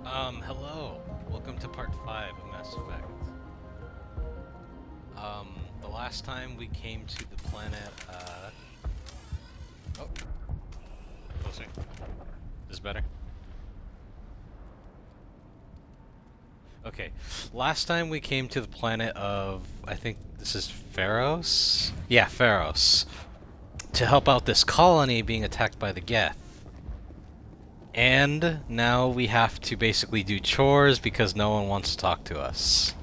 Hello. Welcome to part 5 of Mass Effect. The last time we came to the planet, Oh. Closer. Is this better? Okay. Last time we came to the planet of, I think this is Pharos? Yeah, Pharos. To help out this colony being attacked by the Geth. And now we have to basically do chores because no one wants to talk to us.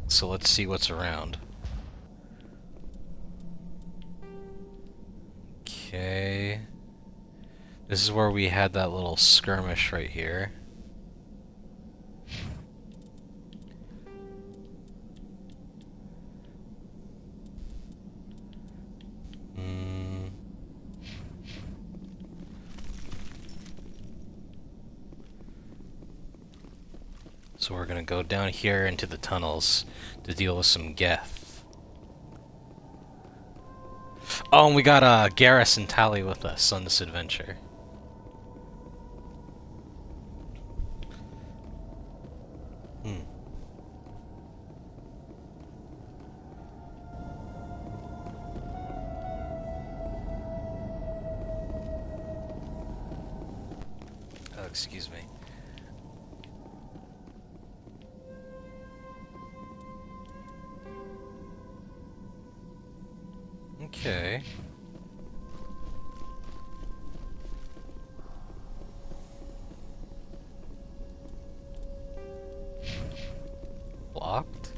So let's see what's around. Okay. This is where we had that little skirmish right here. So we're gonna go down here into the tunnels to deal with some Geth. Oh, and we got Garrus and Tali with us on this adventure. Oh, excuse me. Okay. Blocked?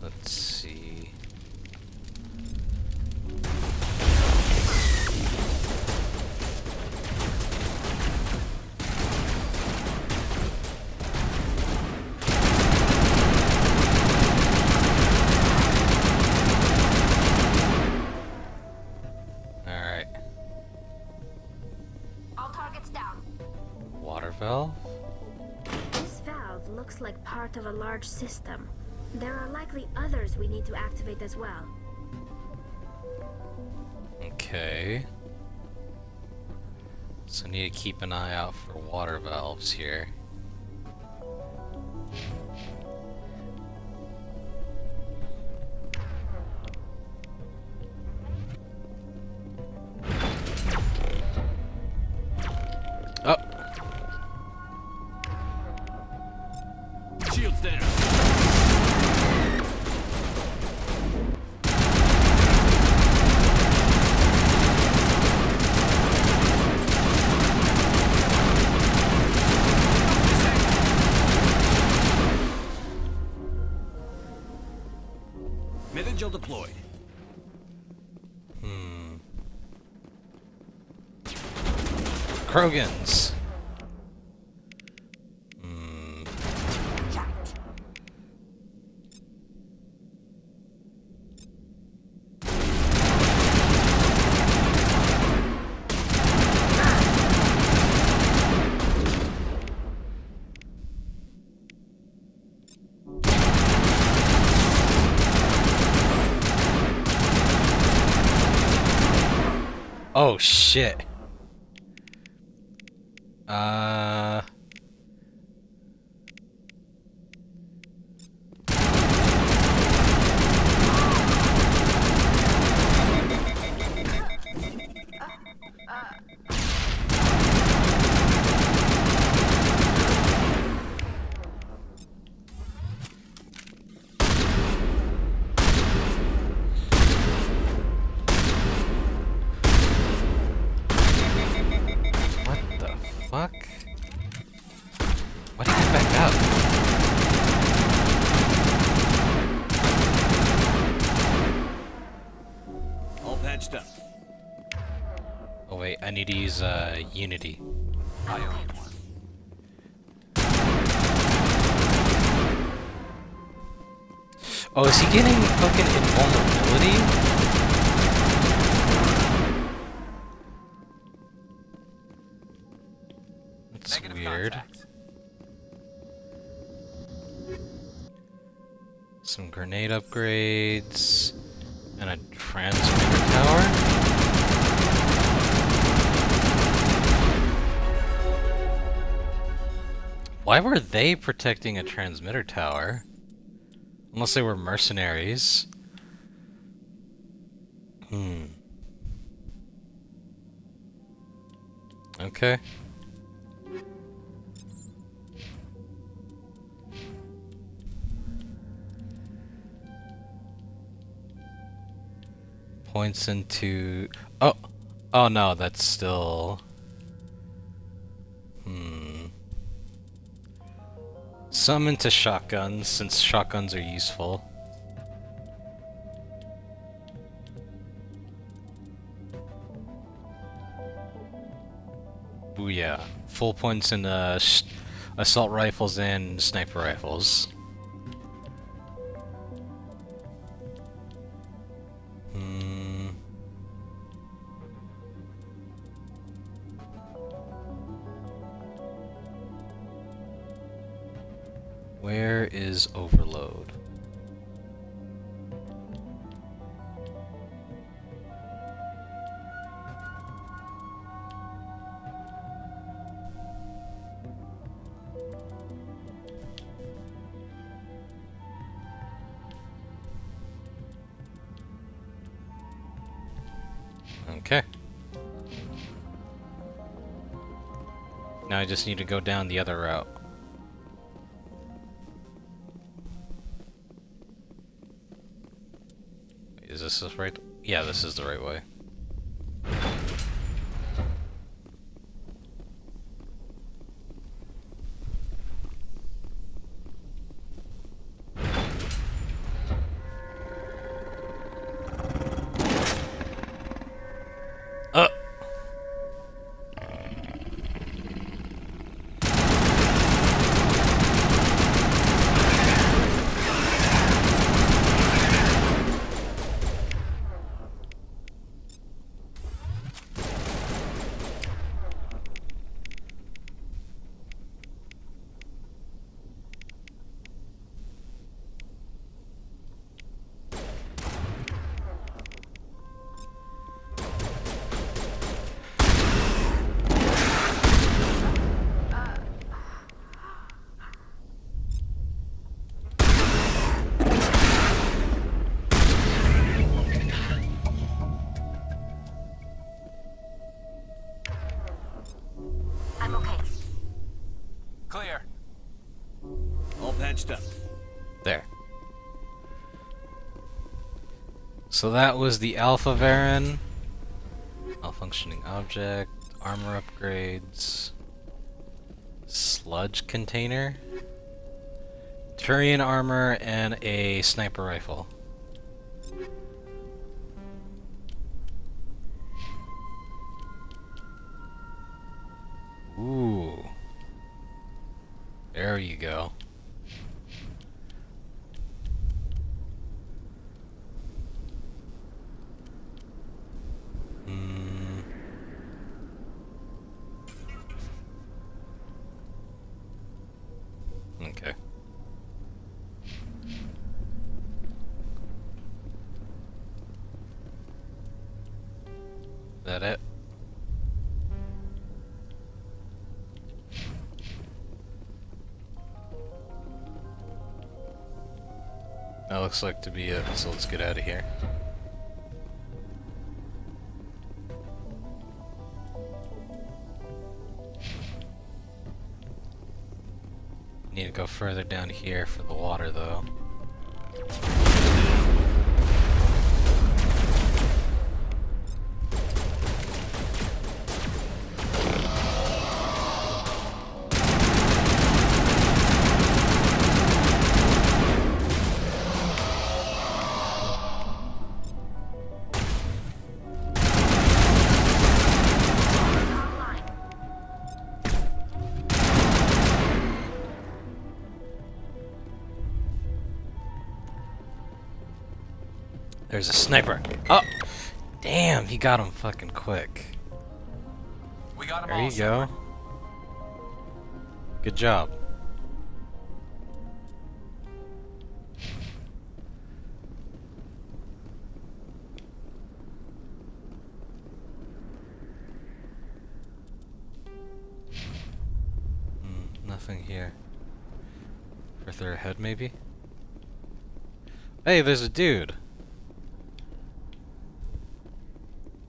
Let's see. Alright. All targets down. Water valve? This valve looks like part of a large system. There are likely others we need to activate as well. Okay. So I need to keep an eye out for water valves here. Oh! Shields down. Metagel deployed. Krogans! Oh shit. What the fuck? Why did I back up? All patched up. Oh wait, I need to use Unity. I own one. Oh, is he getting fucking invulnerability? That's weird. Some grenade upgrades. And a transmitter tower? Why were they protecting a transmitter tower? Unless they were mercenaries. Okay. Points into... Oh! Oh no, that's still... Some into shotguns, since shotguns are useful. Booyah. Full points in assault rifles and sniper rifles. Where is overload? Okay. Now I just need to go down the other route. Is this the right? Yeah, this is the right way. I'm okay. Clear. All patched up. There. So that was the Alpha Varen. Malfunctioning object, armor upgrades, sludge container, Turian armor, and a sniper rifle. Ooh. There you go. Okay. That it? That looks like to be it, so let's get out of here. Need to go further down here for the water, though. There's a sniper. Oh! Damn, he got him fucking quick. We got him There all, you go. Shepard. Good job. Nothing here. Further ahead, maybe? Hey, there's a dude.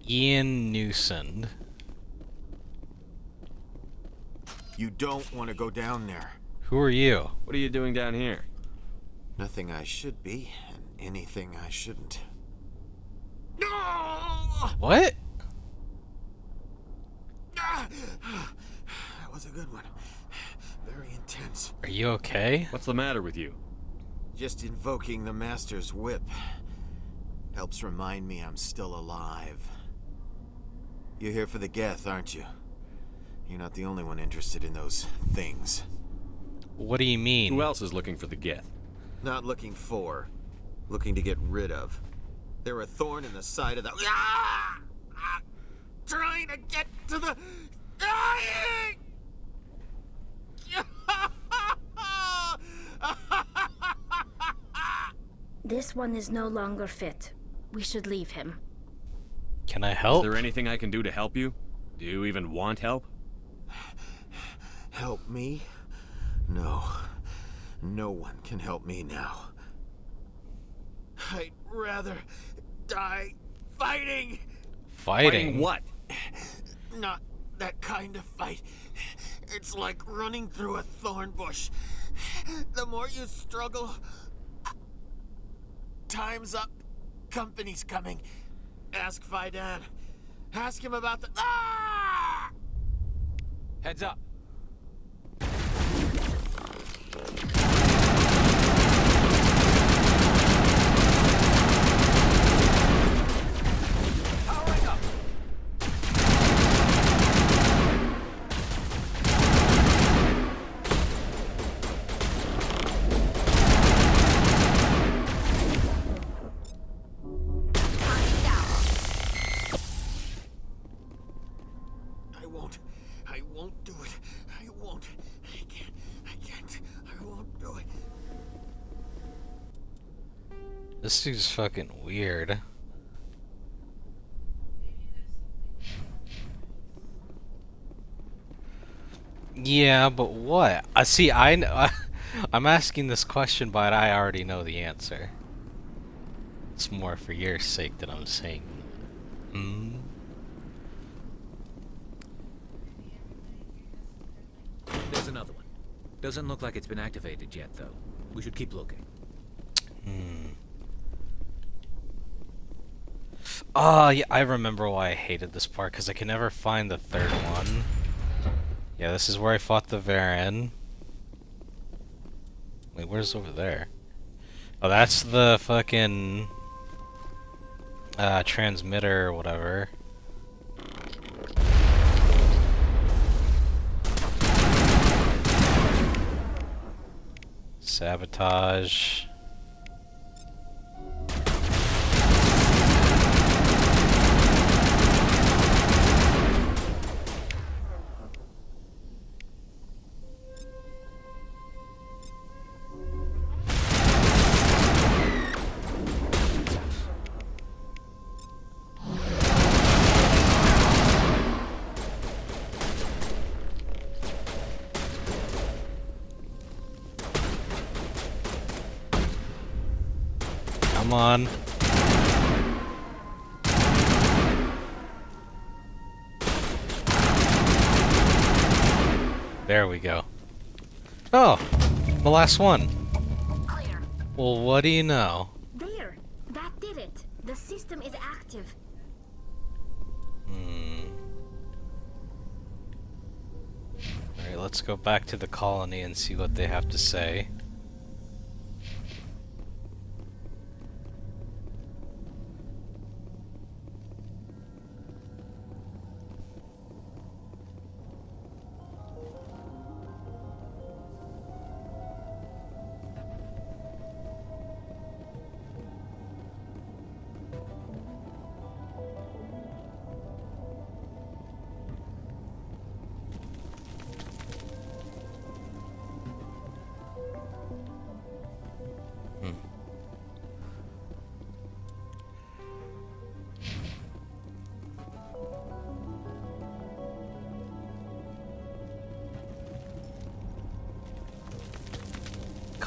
Ian Newson. You don't want to go down there. Who are you? What are you doing down here? Nothing I should be, and anything I shouldn't. No! What? That was a good one. Very intense. Are you okay? What's the matter with you? Just invoking the Master's whip helps remind me I'm still alive. You're here for the Geth, aren't you? You're not the only one interested in those things. What do you mean? Who else is looking for the Geth? Not looking for, looking to get rid of. They're a thorn in the side of the... Ah! Ah! Trying to get to the... Dying! This one is no longer fit. We should leave him. Can I Is help? there anything I can do to help you? Do you even want help? Help me? No. No one can help me now. I'd rather die fighting! Fighting? what? Not that kind of fight. It's like running through a thorn bush. The more you struggle... Time's up. Company's coming. Ask Faidan. Ask him about the... Ah! Heads up. Powering up. I won't do it. I won't. I can't. I won't do it. This dude's fucking weird. Yeah, but what? I see. I'm asking this question, but I already know the answer. It's more for your sake that I'm saying. Hmm. There's another one. Doesn't look like it's been activated yet, though. We should keep looking. Oh, yeah, I remember why I hated this part, because I can never find the third one. Yeah, this is where I fought the Varen. Wait, where's over there? Oh, that's the fucking... transmitter or whatever. Sabotage. Come on. There we go. Oh, the last one. Clear. Well, what do you know? There. That did it. The system is active. Alright, let's go back to the colony and see what they have to say.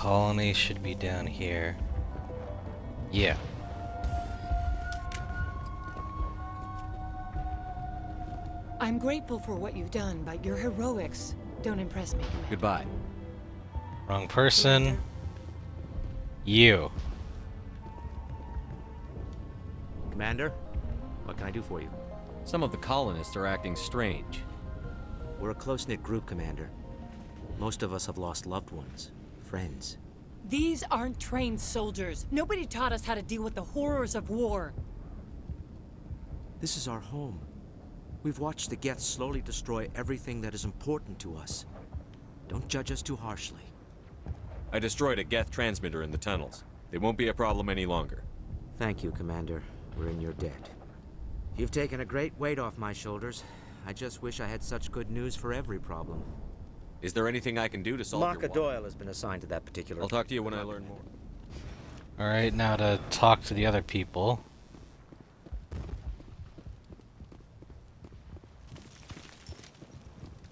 colony should be down here. Yeah. I'm grateful for what you've done, but your heroics don't impress me, Commander. Goodbye. Wrong person. You. Commander, what can I do for you? Some of the colonists are acting strange. We're a close-knit group, Commander. Most of us have lost loved ones, friends. These aren't trained soldiers. Nobody taught us how to deal with the horrors of war. This is our home. We've watched the Geth slowly destroy everything that is important to us. Don't judge us too harshly. I destroyed a Geth transmitter in the tunnels. They won't be a problem any longer. Thank you, Commander. We're in your debt. You've taken a great weight off my shoulders. I just wish I had such good news for every problem. Is there anything I can do to solve Marka your Doyle has been assigned to that particular... I'll talk to you when I learn more. Alright, now to talk to the other people.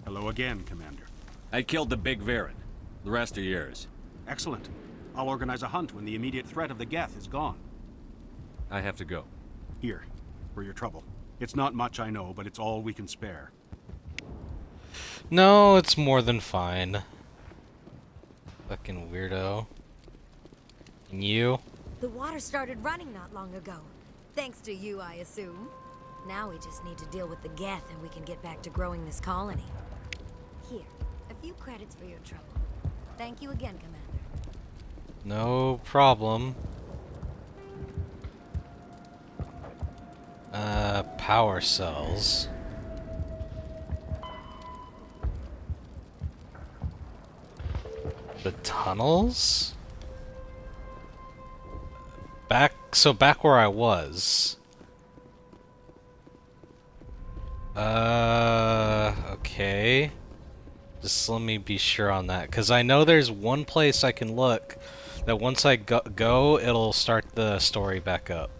Hello again, Commander. I killed the Big Varen. The rest are yours. Excellent. I'll organize a hunt when the immediate threat of the Geth is gone. I have to go. Here, for your trouble. It's not much, I know, but it's all we can spare. No, it's more than fine. Fucking weirdo. And you? The water started running not long ago. Thanks to you, I assume. Now we just need to deal with the Geth and we can get back to growing this colony. Here, a few credits for your trouble. Thank you again, Commander. No problem. Power cells. The tunnels? Back where I was. Okay. Just let me be sure on that, because I know there's one place I can look that once I go, it'll start the story back up.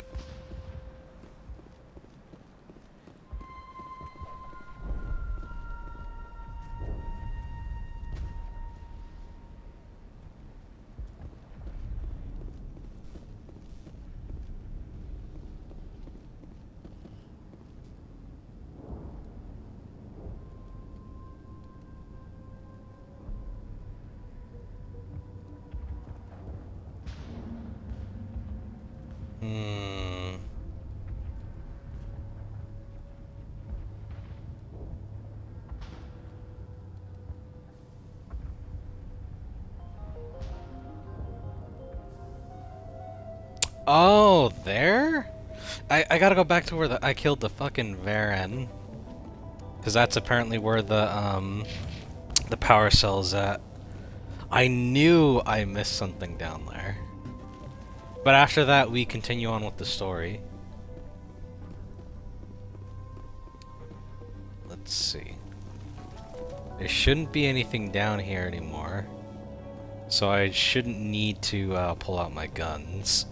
Oh, there? I gotta go back to where I killed the fucking Varen. Because that's apparently where the power cell's at. I knew I missed something down there. But after that, we continue on with the story. Let's see. There shouldn't be anything down here anymore. So I shouldn't need to pull out my guns.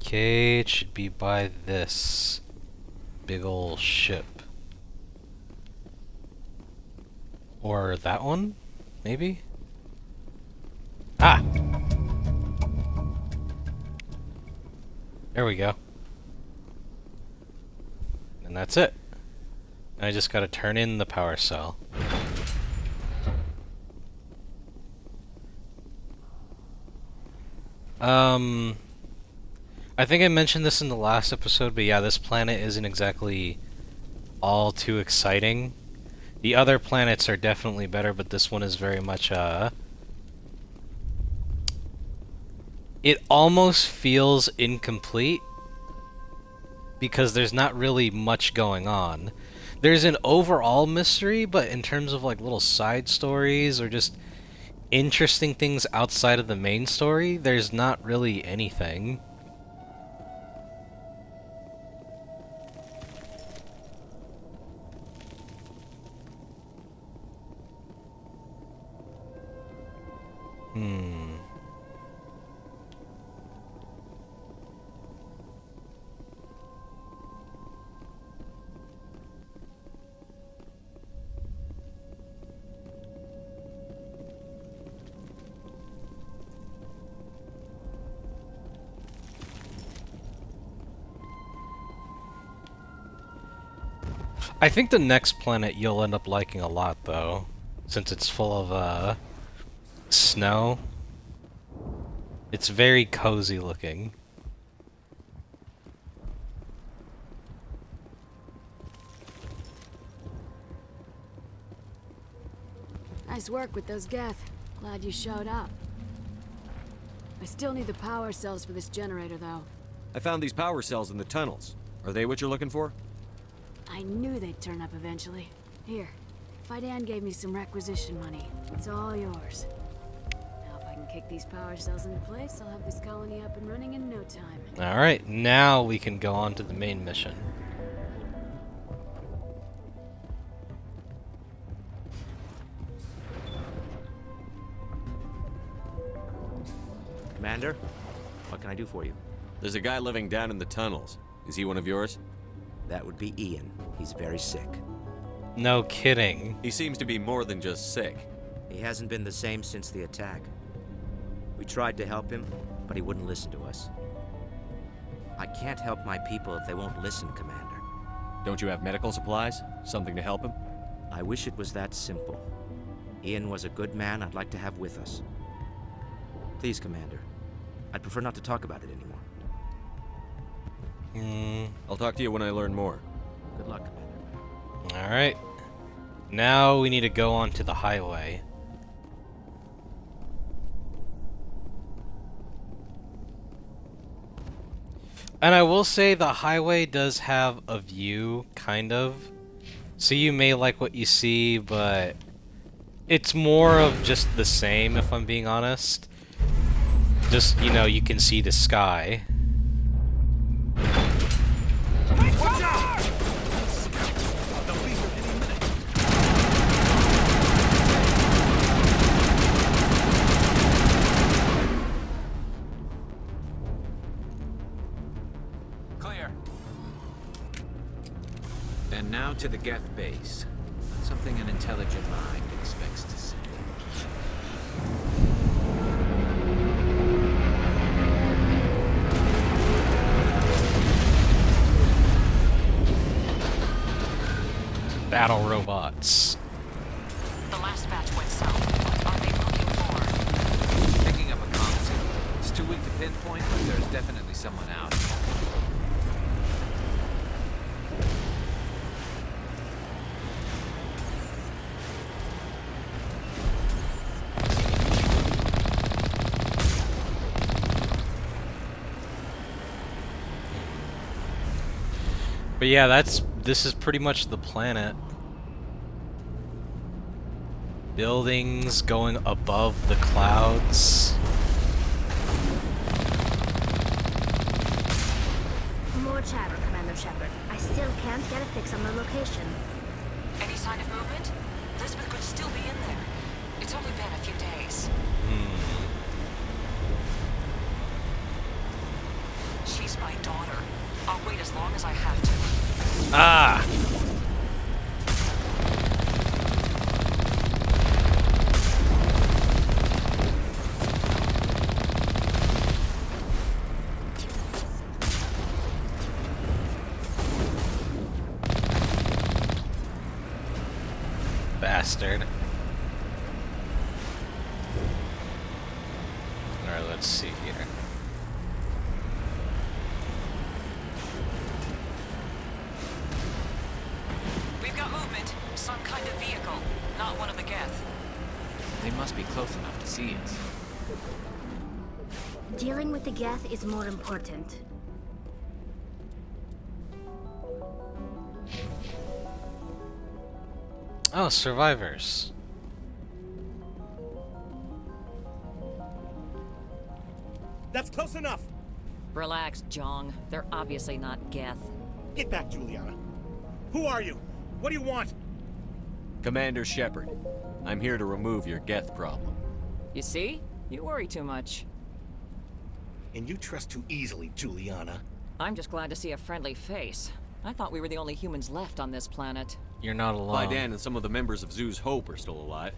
Okay, it should be by this big ol' ship. Or that one? Maybe? Ah! There we go. And that's it. I just gotta turn in the power cell. I think I mentioned this in the last episode, but yeah, this planet isn't exactly all too exciting. The other planets are definitely better, but this one is very much, it almost feels incomplete because there's not really much going on. There's an overall mystery, but in terms of like little side stories or just interesting things outside of the main story, there's not really anything. I think the next planet you'll end up liking a lot, though, since it's full of, snow. It's very cozy looking. Nice work with those Geth. Glad you showed up. I still need the power cells for this generator, though. I found these power cells in the tunnels. Are they what you're looking for? I knew they'd turn up eventually. Here, Fidan gave me some requisition money. It's all yours. Now if I can kick these power cells into place, I'll have this colony up and running in no time. Alright, now we can go on to the main mission. Commander, what can I do for you? There's a guy living down in the tunnels. Is he one of yours? That would be Ian. He's very sick. No kidding. He seems to be more than just sick. He hasn't been the same since the attack. We tried to help him, but he wouldn't listen to us. I can't help my people if they won't listen, Commander. Don't you have medical supplies? Something to help him? I wish it was that simple. Ian was a good man I'd like to have with us. Please, Commander. I'd prefer not to talk about it anymore. I'll talk to you when I learn more. Good luck, Commander. Alright. Now we need to go on to the highway. And I will say the highway does have a view, kind of. So you may like what you see, but it's more of just the same, if I'm being honest. Just, you know, you can see the sky. Watch out! They'll be here any minute. Clear. And now to the Geth base. Something an intelligent mind expects to see. Battle robots. The last batch went south. Are they looking for? Picking up a comm signal. It's too weak to pinpoint, but there's definitely someone out. But yeah, this is pretty much the planet. Buildings going above the clouds. More chatter, Commander Shepard. I still can't get a fix on the location. Any sign of movement? Elizabeth could still be in there. It's only been a few days. She's my daughter. I'll wait as long as I have to. Ah! Bastard. Alright, let's see here. We've got movement. Some kind of vehicle. close enough to see us. Dealing with the Geth is more important. Oh, survivors. That's close enough! Relax, Jong. They're obviously not Geth. Get back, Juliana. Who are you? What do you want? Commander Shepard, I'm here to remove your Geth problem. You see? You worry too much. And you trust too easily, Juliana. I'm just glad to see a friendly face. I thought we were the only humans left on this planet. You're not alone. Vidan and some of the members of Zoo's Hope are still alive.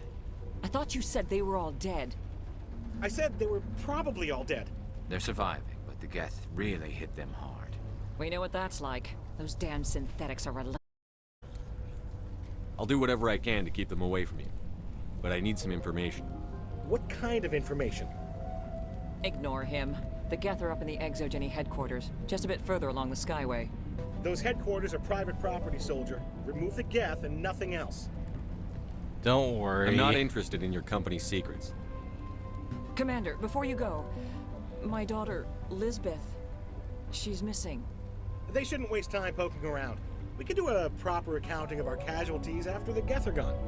I thought you said they were all dead. I said they were probably all dead. They're surviving, but the Geth really hit them hard. We know what that's like. Those damn synthetics are relentless. I'll do whatever I can to keep them away from you. But I need some information. What kind of information? Ignore him. The Geth are up in the Exogeny headquarters, just a bit further along the Skyway. Those headquarters are private property, soldier. Remove the Geth and nothing else. Don't worry. I'm not interested in your company's secrets. Commander, before you go, my daughter, Lisbeth, she's missing. They shouldn't waste time poking around. We can do a proper accounting of our casualties after the Geth are gone.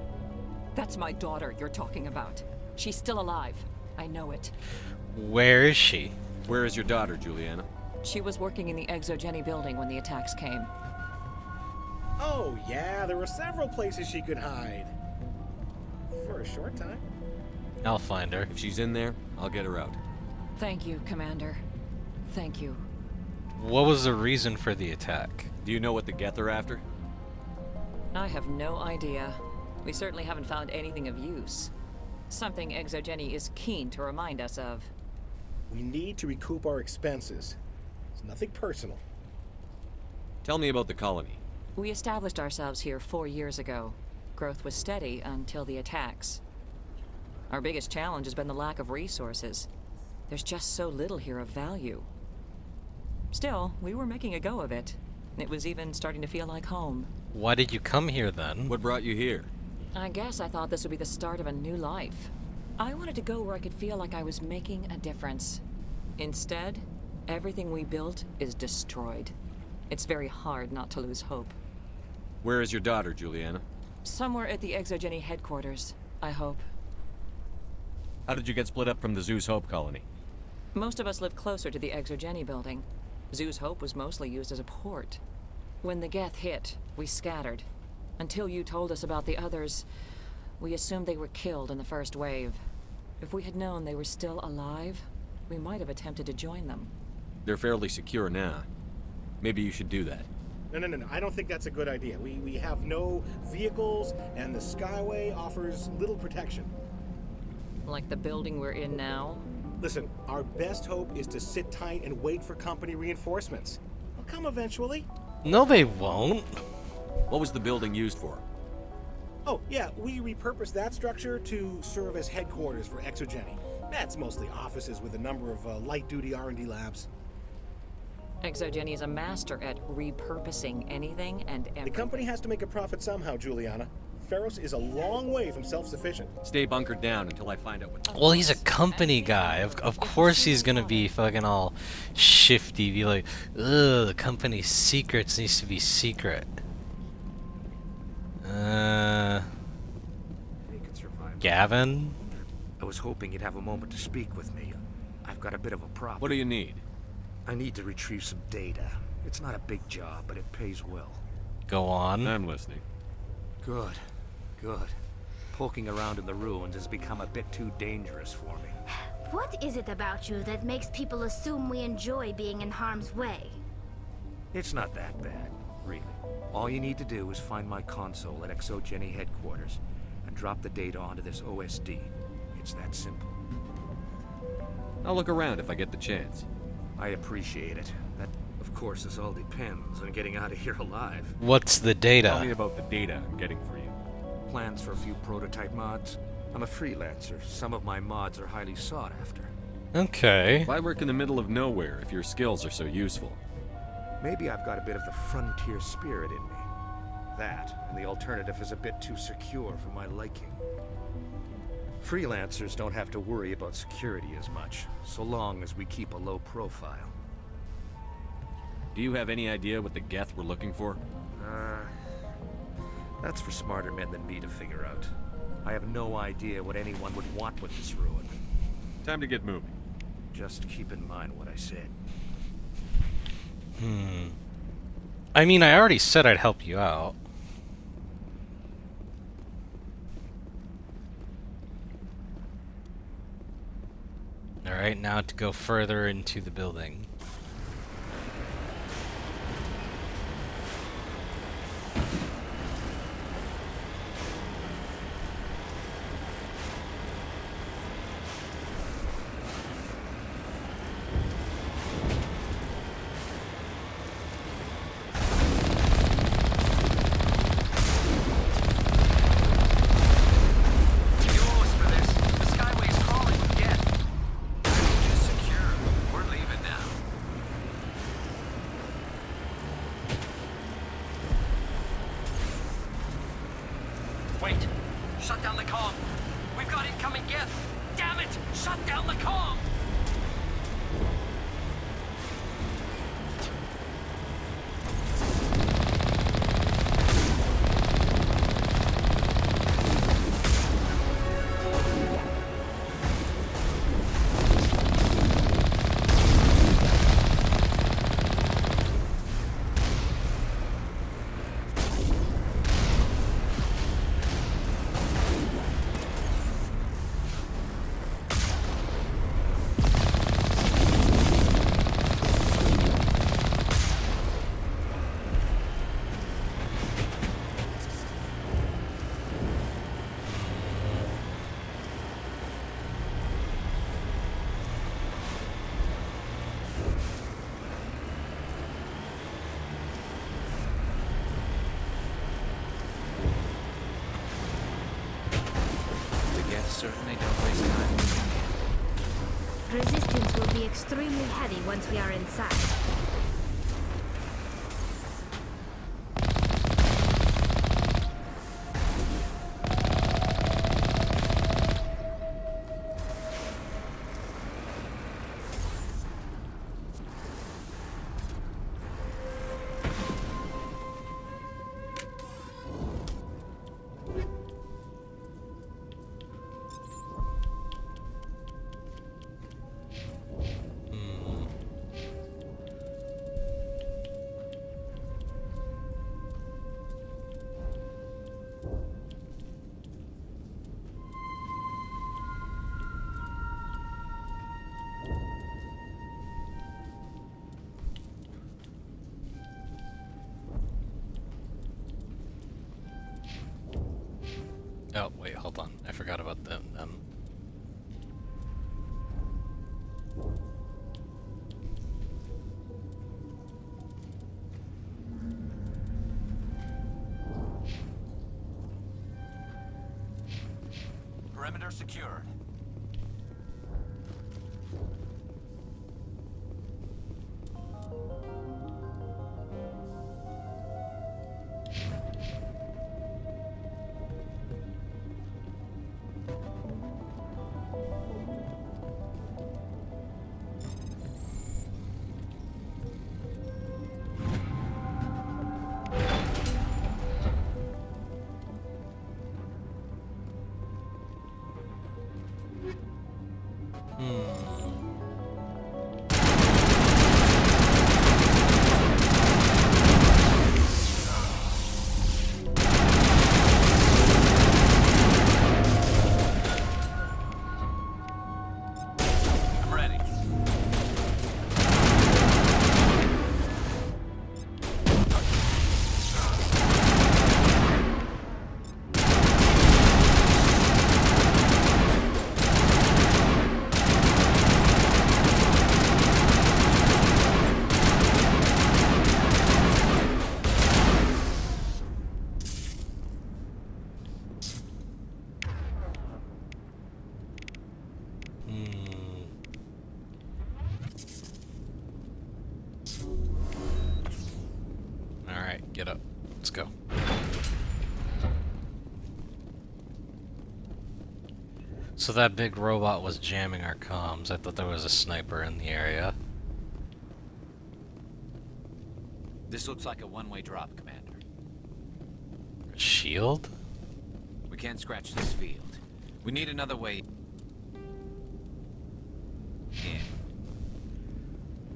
That's my daughter you're talking about. She's still alive. I know it. Where is she? Where is your daughter, Juliana? She was working in the Exogeny building when the attacks came. Oh, yeah, there were several places she could hide. For a short time. I'll find her. If she's in there, I'll get her out. Thank you, Commander. Thank you. What was the reason for the attack? Do you know what the Geth are after? I have no idea. We certainly haven't found anything of use. Something Exogeny is keen to remind us of. We need to recoup our expenses. It's nothing personal. Tell me about the colony. We established ourselves here 4 years ago. Growth was steady until the attacks. Our biggest challenge has been the lack of resources. There's just so little here of value. Still, we were making a go of it. It was even starting to feel like home. Why did you come here then? What brought you here? I guess I thought this would be the start of a new life. I wanted to go where I could feel like I was making a difference. Instead, everything we built is destroyed. It's very hard not to lose hope. Where is your daughter, Juliana? Somewhere at the Exogeny headquarters, I hope. How did you get split up from the Zoo's Hope colony? Most of us lived closer to the Exogeny building. Zoo's Hope was mostly used as a port. When the Geth hit, we scattered. Until you told us about the others, we assumed they were killed in the first wave. If we had known they were still alive, we might have attempted to join them. They're fairly secure now. Maybe you should do that. No. I don't think that's a good idea. We have no vehicles, and the Skyway offers little protection. Like the building we're in now? Listen, our best hope is to sit tight and wait for company reinforcements. They'll come eventually. No, they won't. What was the building used for? Oh, yeah, we repurposed that structure to serve as headquarters for Exogeny. That's mostly offices with a number of light-duty R&D labs. Exogeny is a master at repurposing anything and everything. The company has to make a profit somehow, Juliana. Feros is a long way from self-sufficient. Stay bunkered down until I find out what... Well, he's a company guy. Of course he's gonna be fucking all shifty, be like, ugh, the company's secrets needs to be secret. Gavin? I was hoping you'd have a moment to speak with me. I've got a bit of a problem. What do you need? I need to retrieve some data. It's not a big job, but it pays well. Go on. I'm listening. Good. Poking around in the ruins has become a bit too dangerous for me. What is it about you that makes people assume we enjoy being in harm's way? It's not that bad, really. All you need to do is find my console at Exogeny headquarters and drop the data onto this OSD. It's that simple. I'll look around if I get the chance. I appreciate it. That, of course, this all depends on getting out of here alive. What's the data? Tell me about the data I'm getting for you. Plans for a few prototype mods. I'm a freelancer. Some of my mods are highly sought after. Okay. Why work in the middle of nowhere if your skills are so useful? Maybe I've got a bit of the frontier spirit in me. That, and the alternative is a bit too secure for my liking. Freelancers don't have to worry about security as much, so long as we keep a low profile. Do you have any idea what the Geth were looking for? That's for smarter men than me to figure out. I have no idea what anyone would want with this ruin. Time to get moving. Just keep in mind what I said. I mean, I already said I'd help you out. Alright, now to go further into the building. Wait! Shut down the comm! We've got incoming Geth! Damn it! Shut down the comm! Certainly don't waste time. Resistance will be extremely heavy once we are inside. Oh, wait, hold on. I forgot about them. Perimeter secured. Alright, get up. Let's go. So that big robot was jamming our comms. I thought there was a sniper in the area. This looks like a one-way drop, Commander. Shield? We can't scratch this field. We need another way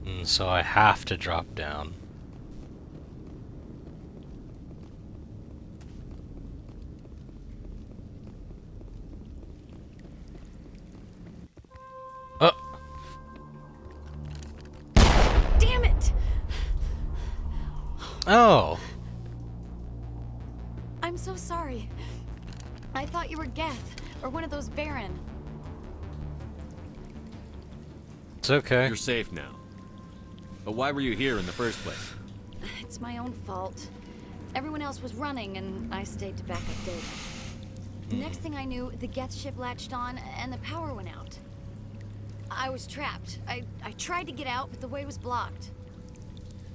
in. So I have to drop down. Oh! Damn it! Oh! I'm so sorry. I thought you were Geth, or one of those Baron. It's okay. You're safe now. But why were you here in the first place? It's my own fault. Everyone else was running, and I stayed to back up data. Next thing I knew, the Geth ship latched on, and the power went out. I was trapped. I tried to get out, but the way was blocked.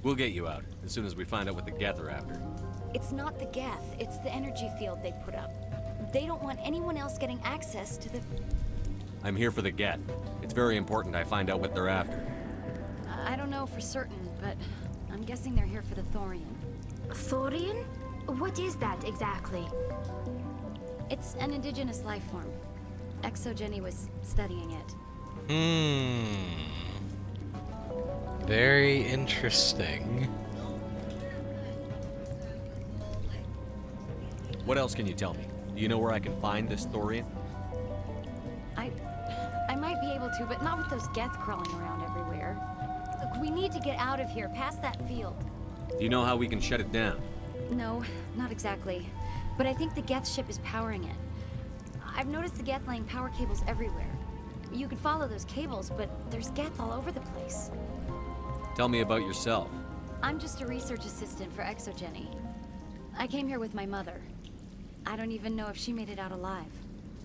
We'll get you out, as soon as we find out what the Geth are after. It's not the Geth, it's the energy field they put up. They don't want anyone else getting access to the... I'm here for the Geth. It's very important I find out what they're after. I don't know for certain, but I'm guessing they're here for the Thorian. Thorian? What is that exactly? It's an indigenous life form. Exogeny was studying it. Very interesting. What else can you tell me? Do you know where I can find this Thorian? I might be able to, but not with those Geth crawling around everywhere. Look, we need to get out of here, past that field. Do you know how we can shut it down? No, not exactly. But I think the Geth ship is powering it. I've noticed the Geth laying power cables everywhere. You could follow those cables, but there's Geth all over the place. Tell me about yourself. I'm just a research assistant for Exogeny. I came here with my mother. I don't even know if she made it out alive.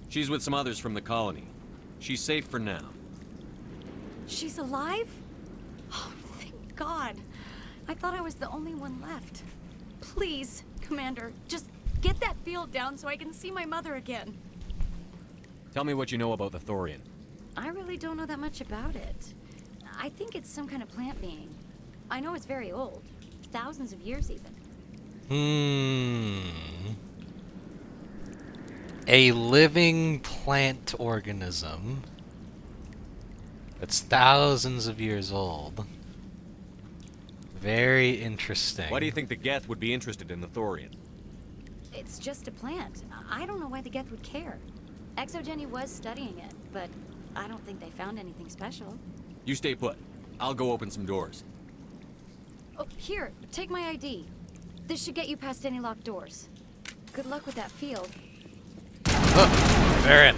She's with some others from the colony. She's safe for now. She's alive? Oh, thank God. I thought I was the only one left. Please, Commander, just get that field down so I can see my mother again. Tell me what you know about the Thorian. I really don't know that much about it. I think it's some kind of plant being. I know it's very old. Thousands of years even. A living plant organism that's thousands of years old. Very interesting. Why do you think the Geth would be interested in the Thorian? It's just a plant. I don't know why the Geth would care. Exogeny was studying it, but I don't think they found anything special. You stay put. I'll go open some doors. Oh, here, take my ID. This should get you past any locked doors. Good luck with that field. Oh, Baron.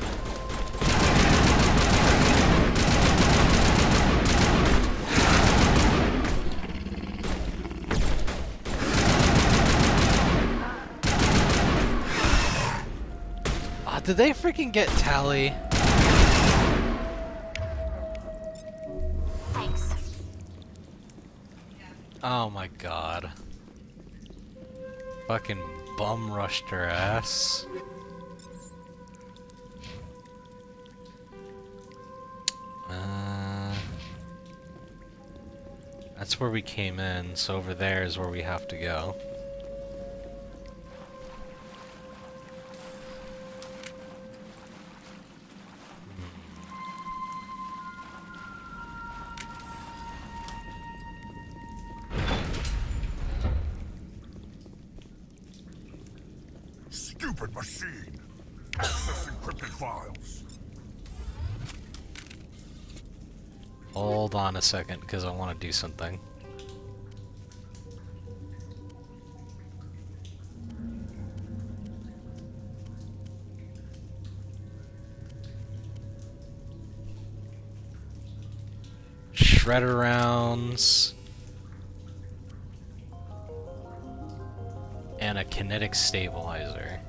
Did they freaking get Tally? Thanks. Oh my god. Fucking bum rushed her ass. That's where we came in, so over there is where we have to go. Stupid machine! Access encrypted files. Hold on a second, because I want to do something. Shredder rounds. And a kinetic stabilizer.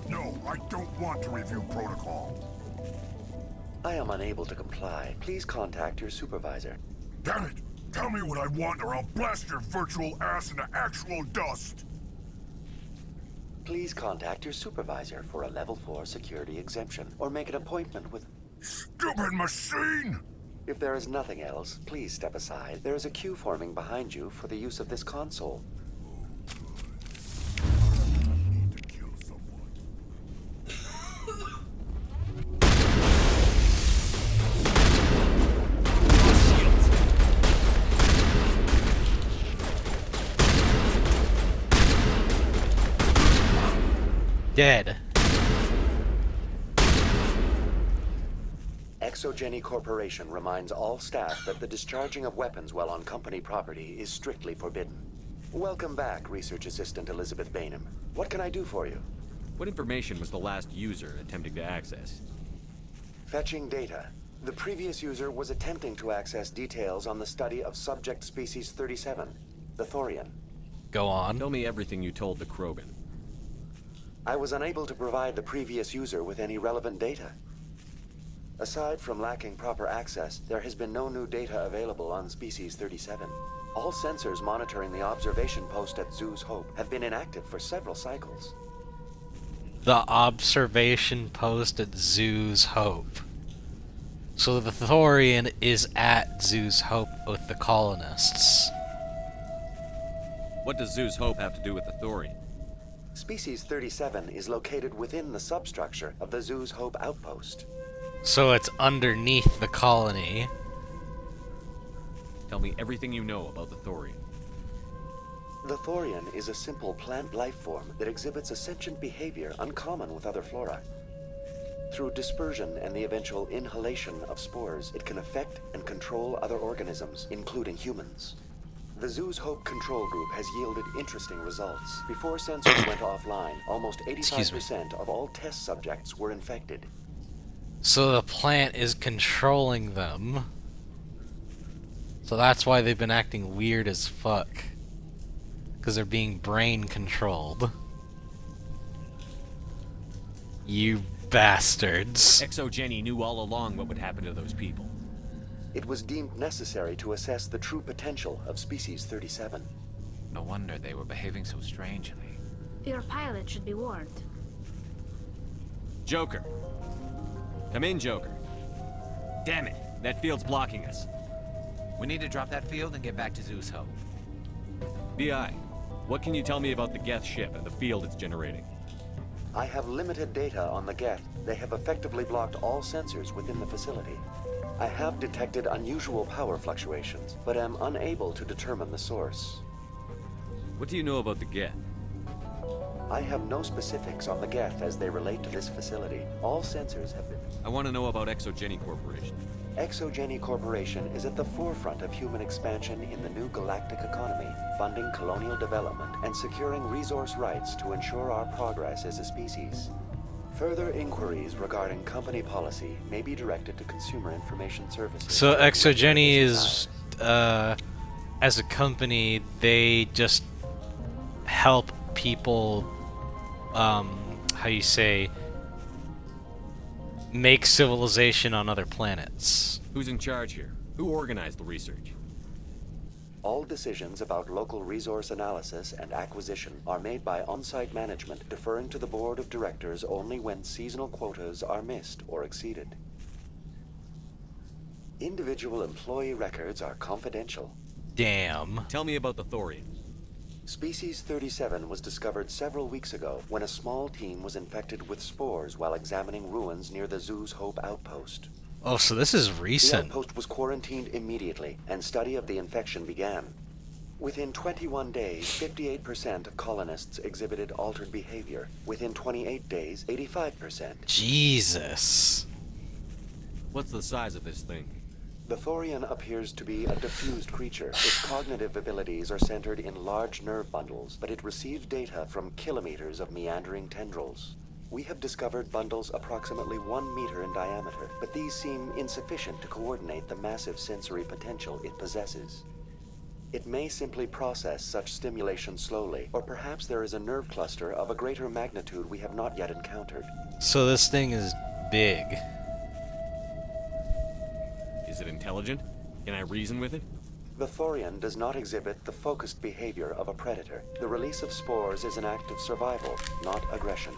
No, I don't want to review protocol. I am unable to comply. Please contact your supervisor. Damn it! Tell me what I want or I'll blast your virtual ass into actual dust! Please contact your supervisor for a level 4 security exemption, or make an appointment with... Stupid machine! If there is nothing else, please step aside. There is a queue forming behind you for the use of this console. Dead. Exogeny Corporation reminds all staff that the discharging of weapons while on company property is strictly forbidden. Welcome back, Research Assistant Elizabeth Bainham. What can I do for you? What information was the last user attempting to access? Fetching data. The previous user was attempting to access details on the study of subject species 37, the Thorian. Go on. Tell me everything you told the Krogan. I was unable to provide the previous user with any relevant data. Aside from lacking proper access, there has been no new data available on Species 37. All sensors monitoring the observation post at Zoo's Hope have been inactive for several cycles. The observation post at Zoo's Hope. So the Thorian is at Zoo's Hope with the colonists. What does Zoo's Hope have to do with the Thorian? Species 37 is located within the substructure of the Zoo's Hope outpost. So it's underneath the colony. Tell me everything you know about the Thorian. The Thorian is a simple plant life form that exhibits a sentient behavior uncommon with other flora. Through dispersion and the eventual inhalation of spores, it can affect and control other organisms, including humans. The Zoo's Hope control group has yielded interesting results. Before sensors went offline, almost 85% of all test subjects were infected. So the plant is controlling them. So that's why they've been acting weird as fuck. Because they're being brain controlled. You bastards. Exogeny knew all along what would happen to those people. It was deemed necessary to assess the true potential of Species 37. No wonder they were behaving so strangely. Your pilot should be warned. Joker. Come in, Joker. Damn it, that field's blocking us. We need to drop that field and get back to Zoo's Hope. BI, what can you tell me about the Geth ship and the field it's generating? I have limited data on the Geth. They have effectively blocked all sensors within the facility. I have detected unusual power fluctuations, but am unable to determine the source. What do you know about the Geth? I have no specifics on the Geth as they relate to this facility. All sensors have been... I want to know about Exogeny Corporation. Exogeny Corporation is at the forefront of human expansion in the new galactic economy, funding colonial development and securing resource rights to ensure our progress as a species. Further inquiries regarding company policy may be directed to Consumer Information Services. So Exogeny is, as a company, they just help people, how you say, make civilization on other planets. Who's in charge here? Who organized the research? All decisions about local resource analysis and acquisition are made by on-site management, deferring to the board of directors only when seasonal quotas are missed or exceeded. Individual employee records are confidential. Damn. Tell me about the Thorian. Species 37 was discovered several weeks ago when a small team was infected with spores while examining ruins near the Zoo's Hope outpost. Oh, so this is recent. The outpost was quarantined immediately, and study of the infection began. Within 21 days, 58% of colonists exhibited altered behavior. Within 28 days, 85%. Jesus. What's the size of this thing? The Thorian appears to be a diffused creature. Its cognitive abilities are centered in large nerve bundles, but it receives data from kilometers of meandering tendrils. We have discovered bundles approximately 1 meter in diameter, but these seem insufficient to coordinate the massive sensory potential it possesses. It may simply process such stimulation slowly, or perhaps there is a nerve cluster of a greater magnitude we have not yet encountered. So this thing is big. Is it intelligent? Can I reason with it? The Thorian does not exhibit the focused behavior of a predator. The release of spores is an act of survival, not aggression.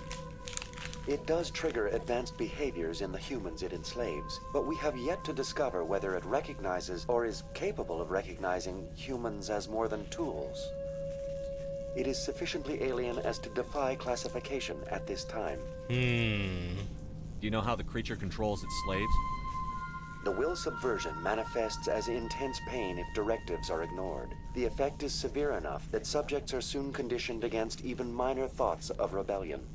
It does trigger advanced behaviors in the humans it enslaves, but we have yet to discover whether it recognizes or is capable of recognizing humans as more than tools. It is sufficiently alien as to defy classification at this time. Do you know how the creature controls its slaves? The will subversion manifests as intense pain if directives are ignored. The effect is severe enough that subjects are soon conditioned against even minor thoughts of rebellion.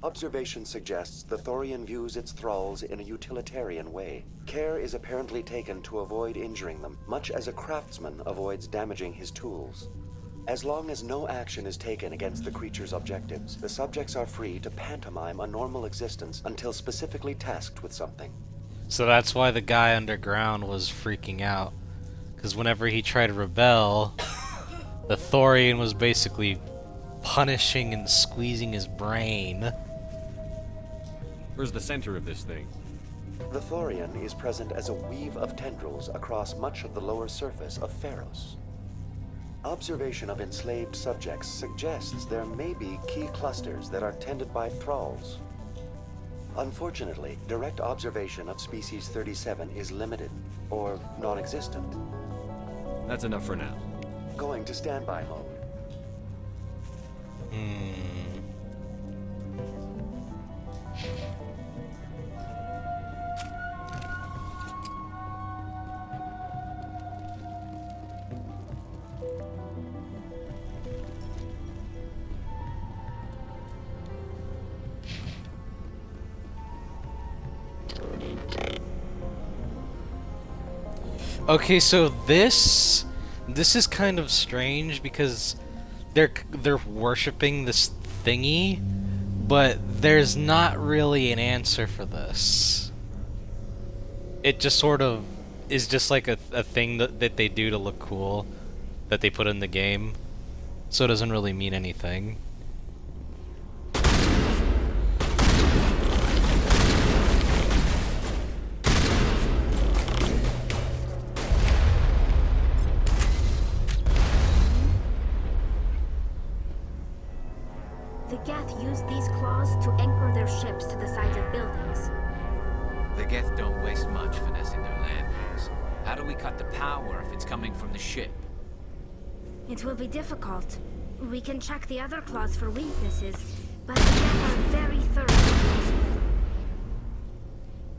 Observation suggests the Thorian views its thralls in a utilitarian way. Care is apparently taken to avoid injuring them, much as a craftsman avoids damaging his tools. As long as no action is taken against the creature's objectives, the subjects are free to pantomime a normal existence until specifically tasked with something. So that's why the guy underground was freaking out. Because whenever he tried to rebel, the Thorian was basically punishing and squeezing his brain. Where's the center of this thing? The Thorian is present as a weave of tendrils across much of the lower surface of Pharos. Observation of enslaved subjects suggests there may be key clusters that are tended by thralls. Unfortunately, direct observation of species 37 is limited, or non-existent. That's enough for now. Going to standby mode. Okay, so this is kind of strange because they're worshiping this thingy, but there's not really an answer for this. It just sort of is just like a thing that they do to look cool, that they put in the game, so it doesn't really mean anything. The Geth used these claws to anchor their ships to the sides of buildings. The Geth don't waste much finessing their landings. How do we cut the power if it's coming from the ship? It will be difficult. We can check the other claws for weaknesses, but the Geth are very thorough.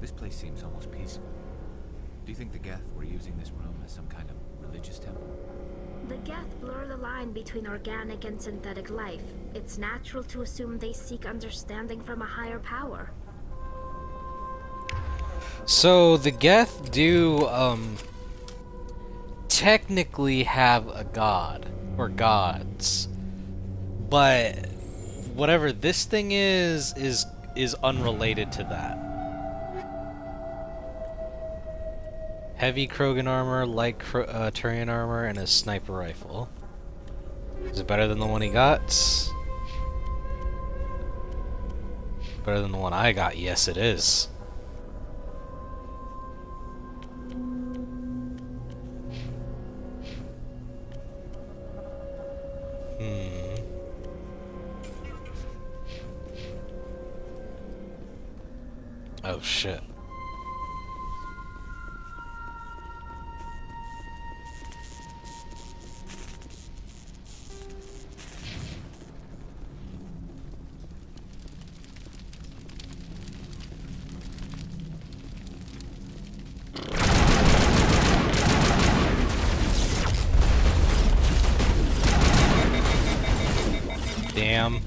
This place seems almost peaceful. Do you think the Geth were using this room as some kind of religious temple? The Geth blur the line between organic and synthetic life. It's natural to assume they seek understanding from a higher power. So the Geth do technically have a god or gods, but whatever this thing is unrelated to that. Heavy Krogan armor, light Turian armor, and a sniper rifle. Is it better than the one he got? Better than the one I got? Yes, it is. Oh shit. Damn.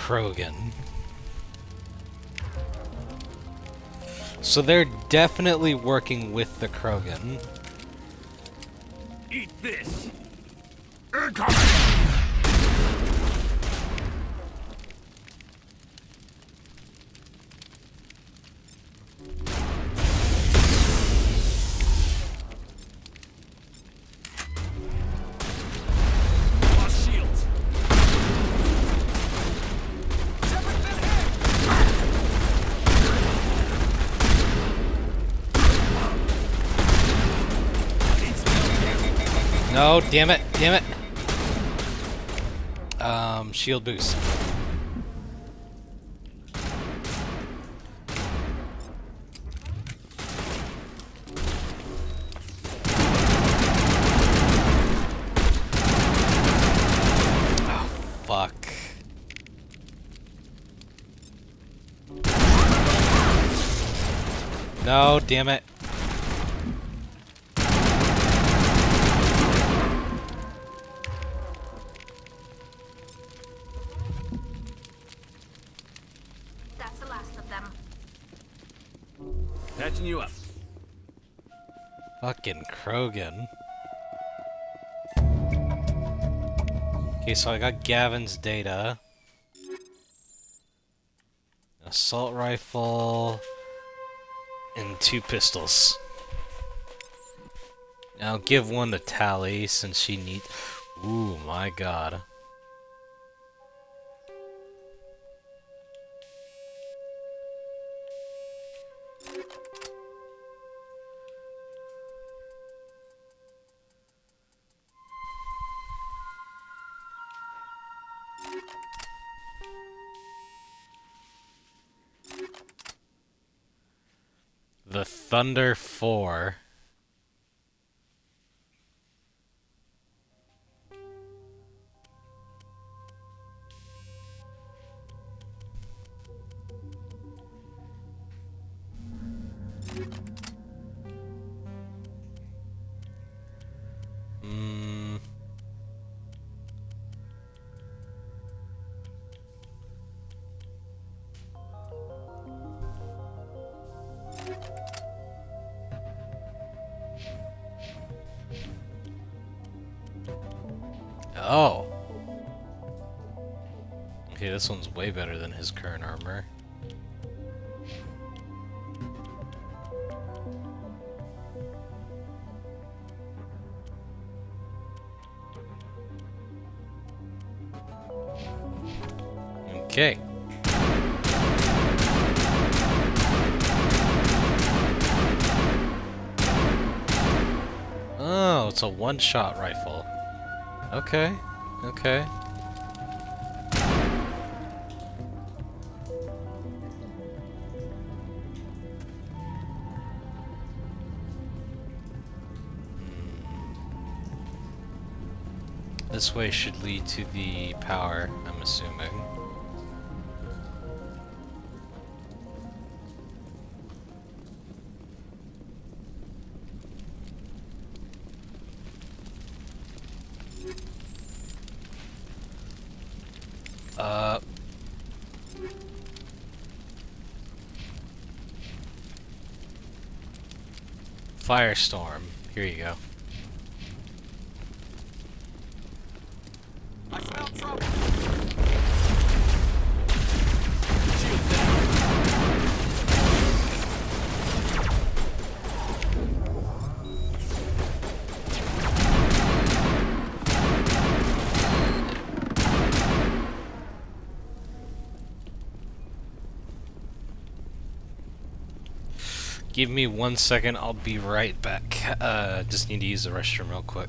Krogan. So they're definitely working with the Krogan. Eat this! Lost shields. No, damn it, damn it. Shield boost. Oh, fuck. No, damn it. That's the last of them. Patching you up. Fucking Krogan. Okay, so I got Gavin's data. Assault rifle and 2 pistols. I'll give one to Tally since she needs. Ooh, my god. The Thunder 4. Oh. Okay, this one's way better than his current armor. Okay. Oh, it's a one-shot rifle. Okay, okay. This way should lead to the power, I'm assuming. Firestorm. Here you go. I smell trouble. Give me 1 second, I'll be right back. Just need to use the restroom real quick.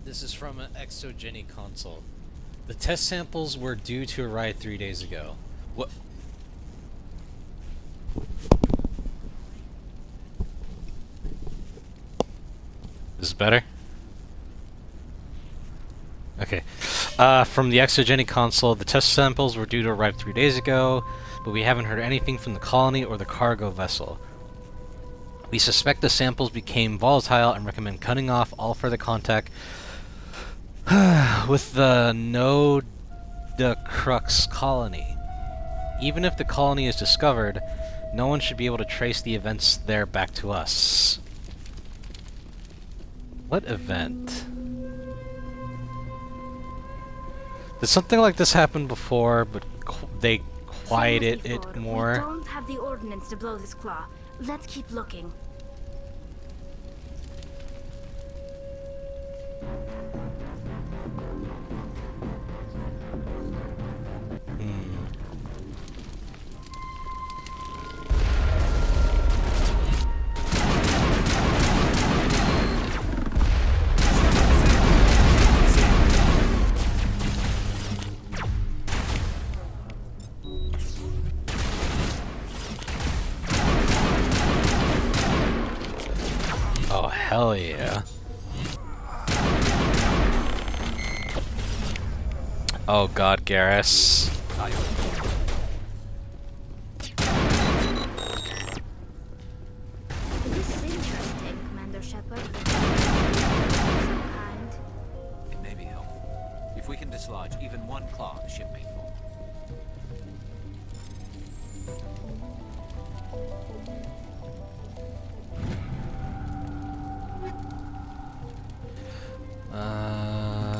This is from an Exogeny console. The test samples were due to arrive 3 days ago. What? Is this better? Okay. From the Exogeny console, the test samples were due to arrive 3 days ago, but we haven't heard anything from the colony or the cargo vessel. We suspect the samples became volatile and recommend cutting off all further contact with the Nodacrux colony. Even if the colony is discovered, no one should be able to trace the events there back to us. What event? Did something like this happen before, but they quieted it more? We don't have the ordnance to blow this claw. Let's keep looking. Hell yeah. Oh god, Garrus. This is interesting, Commander Shepard. It may be helpful. If we can dislodge even one claw, the ship may fall.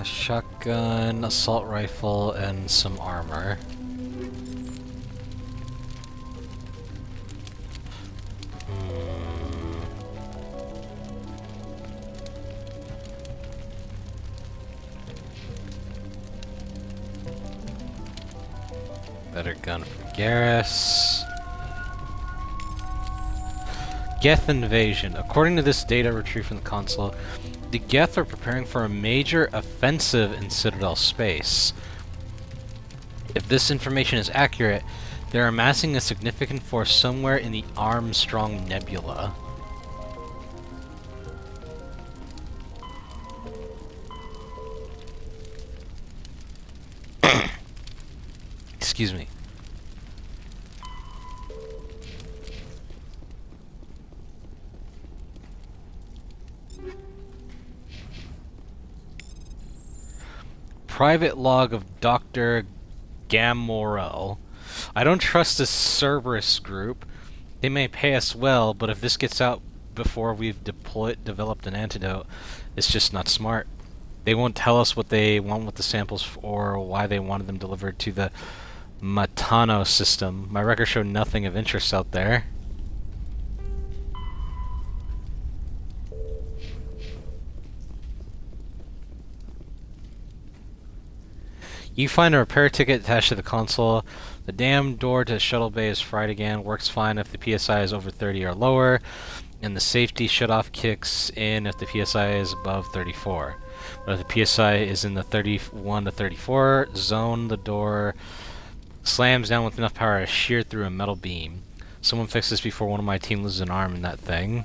Shotgun, assault rifle, and some armor. Better gun for Garrus. Geth invasion. According to this data retrieved from the console, the Geth are preparing for a major offensive in Citadel space. If this information is accurate, they're amassing a significant force somewhere in the Armstrong Nebula. Excuse me. Private log of Dr. Gamorel. I don't trust this Cerberus group. They may pay us well, but if this gets out before we've developed an antidote, it's just not smart. They won't tell us what they want with the samples or why they wanted them delivered to the Matano system. My records show nothing of interest out there. You find a repair ticket attached to the console. The damn door to the shuttle bay is fried again. Works fine if the PSI is over 30 or lower. And the safety shutoff kicks in if the PSI is above 34. But if the PSI is in the 31 to 34 zone, the door slams down with enough power to shear through a metal beam. Someone fix this before one of my team loses an arm in that thing.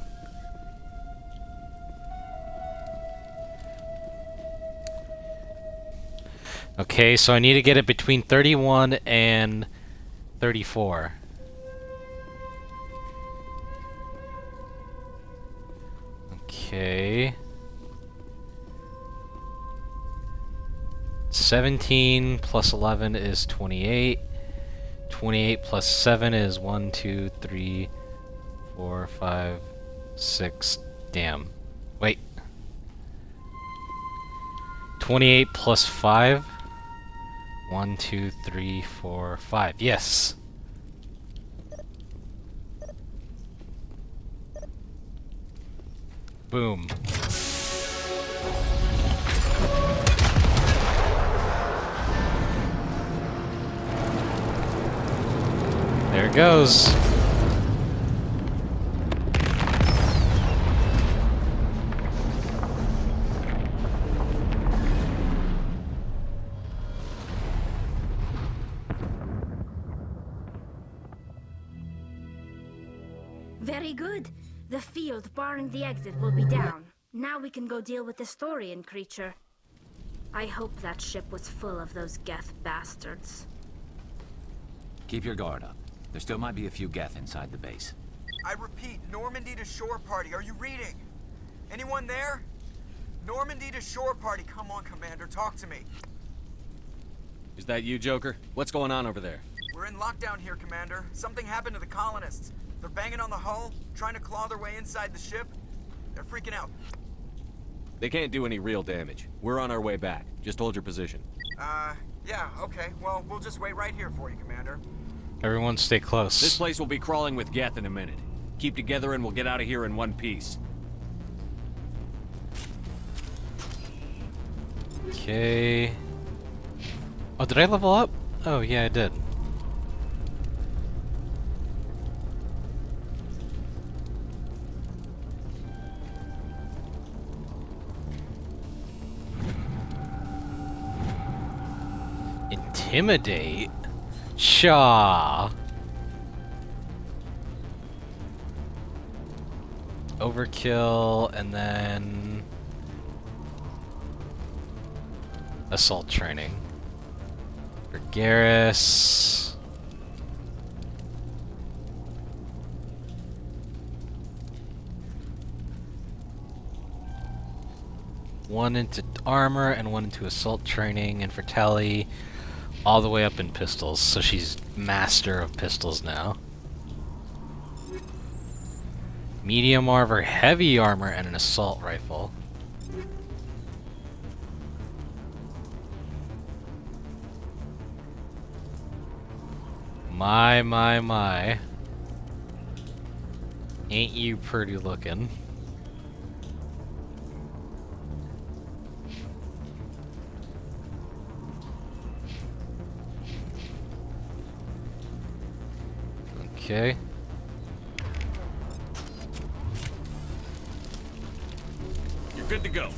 Okay, so I need to get it between 31 and 34. Okay. 17 plus 11 is 28. 28 plus 7 is 1, 2, 3, 4, 5, 6. Damn. Wait. 28 plus 5. 1, 2, 3, 4, 5. Yes. Boom. There it goes. Very good. The field barring the exit will be down. Now we can go deal with this Thorian creature. I hope that ship was full of those Geth bastards. Keep your guard up. There still might be a few Geth inside the base. I repeat, Normandy to shore party. Are you reading? Anyone there? Normandy to shore party. Come on, Commander. Talk to me. Is that you, Joker? What's going on over there? We're in lockdown here, Commander. Something happened to the colonists. They're banging on the hull, trying to claw their way inside the ship. They're freaking out. They can't do any real damage. We're on our way back. Just hold your position. Yeah, okay. Well, we'll just wait right here for you, Commander. Everyone stay close. This place will be crawling with Geth in a minute. Keep together and we'll get out of here in one piece. Okay. Oh, did I level up? Oh, yeah, I did. Intimidate? Shaw. Overkill, and then assault training. Garrus. One into armor and one into assault training, and for Tally, all the way up in pistols, so she's master of pistols now. Medium armor, heavy armor, and an assault rifle. My. Ain't you pretty looking? Okay. You're good to go.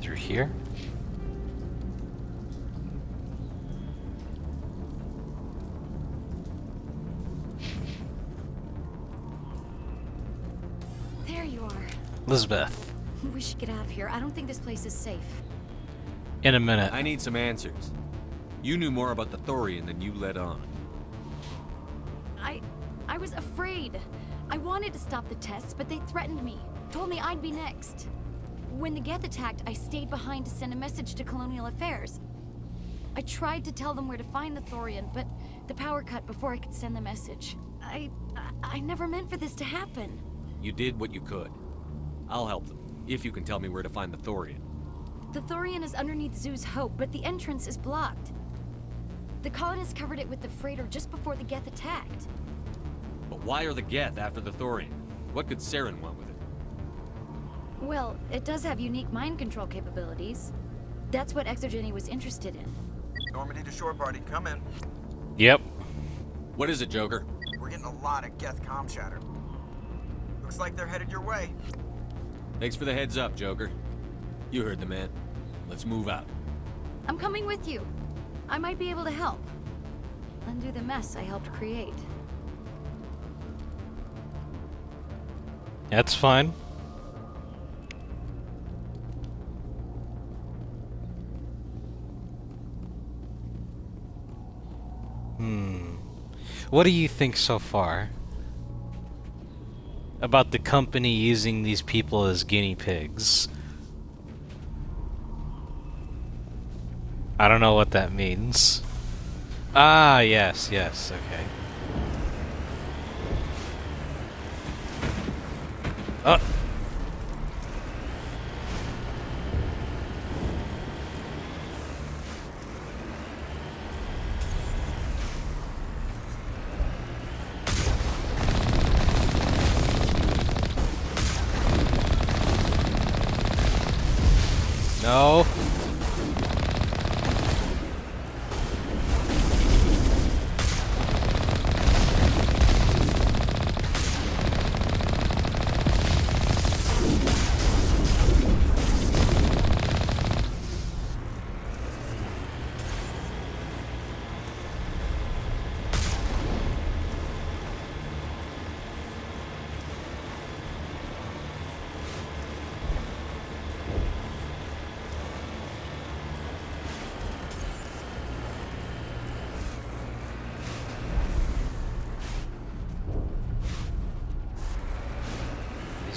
Through here? There you are. Elizabeth. We should get out of here. I don't think this place is safe. In a minute. I need some answers. You knew more about the Thorian than you let on. I was afraid. I wanted to stop the tests, but they threatened me. Told me I'd be next. When the Geth attacked, I stayed behind to send a message to Colonial Affairs. I tried to tell them where to find the Thorian, but the power cut before I could send the message. I never meant for this to happen. You did what you could. I'll help them, if you can tell me where to find the Thorian. The Thorian is underneath Zoo's Hope, but the entrance is blocked. The colonists covered it with the freighter just before the Geth attacked. But why are the Geth after the Thorian? What could Saren want with it? Well, it does have unique mind control capabilities. That's what Exogeny was interested in. Normandy to shore party, come in. Yep. What is it, Joker? We're getting a lot of Geth comm chatter. Looks like they're headed your way. Thanks for the heads up, Joker. You heard the man. Let's move out. I'm coming with you. I might be able to help. Undo the mess I helped create. That's fine. What do you think so far about the company using these people as guinea pigs? I don't know what that means. Ah, yes, okay.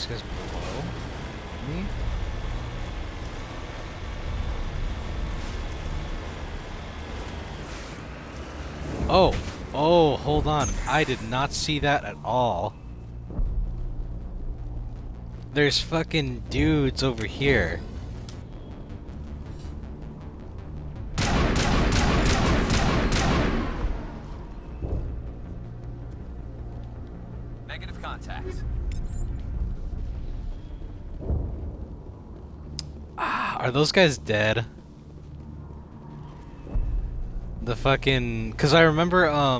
guy's below me? Oh, hold on. I did not see that at all. There's fucking dudes over here. Negative contact. Are those guys dead? The fucking... Cause I remember,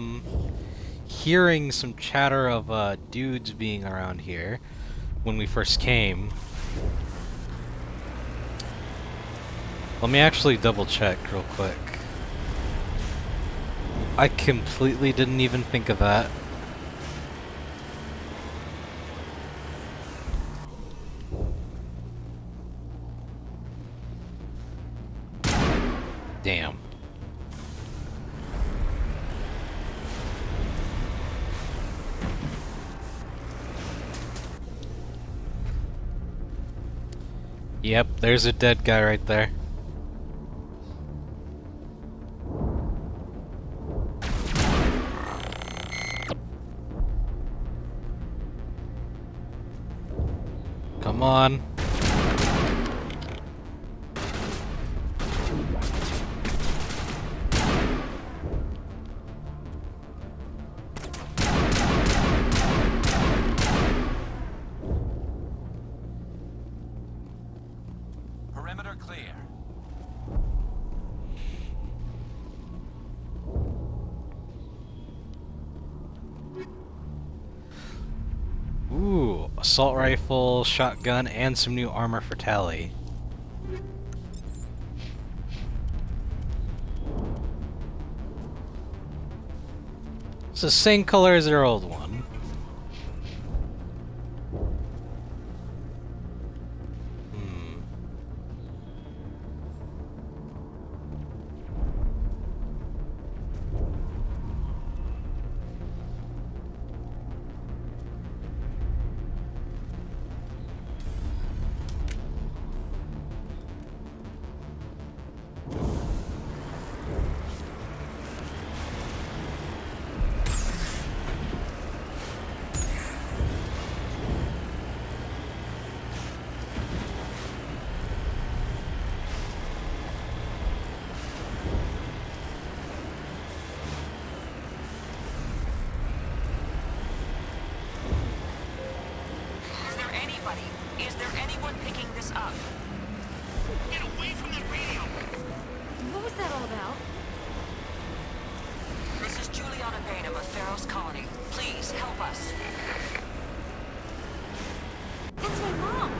hearing some chatter of, dudes being around here when we first came. Let me actually double check real quick. I completely didn't even think of that. Damn. Yep, there's a dead guy right there. Come on. Perimeter clear. Ooh, assault rifle, shotgun, and some new armor for Tally. It's the same color as their old one. Is there anyone picking this up? Get away from the radio! What was that all about? This is Juliana Bainham of Pharaoh's Colony. Please help us. That's my mom!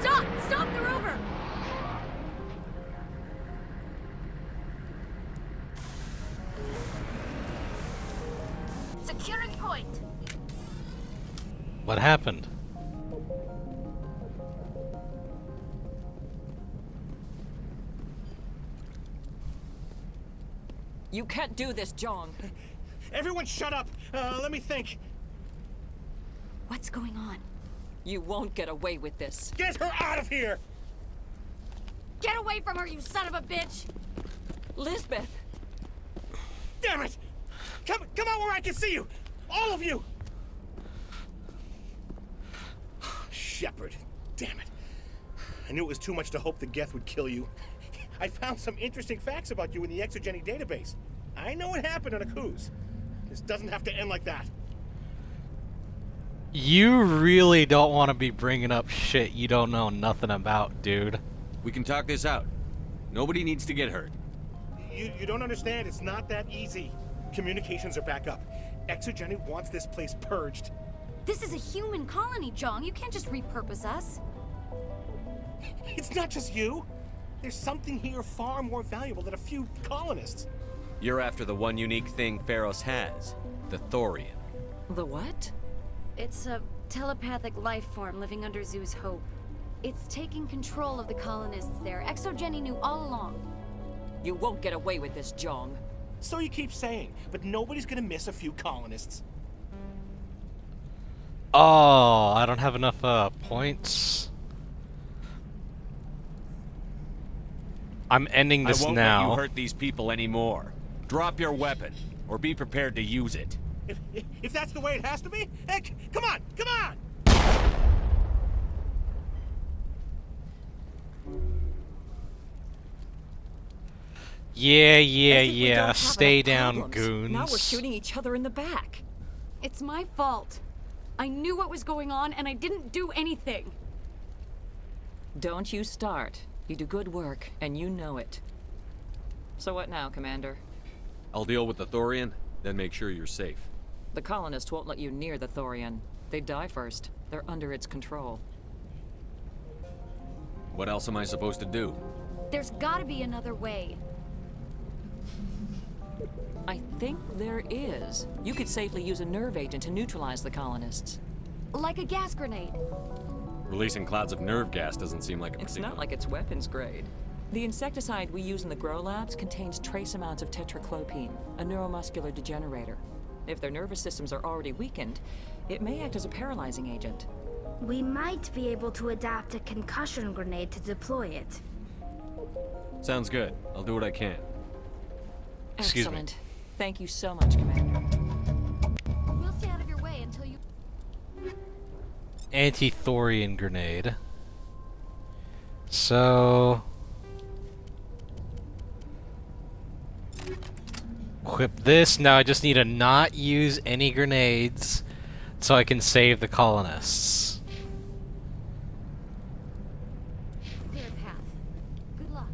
Stop! Stop the rover! Securing point. What happened? You can't do this, Jong. Everyone shut up! Let me think. What's going on? You won't get away with this. Get her out of here! Get away from her, you son of a bitch! Lisbeth! Damn it! Come out where I can see you! All of you! Shepard, damn it. I knew it was too much to hope the Geth would kill you. I found some interesting facts about you in the Exogeny database. I know what happened on Akuz. This doesn't have to end like that. You really don't want to be bringing up shit you don't know nothing about, dude. We can talk this out. Nobody needs to get hurt. You don't understand. It's not that easy. Communications are back up. Exogeny wants this place purged. This is a human colony, Jong. You can't just repurpose us. It's not just you. There's something here far more valuable than a few colonists. You're after the one unique thing Pharos has, the Thorian. The what? It's a telepathic life form living under Zoo's Hope. It's taking control of the colonists there. Exogeny knew all along. You won't get away with this, Jong. So you keep saying, but nobody's gonna miss a few colonists. Oh, I don't have enough points. I'm ending this I won't now. let you hurt these people anymore. Drop your weapon, or be prepared to use it. If that's the way it has to be, heck, come on, come on! Yeah, yeah, As if we don't yeah. have Stay enough down, problems. goons. Now we're shooting each other in the back. It's my fault. I knew what was going on, and I didn't do anything. Don't you start. You do good work, and you know it. So what now, Commander? I'll deal with the Thorian, then make sure you're safe. The colonists won't let you near the Thorian. They'd die first. They're under its control. What else am I supposed to do? There's gotta be another way. I think there is. You could safely use a nerve agent to neutralize the colonists. Like a gas grenade. Releasing clouds of nerve gas doesn't seem like a It's particular... not like it's weapons grade. The insecticide we use in the grow labs contains trace amounts of tetraclopine, a neuromuscular degenerator. If their nervous systems are already weakened, it may act as a paralyzing agent. We might be able to adapt a concussion grenade to deploy it. Sounds good. I'll do what I can. Excuse me. Excellent. Thank you so much, Commander. We'll stay out of your way until you... Anti-thorian grenade. So... equip this. Now I just need to not use any grenades so I can save the colonists. Clear path. Good luck.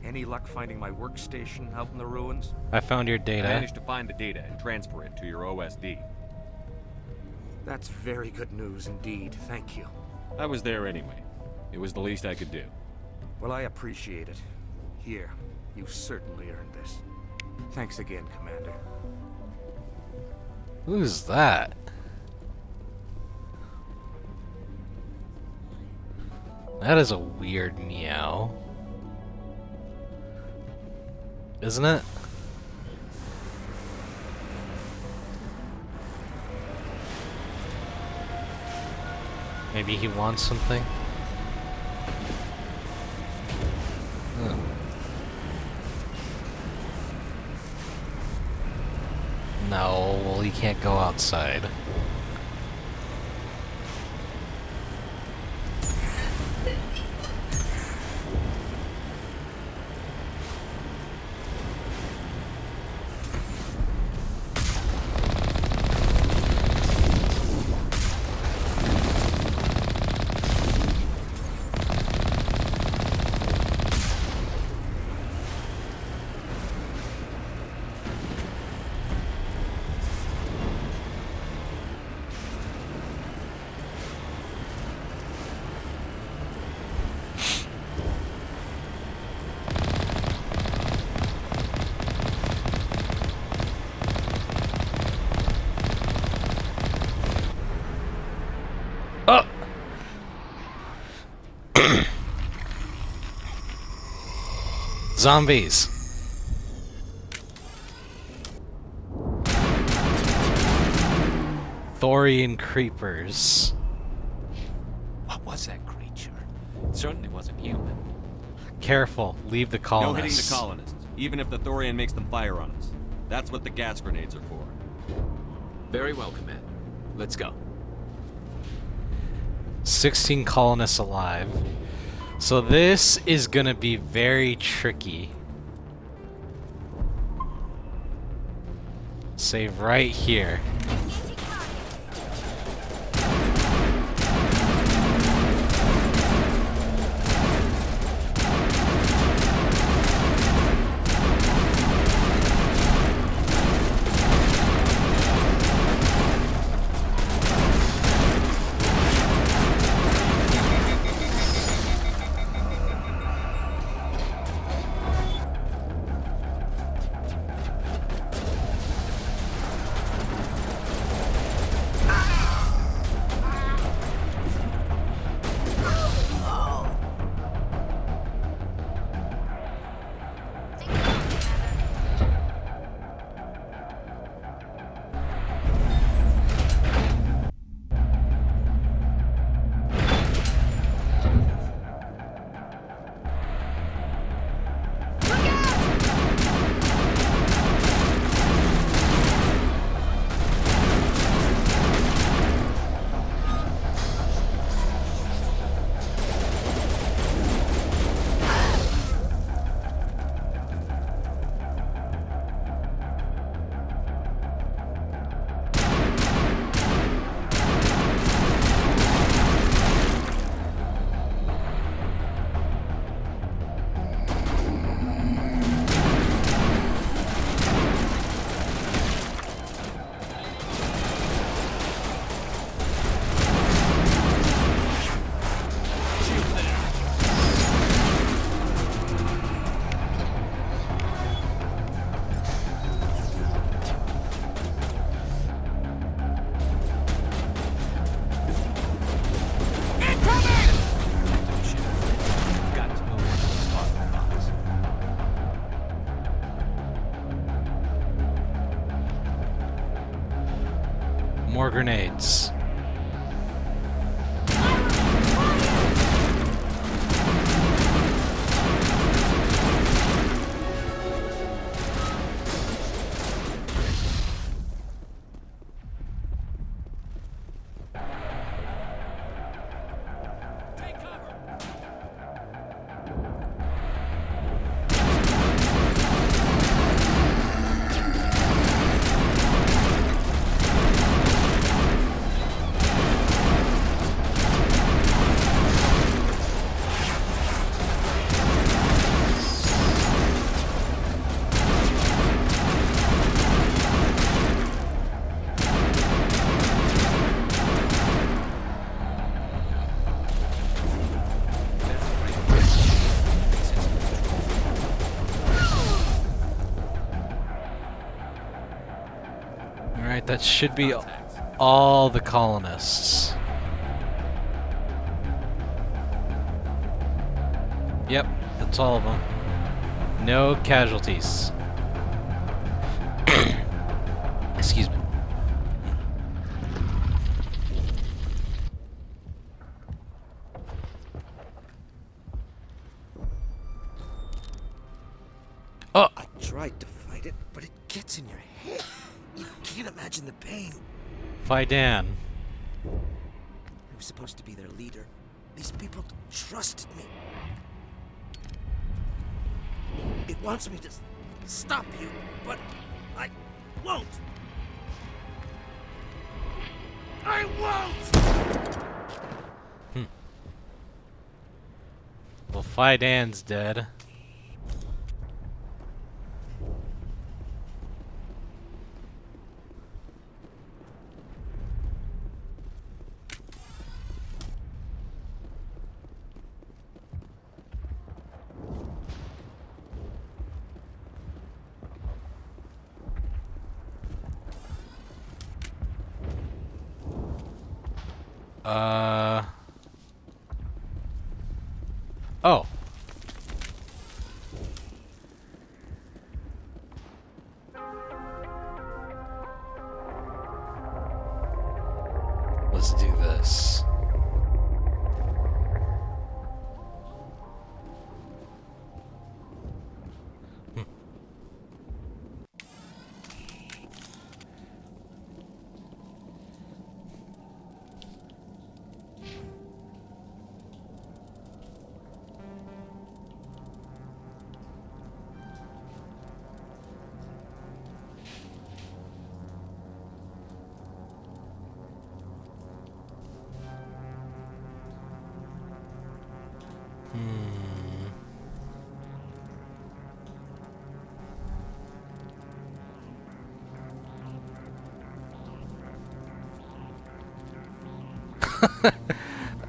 Any luck finding my workstation out in the ruins? I found your I data. managed to find the data and transfer it to your OSD. That's very good news indeed. Thank you. I was there anyway. It was the least I could do. Well, I appreciate it. Here, you've certainly earned this. Thanks again, Commander. Who's that? That is a weird meow. Isn't it? Maybe he wants something? Oh. No, well, he can't go outside. Zombies. Thorian creepers. What was that creature? It certainly wasn't human. Careful, leave the No colonists. hitting the colonists, even if the Thorian makes them fire on us. That's what the gas grenades are for. Very well, Commander. Let's go. 16 colonists alive. So this is gonna be very tricky. Save right here. More grenades. That should be all the colonists. Yep, that's all of them. No casualties. Excuse me. Oh! I tried to fight it, but it gets in your head. You can't imagine the pain. Faidan. I was supposed to be their leader. These people trusted me. It wants me to stop you, but I won't. I won't! Well, Faidan's dead. Oh. Let's do this.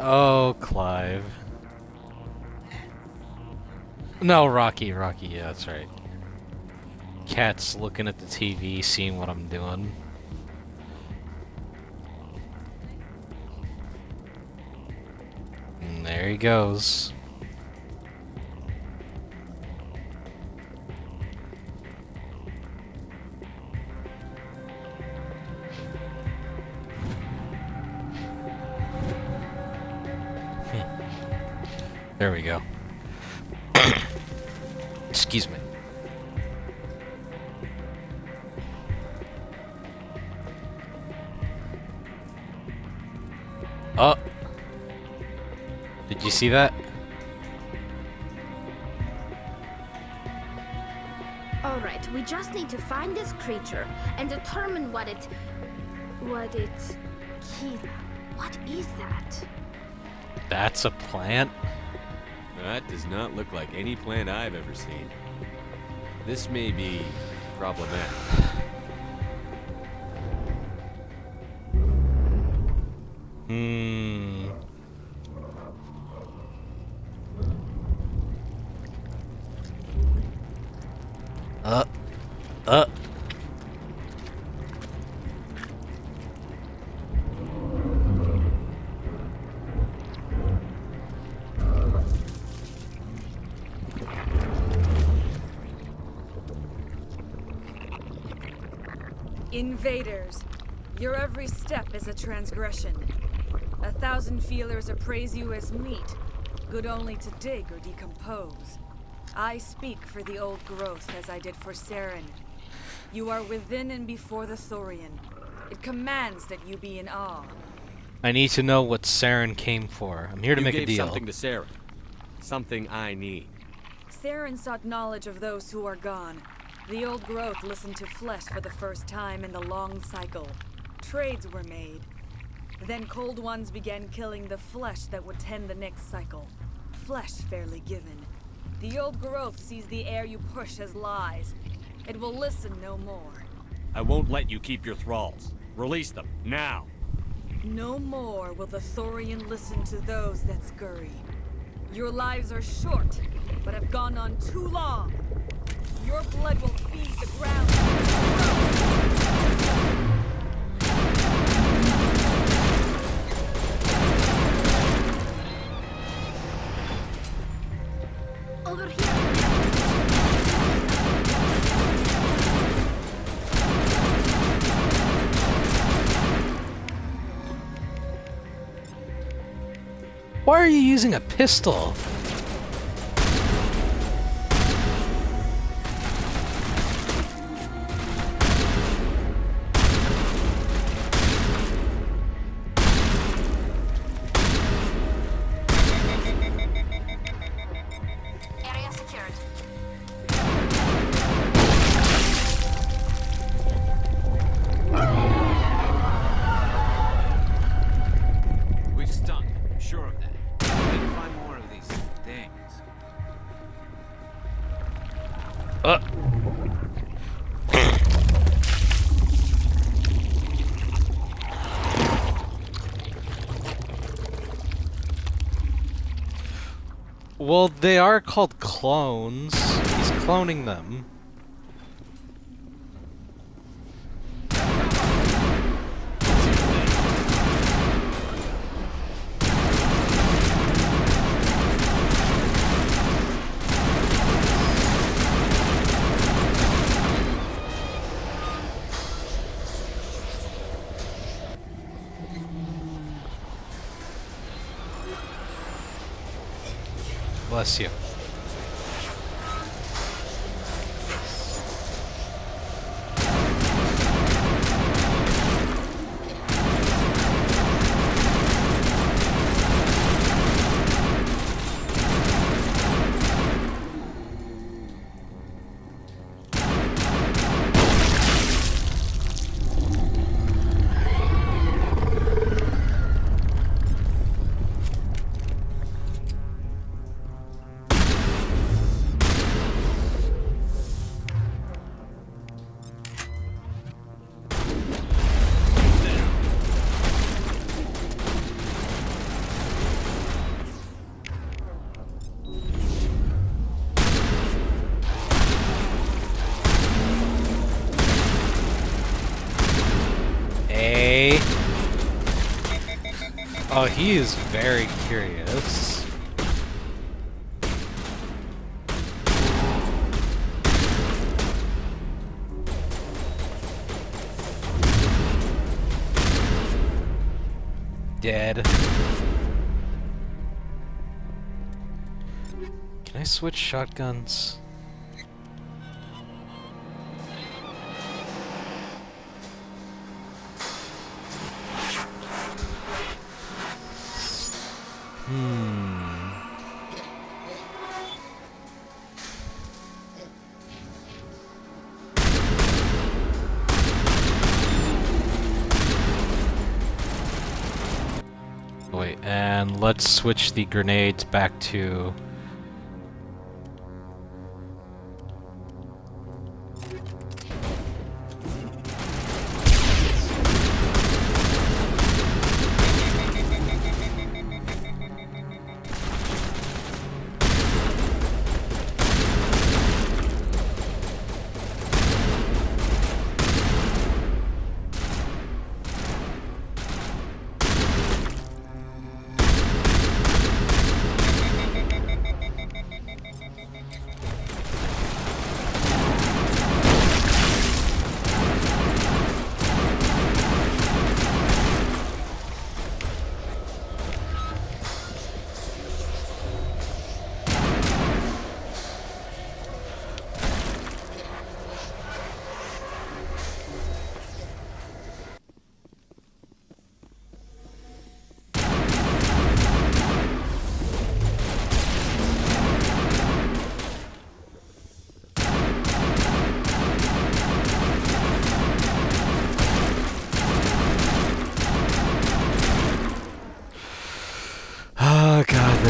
Oh, Clive. No, Rocky, yeah, that's right. Cat's looking at the TV, seeing what I'm doing. And there he goes. There we go. Excuse me. Oh. Did you see that? All right, we just need to find this creature and determine what it... Kira, what is that? That's a plant? That does not look like any plant I've ever seen. This may be problematic. Invaders, Your every step is a transgression. 1,000 feelers appraise you as meat, good only to dig or decompose. I speak for the old growth as I did for Saren. You are within and before the Thorian. It commands that you be in awe. I need to know what Saren came for. I'm here to make a You gave deal. something to Saren. Something I need. Saren sought knowledge of those who are gone. The old growth listened to flesh for the first time in the long cycle. Trades were made. Then cold ones began killing the flesh that would tend the next cycle. Flesh fairly given. The old growth sees the air you push as lies. It will listen no more. I won't let you keep your thralls. Release them, now! No more will the Thorian listen to those that scurry. Your lives are short, but have gone on too long. Your blood will feed the ground. Over here. Why are you using a pistol? Area secured. We've stunk. I'm sure of that. We need to find more of these things. Well, they are called clones. He's cloning them. Bless you. Oh, he is very curious. Dead. Can I switch shotguns? Wait, and let's switch the grenades back to...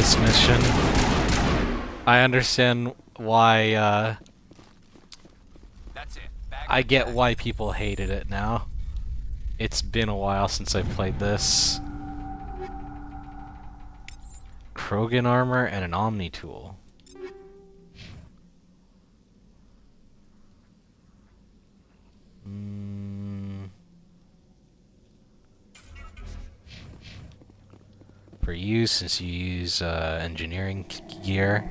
this mission. I understand why, That's it. I get why people hated it now. It's been a while since I played this. Krogan armor and an Omni tool. For you, since you use engineering gear.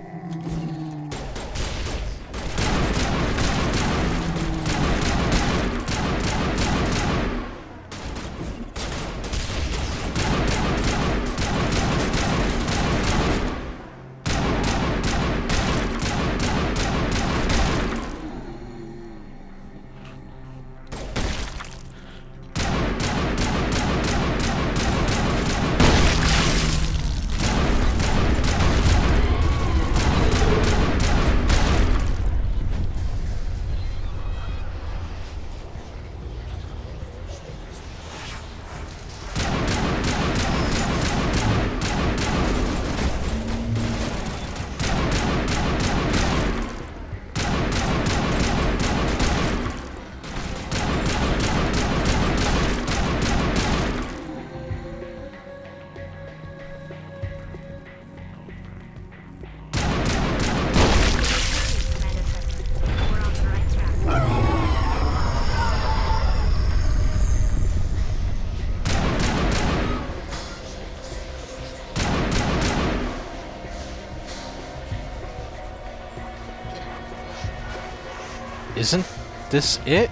Isn't this it?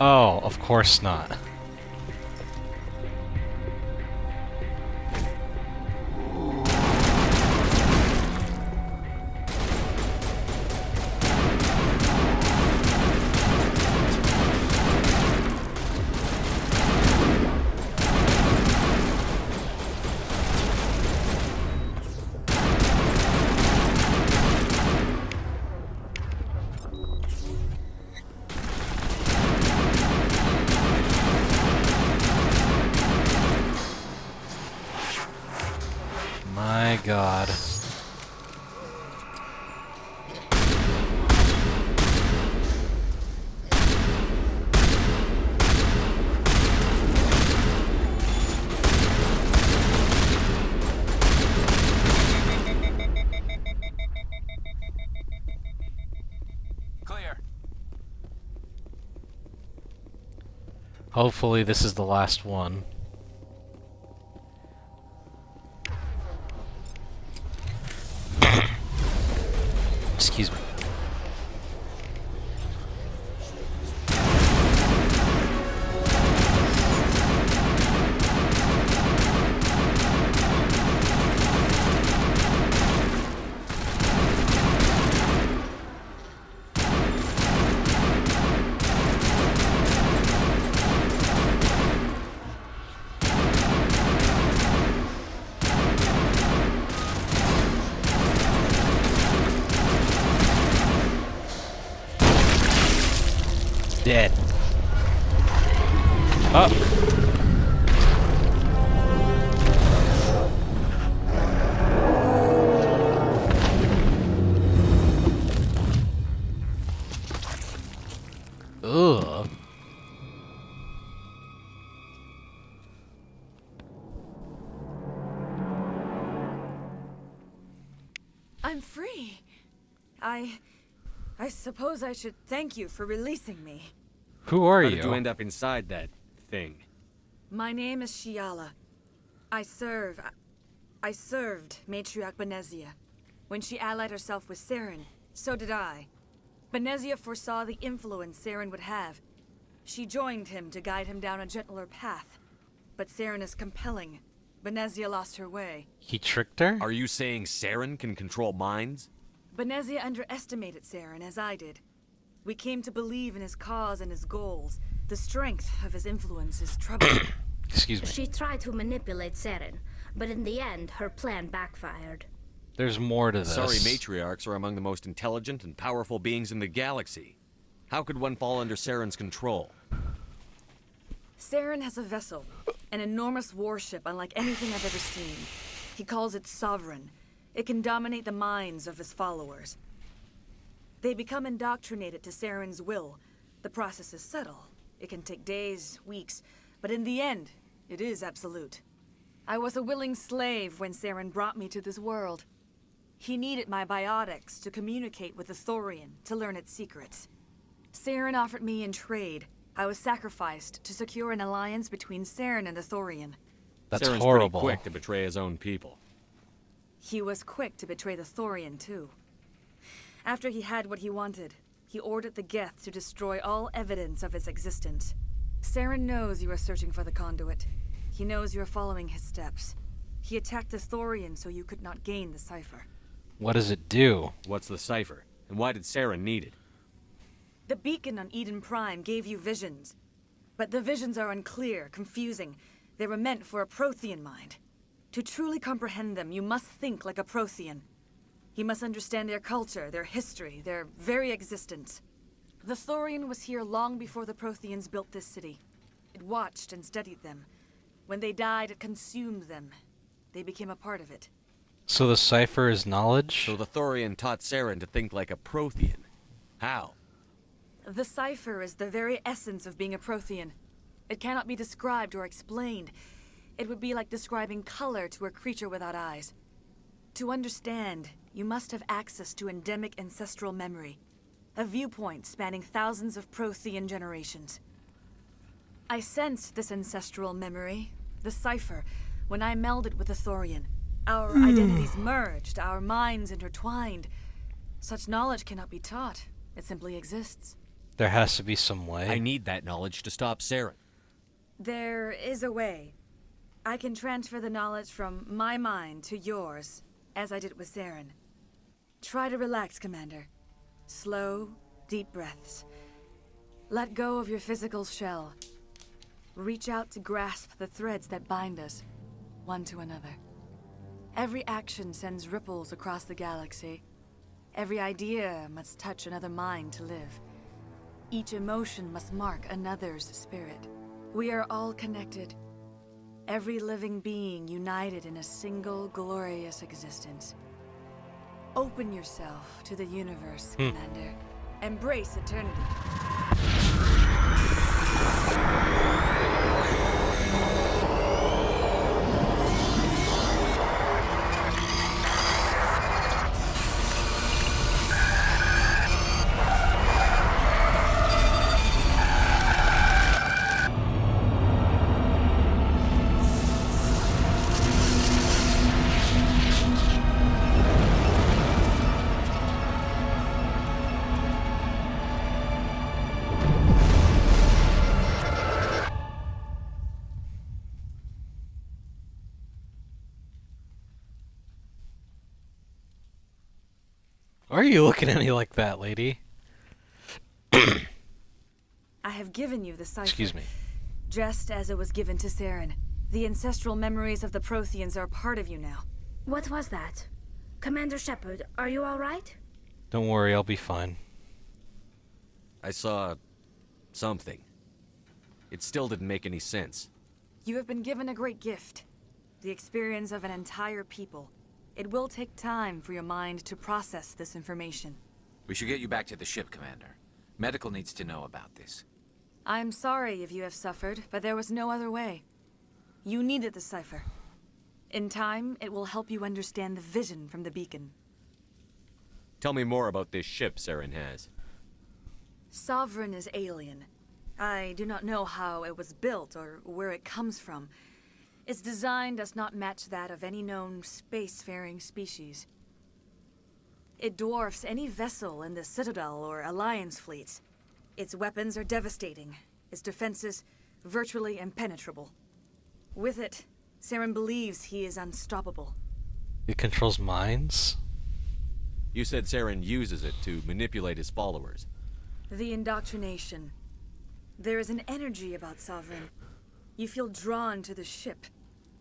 Oh, of course not. My God. Clear. Hopefully this is the last one. Excuse me. Dead. Up. Ugh. I'm free. I suppose I should thank you for releasing me. Who are How you? did you end up inside that thing? My name is Shiala. I served Matriarch Benezia. When she allied herself with Saren, so did I. Benezia foresaw the influence Saren would have. She joined him to guide him down a gentler path. But Saren is compelling. Benezia lost her way. He tricked her? Are you saying Saren can control minds? Benezia underestimated Saren, as I did. We came to believe in his cause and his goals. The strength of his influence is troubling. Excuse me. She tried to manipulate Saren, but in the end, her plan backfired. There's more to this. Sorry, matriarchs are among the most intelligent and powerful beings in the galaxy. How could one fall under Saren's control? Saren has a vessel, an enormous warship unlike anything I've ever seen. He calls it Sovereign. It can dominate the minds of his followers. They become indoctrinated to Saren's will. The process is subtle. It can take days, weeks, but in the end, it is absolute. I was a willing slave when Saren brought me to this world. He needed my biotics to communicate with the Thorian, to learn its secrets. Saren offered me in trade. I was sacrificed to secure an alliance between Saren and the Thorian. That's Saren's horrible. Pretty quick to betray his own people. He was quick to betray the Thorian, too. After he had what he wanted, he ordered the Geth to destroy all evidence of its existence. Saren knows you are searching for the conduit. He knows you are following his steps. He attacked the Thorian so you could not gain the cipher. What does it do? What's the cipher? And why did Saren need it? The beacon on Eden Prime gave you visions. But the visions are unclear, confusing. They were meant for a Prothean mind. To truly comprehend them, you must think like a Prothean. You must understand their culture, their history, their very existence. The Thorian was here long before the Protheans built this city. It watched and studied them. When they died, it consumed them. They became a part of it. So the cipher is knowledge? So the Thorian taught Saren to think like a Prothean. How? The cipher is the very essence of being a Prothean. It cannot be described or explained. It would be like describing color to a creature without eyes. To understand, you must have access to endemic ancestral memory, a viewpoint spanning thousands of Prothean generations. I sensed this ancestral memory, the cipher, when I melded with the Thorian. Our identities merged, our minds intertwined. Such knowledge cannot be taught. It simply exists. There has to be some way. I need that knowledge to stop Saren. There is a way. I can transfer the knowledge from my mind to yours, as I did with Saren. Try to relax, Commander. Slow, deep breaths. Let go of your physical shell. Reach out to grasp the threads that bind us, one to another. Every action sends ripples across the galaxy. Every idea must touch another mind to live. Each emotion must mark another's spirit. We are all connected. Every living being united in a single glorious existence. Open yourself to the universe, Commander. Embrace eternity. Why are you looking at me like that, lady? I have given you the cipher. Excuse me. Just as it was given to Saren. The ancestral memories of the Protheans are part of you now. What was that? Commander Shepard, are you all right? Don't worry, I'll be fine. I saw something. It still didn't make any sense. You have been given a great gift. The experience of an entire people. It will take time for your mind to process this information. We should get you back to the ship, Commander. Medical needs to know about this. I'm sorry if you have suffered, but there was no other way. You needed the cipher. In time, it will help you understand the vision from the beacon. Tell me more about this ship Saren has. Sovereign is alien. I do not know how it was built or where it comes from. Its design does not match that of any known spacefaring species. It dwarfs any vessel in the Citadel or Alliance fleets. Its weapons are devastating, its defenses virtually impenetrable. With it, Saren believes he is unstoppable. It controls minds? You said Saren uses it to manipulate his followers. The indoctrination. There is an energy about Sovereign. You feel drawn to the ship.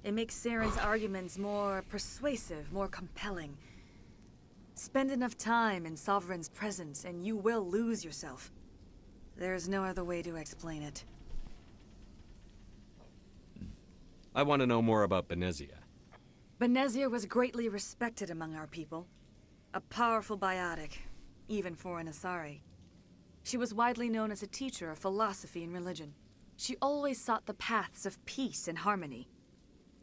It makes Saren's arguments more persuasive, more compelling. Spend enough time in Sovereign's presence and you will lose yourself. There's no other way to explain it. I want to know more about Benezia. Benezia was greatly respected among our people. A powerful biotic, even for an Asari. She was widely known as a teacher of philosophy and religion. She always sought the paths of peace and harmony.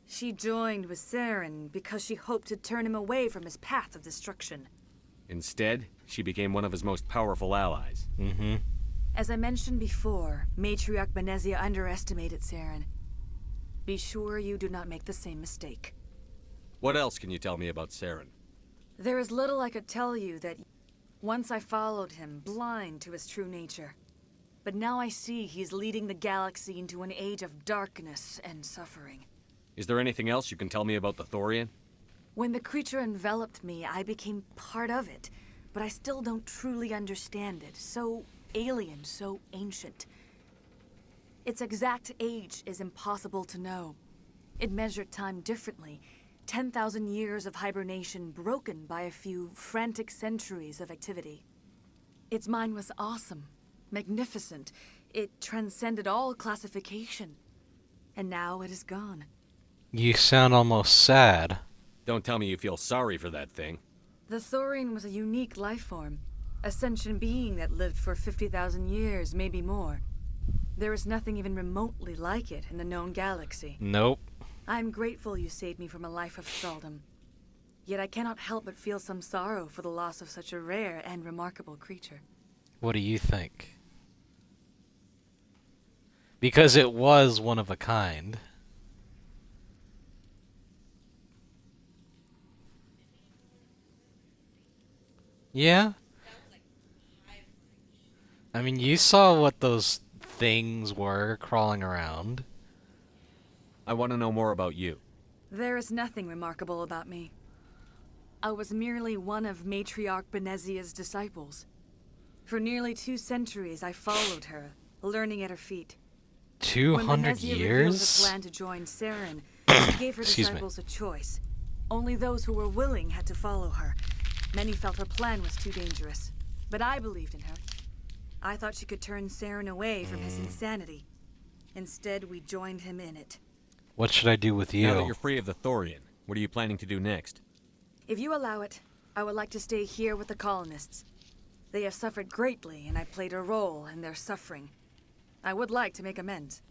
She joined with Saren because she hoped to turn him away from his path of destruction. Instead, she became one of his most powerful allies. Mm-hmm. As I mentioned before, Matriarch Benezia underestimated Saren. Be sure you do not make the same mistake. What else can you tell me about Saren? There is little I could tell you that once I followed him, blind to his true nature. But now I see he's leading the galaxy into an age of darkness and suffering. Is there anything else you can tell me about the Thorian? When the creature enveloped me, I became part of it, but I still don't truly understand it. So alien, so ancient. Its exact age is impossible to know. It measured time differently. 10,000 years of hibernation broken by a few frantic centuries of activity. Its mind was awesome, magnificent. It transcended all classification. And now it is gone. You sound almost sad. Don't tell me you feel sorry for that thing. The Thorian was a unique life form. A sentient being that lived for 50,000 years, maybe more. There is nothing even remotely like it in the known galaxy. Nope. I'm grateful you saved me from a life of thraldom. Yet I cannot help but feel some sorrow for the loss of such a rare and remarkable creature. What do you think? Because it was one of a kind. Yeah? I mean, you saw what those things were crawling around. I want to know more about you. There is nothing remarkable about me. I was merely one of Matriarch Benezia's disciples. For nearly 2 centuries, I followed her, learning at her feet. 200 when Benezia years? revealed her plan to join Saren, she gave her disciples a choice. Only those who were willing had to follow her. Many felt her plan was too dangerous, but I believed in her. I thought she could turn Saren away from his insanity. Instead, we joined him in it. What should I do with you? Now that you're free of the Thorian, what are you planning to do next? If you allow it, I would like to stay here with the colonists. They have suffered greatly, and I played a role in their suffering. I would like to make amends.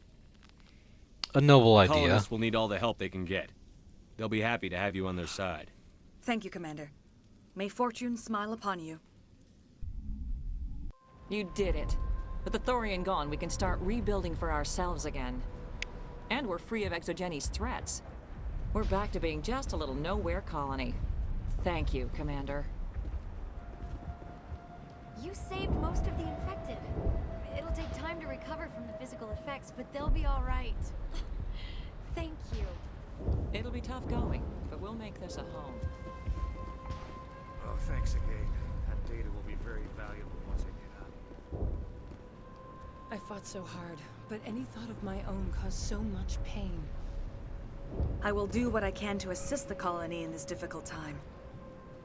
A noble The idea. colonists will need all the help they can get. They'll be happy to have you on their side. Thank you, Commander. May fortune smile upon you. You did it. With the Thorian gone, we can start rebuilding for ourselves again. And we're free of Exogeni's threats. We're back to being just a little nowhere colony. Thank you, Commander. You saved most of the infected. It'll take time to recover from the physical effects, but they'll be all right. Thank you. It'll be tough going, but we'll make this a home. Oh, thanks again. That data will be very valuable once I get out of here. I fought so hard, but any thought of my own caused so much pain. I will do what I can to assist the colony in this difficult time.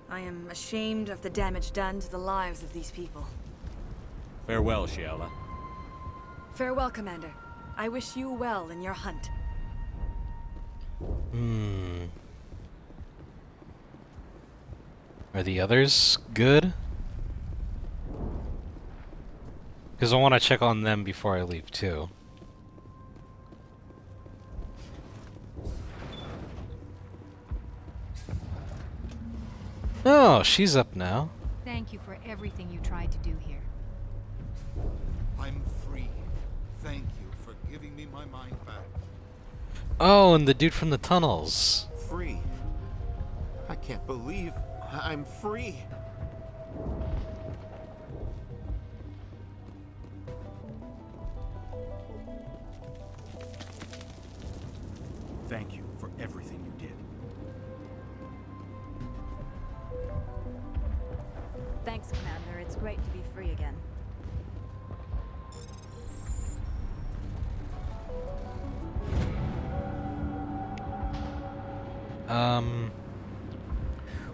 I am ashamed of the damage done to the lives of these people. Farewell, Shiala. Farewell, Commander. I wish you well in your hunt. Are the others good? Because I want to check on them before I leave, too. Oh, she's up now. Thank you for everything you tried to do here. I'm free. Thank you for giving me my mind back. Oh, and the dude from the tunnels. Free? I can't believe I'm free. Thank you for everything you did. Thanks, Commander. It's great to be free again.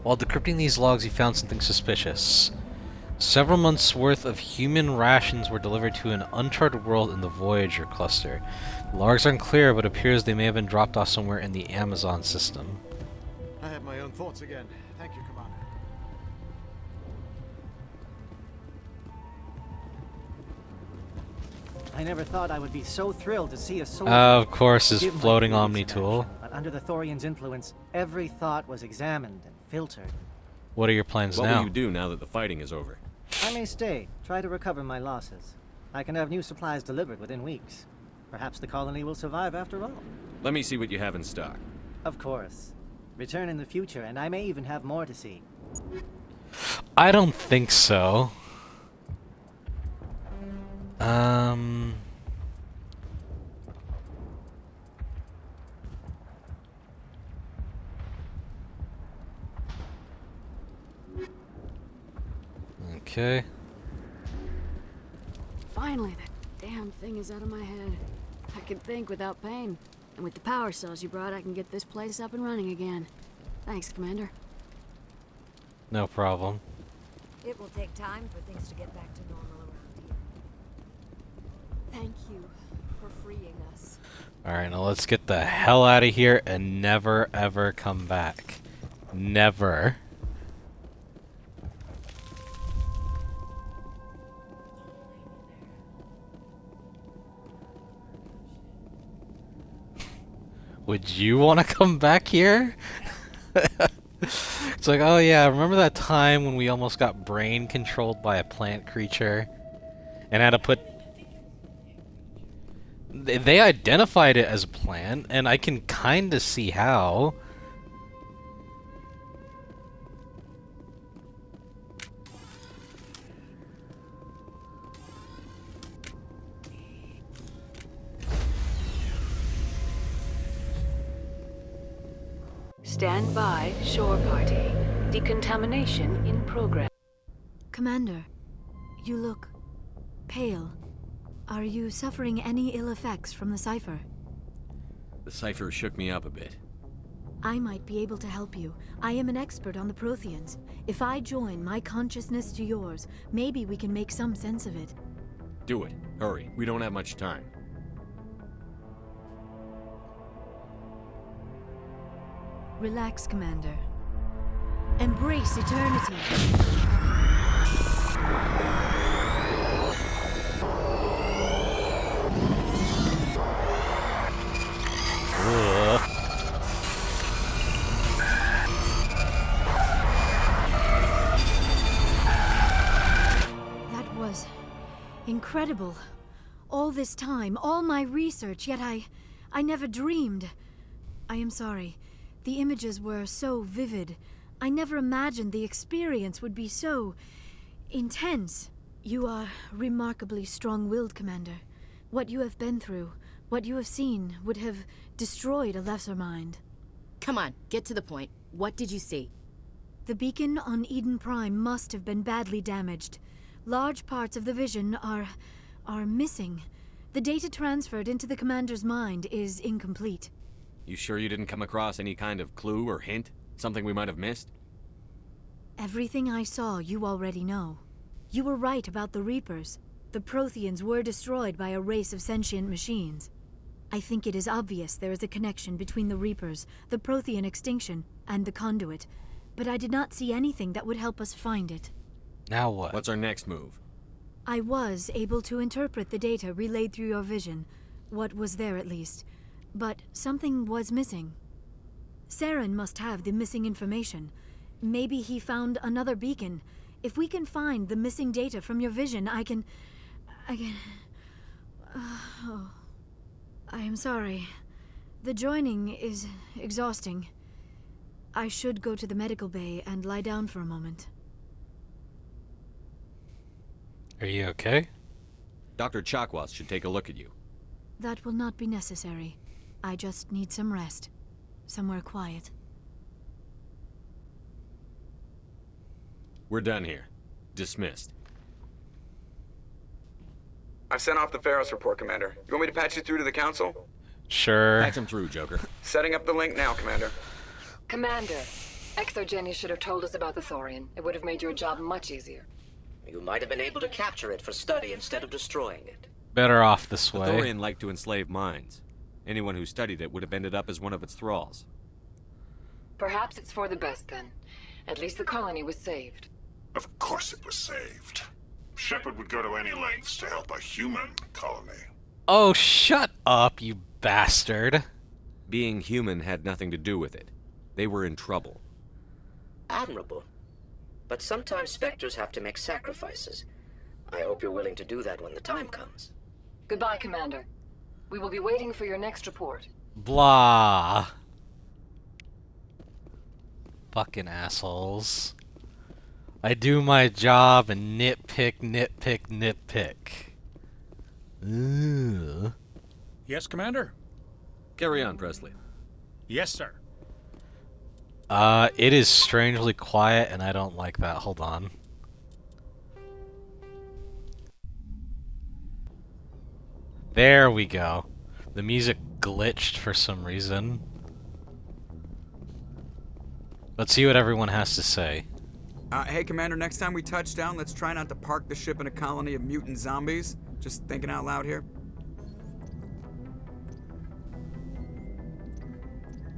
While decrypting these logs, you found something suspicious. Several months' worth of human rations were delivered to an uncharted world in the Voyager cluster. The logs are unclear, but appears they may have been dropped off somewhere in the Amazon system. I have my own thoughts again. Thank you, Commander. I never thought I would be so thrilled to see a soldier. Of course, his give my floating police Omni in tool. action, But under the Thorian's influence, every thought was examined and filtered. What are your plans What now? will you do now that the fighting is over? I may stay, try to recover my losses. I can have new supplies delivered within weeks. Perhaps the colony will survive after all. Let me see what you have in stock. Of course. Return in the future, and I may even have more to see. I don't think so. Okay. Finally, that damn thing is out of my head. I can think without pain. And with the power cells you brought, I can get this place up and running again. Thanks, Commander. No problem. It will take time for things to get back to normal around here. Thank you for freeing us. Alright, now let's get the hell out of here and never ever come back. Never. Would you want to come back here? It's like, oh yeah, remember that time when we almost got brain controlled by a plant creature? And had to put... They identified it as a plant, and I can kinda see how. Stand by, shore party. Decontamination in progress. Commander, you look pale. Are you suffering any ill effects from the cipher? The cipher shook me up a bit. I might be able to help you. I am an expert on the Protheans. If I join my consciousness to yours, maybe we can make some sense of it. Do it. Hurry. We don't have much time. Relax, Commander. Embrace eternity. That was incredible. All this time, all my research, yet I never dreamed. I am sorry. The images were so vivid. I never imagined the experience would be so intense. You are remarkably strong-willed, Commander. What you have been through, what you have seen, would have destroyed a lesser mind. Come on, get to the point. What did you see? The beacon on Eden Prime must have been badly damaged. Large parts of the vision are missing. The data transferred into the Commander's mind is incomplete. You sure you didn't come across any kind of clue or hint? Something we might have missed? Everything I saw, you already know. You were right about the Reapers. The Protheans were destroyed by a race of sentient machines. I think it is obvious there is a connection between the Reapers, the Prothean extinction, and the Conduit, but I did not see anything that would help us find it. Now what? What's our next move? I was able to interpret the data relayed through your vision, what was there at least, but something was missing. Saren must have the missing information. Maybe he found another beacon. If we can find the missing data from your vision, I can... Oh. I am sorry. The joining is exhausting. I should go to the medical bay and lie down for a moment. Are you okay? Dr. Chakwas should take a look at you. That will not be necessary. I just need some rest. Somewhere quiet. We're done here. Dismissed. I've sent off the Pharos report, Commander. You want me to patch you through to the Council? Sure. Patch him through, Joker. Setting up the link now, Commander. Commander, Exogeny should have told us about the Thorian. It would have made your job much easier. You might have been able to capture it for study instead of destroying it. Better off this The way. Thorian liked to enslave minds. Anyone who studied it would have ended up as one of its thralls. Perhaps it's for the best then. At least the colony was saved. Of course it was saved. Shepard would go to any lengths to help a human colony. Oh, shut up, you bastard. Being human had nothing to do with it. They were in trouble. Admirable. But sometimes Spectres have to make sacrifices. I hope you're willing to do that when the time comes. Goodbye, Commander. We will be waiting for your next report. Blah. Fucking assholes. I do my job and nitpick, nitpick, nitpick. Ugh. Yes, Commander? Carry on, Presley. Yes, sir. It is strangely quiet and I don't like that. Hold on. There we go. The music glitched for some reason. Let's see what everyone has to say. Hey, Commander, next time we touch down, let's try not to park the ship in a colony of mutant zombies. Just thinking out loud here.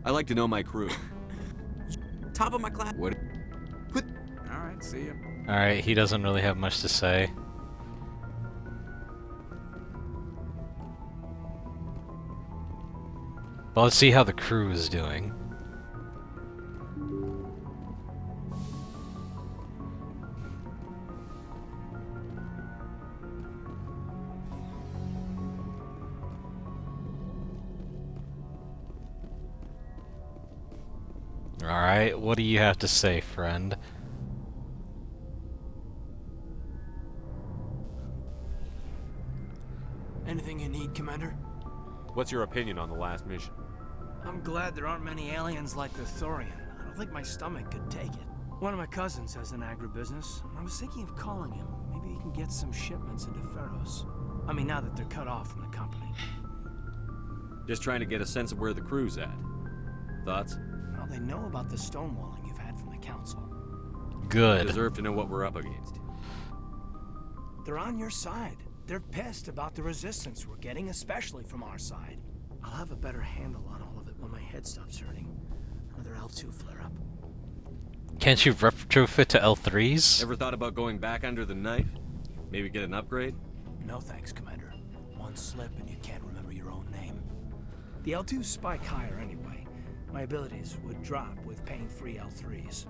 I like to know my crew. Top of my class. What? Alright, see ya. Alright, he doesn't really have much to say. But let's see how the crew is doing. Alright, what do you have to say, friend? Anything you need, Commander? What's your opinion on the last mission? I'm glad there aren't many aliens like the Thorian. I don't think my stomach could take it. One of my cousins has an agribusiness. I was thinking of calling him. Maybe he can get some shipments into Pharos. I mean, now that they're cut off from the company. Just trying to get a sense of where the crew's at. Thoughts? Well, they know about the stonewalling you've had from the Council. Good. Deserve to know what we're up against. They're on your side. They're pissed about the resistance we're getting, especially from our side. I'll have a better handle on all of it when my head stops hurting. Another L2 flare-up. Can't you retrofit to L3s? Ever thought about going back under the knife? Maybe get an upgrade? No thanks, Commander. One slip and you can't remember your own name. The L2s spike higher anyway. My abilities would drop with pain-free L3s.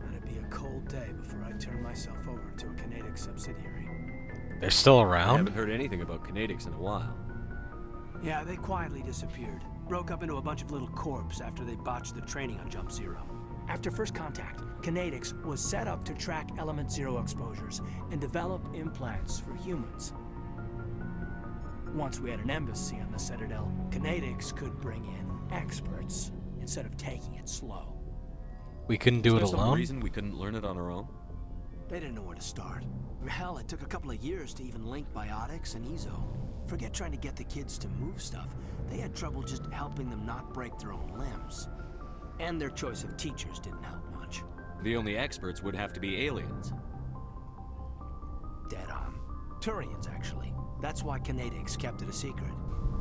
And it'd be a cold day before I turn myself over to a Canadic subsidiary. They're still I around? haven't heard anything about Canadics in a while. Yeah, they quietly disappeared. Broke up into a bunch of little corps after they botched the training on Jump Zero. After first contact, Canadics was set up to track Element Zero exposures and develop implants for humans. Once we had an embassy on the Citadel, Canadics could bring in experts instead of taking it slow. We couldn't do it Is there some alone? reason we couldn't learn it on our own? They didn't know where to start. Hell, it took a couple of years to even link biotics and Ezo. Forget trying to get the kids to move stuff. They had trouble just helping them not break their own limbs. And their choice of teachers didn't help much. The only experts would have to be aliens. Dead on. Turians, actually. That's why Canadics kept it a secret.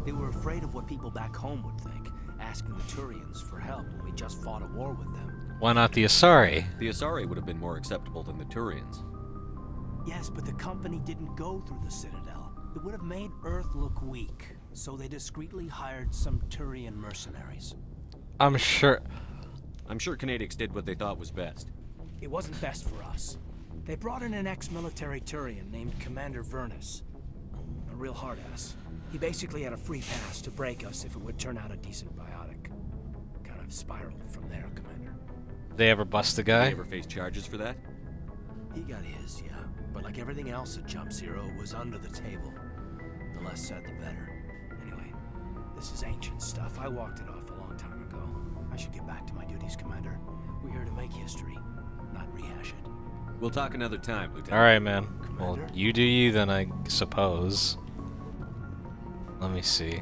They were afraid of what people back home would think, asking the Turians for help when we just fought a war with them. Why not the Asari? The Asari would have been more acceptable than the Turians. Yes, but the company didn't go through the Citadel. It would have made Earth look weak, so they discreetly hired some Turian mercenaries. I'm sure Canadics did what they thought was best. It wasn't best for us. They brought in an ex-military Turian named Commander Vernus. A real hard-ass. He basically had a free pass to break us if it would turn out a decent biotic. Kind of spiraled from there, Commander. They ever bust the guy? Did they ever face charges for that? He got his, yeah. But like everything else at Jump Zero, it was under the table. The less said, the better. Anyway, this is ancient stuff. I walked it off a long time ago. I should get back to my duties, Commander. We're here to make history, not rehash it. We'll talk another time, Lieutenant. Alright, man. Well, you do you then, I suppose. Let me see.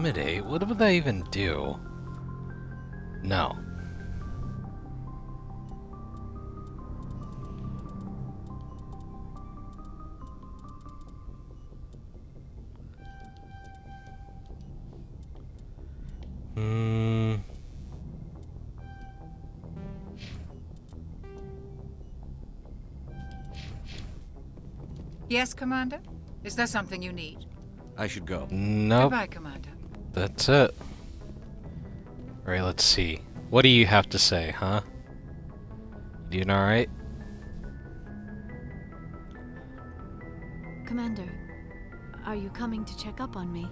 Intimidate? What would that even do? No. Yes, Commander? Is there something you need? I should go. Nope. Goodbye, Commander. That's it. Alright, let's see. What do you have to say, huh? Doing alright? Commander, are you coming to check up on me?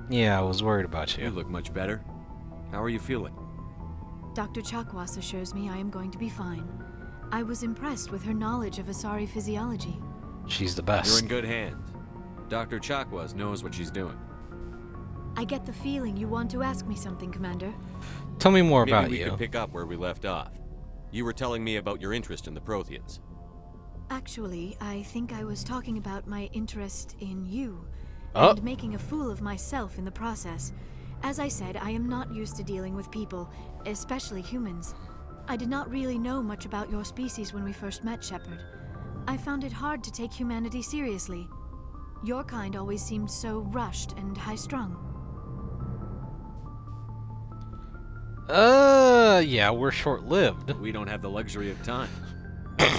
Yeah, I was worried about you. You look much better. How are you feeling? Dr. Chakwas assures me I am going to be fine. I was impressed with her knowledge of Asari physiology. She's the best. You're in good hands. Dr. Chakwas knows what she's doing. I get the feeling you want to ask me something, Commander. Tell me more Maybe about we you. could pick up where we left off. You were telling me about your interest in the Protheans. Actually, I think I was talking about my interest in you, Oh. and making a fool of myself in the process. As I said, I am not used to dealing with people, especially humans. I did not really know much about your species when we first met, Shepard. I found it hard to take humanity seriously. Your kind always seemed so rushed and high-strung. Yeah, we're short-lived. We don't have the luxury of time.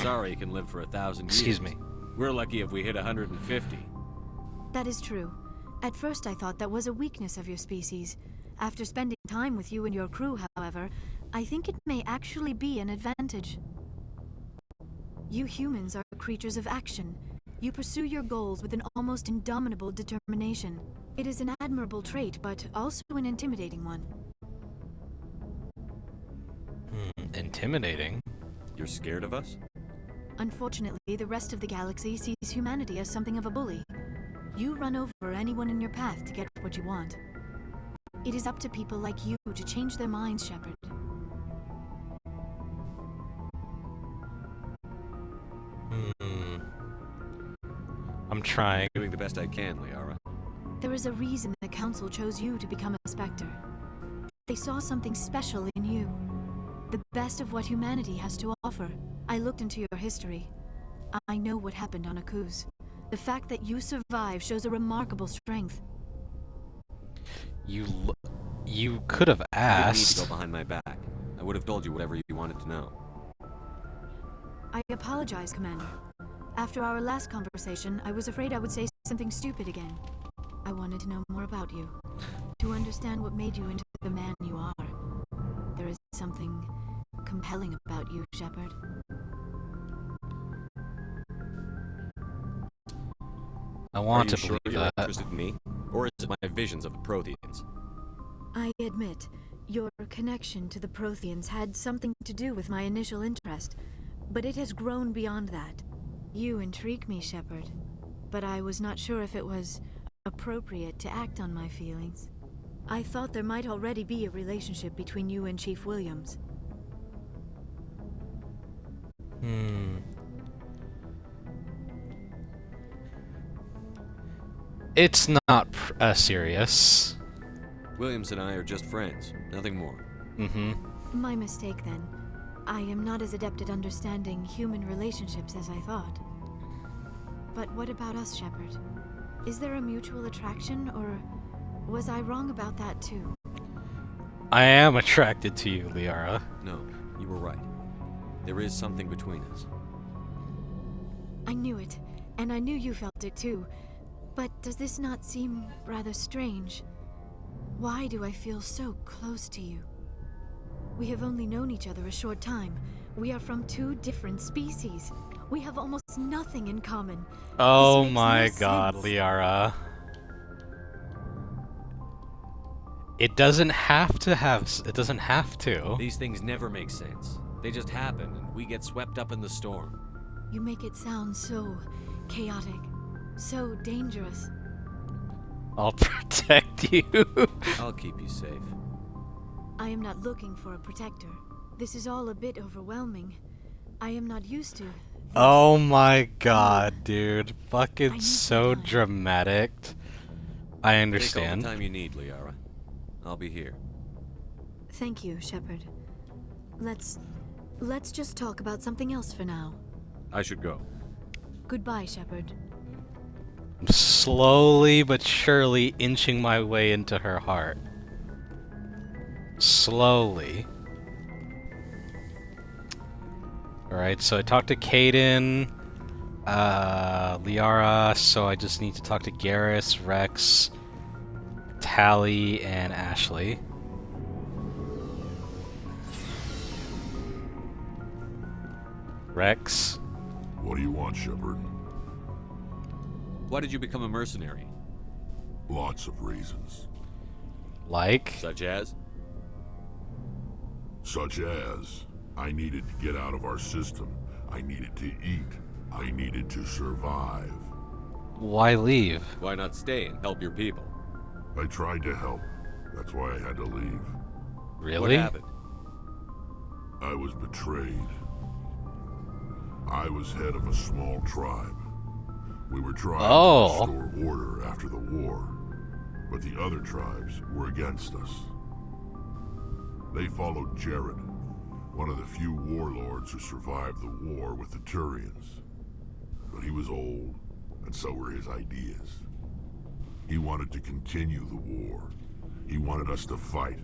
Sorry, can live for 1,000 years. Excuse me. We're lucky if we hit 150. That is true. At first I thought that was a weakness of your species. After spending time with you and your crew, however, I think it may actually be an advantage. You humans are creatures of action. You pursue your goals with an almost indomitable determination. It is an admirable trait, but also an intimidating one. Intimidating? You're scared of us? Unfortunately, the rest of the galaxy sees humanity as something of a bully. You run over anyone in your path to get what you want. It is up to people like you to change their minds, Shepard. I'm trying. Doing the best I can, Liara. There is a reason the Council chose you to become a Spectre. They saw something special in you. The best of what humanity has to offer. I looked into your history. I know what happened on Akuz. The fact that you survived shows a remarkable strength. You could have You asked. didn't need to go behind my back. I would have told you whatever you wanted to know. I apologize, Commander. After our last conversation, I was afraid I would say something stupid again. I wanted to know more about you. To understand what made you into the man you are. There is something compelling about you, Shepard. I want Are to you sure believe you're that. interested in me? Or is it my visions of the Protheans? I admit, your connection to the Protheans had something to do with my initial interest, but it has grown beyond that. You intrigue me, Shepard, but I was not sure if it was appropriate to act on my feelings. I thought there might already be a relationship between you and Chief Williams. It's not serious. Williams and I are just friends, nothing more. My mistake, then. I am not as adept at understanding human relationships as I thought. But what about us, Shepard? Is there a mutual attraction, or was I wrong about that too? I am attracted to you, Liara. No, you were right. There is something between us. I knew it, and I knew you felt it too. But does this not seem rather strange? Why do I feel so close to you? We have only known each other a short time. We are from two different species. We have almost nothing in common. Oh This makes my no god, sense. Liara. It doesn't have to. These things never make sense. They just happen, and we get swept up in the storm. You make it sound so chaotic, so dangerous. I'll protect you. I'll keep you safe. I am not looking for a protector. This is all a bit overwhelming. I am not used to. Oh my god, dude. Fucking so dramatic. I Take all understand. the time you need, Liara. I'll be here. Thank you, Shepard. Let's just talk about something else for now. I should go. Goodbye, Shepard. I'm slowly but surely inching my way into her heart. Slowly. Alright, so I talked to Kaidan, Liara, so I just need to talk to Garrus, Rex, Tali, and Ashley. Rex? What do you want, Shepard? Why did you become a mercenary? Lots of reasons. Like? Such as? Such as, I needed to get out of our system. I needed to eat. I needed to survive. Why leave? Why not stay and help your people? I tried to help. That's why I had to leave. Really? What happened? I was betrayed. I was head of a small tribe. We were trying to restore order after the war, but the other tribes were against us. They followed Jared, one of the few warlords who survived the war with the Turians. But he was old, and so were his ideas. He wanted to continue the war. He wanted us to fight.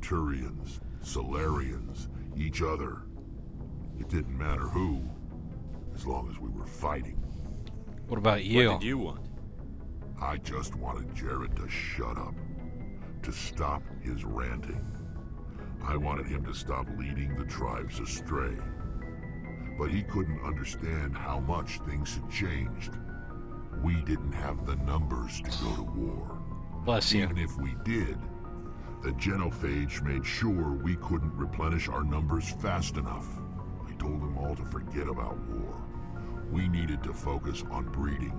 Turians, Solarians, each other. It didn't matter who, as long as we were fighting. What about you? What did you want? I just wanted Jared to shut up, to stop his ranting. I wanted him to stop leading the tribes astray. But he couldn't understand how much things had changed. We didn't have the numbers to go to war. Bless you. Even if we did, the genophage made sure we couldn't replenish our numbers fast enough. I told them all to forget about war. We needed to focus on breeding,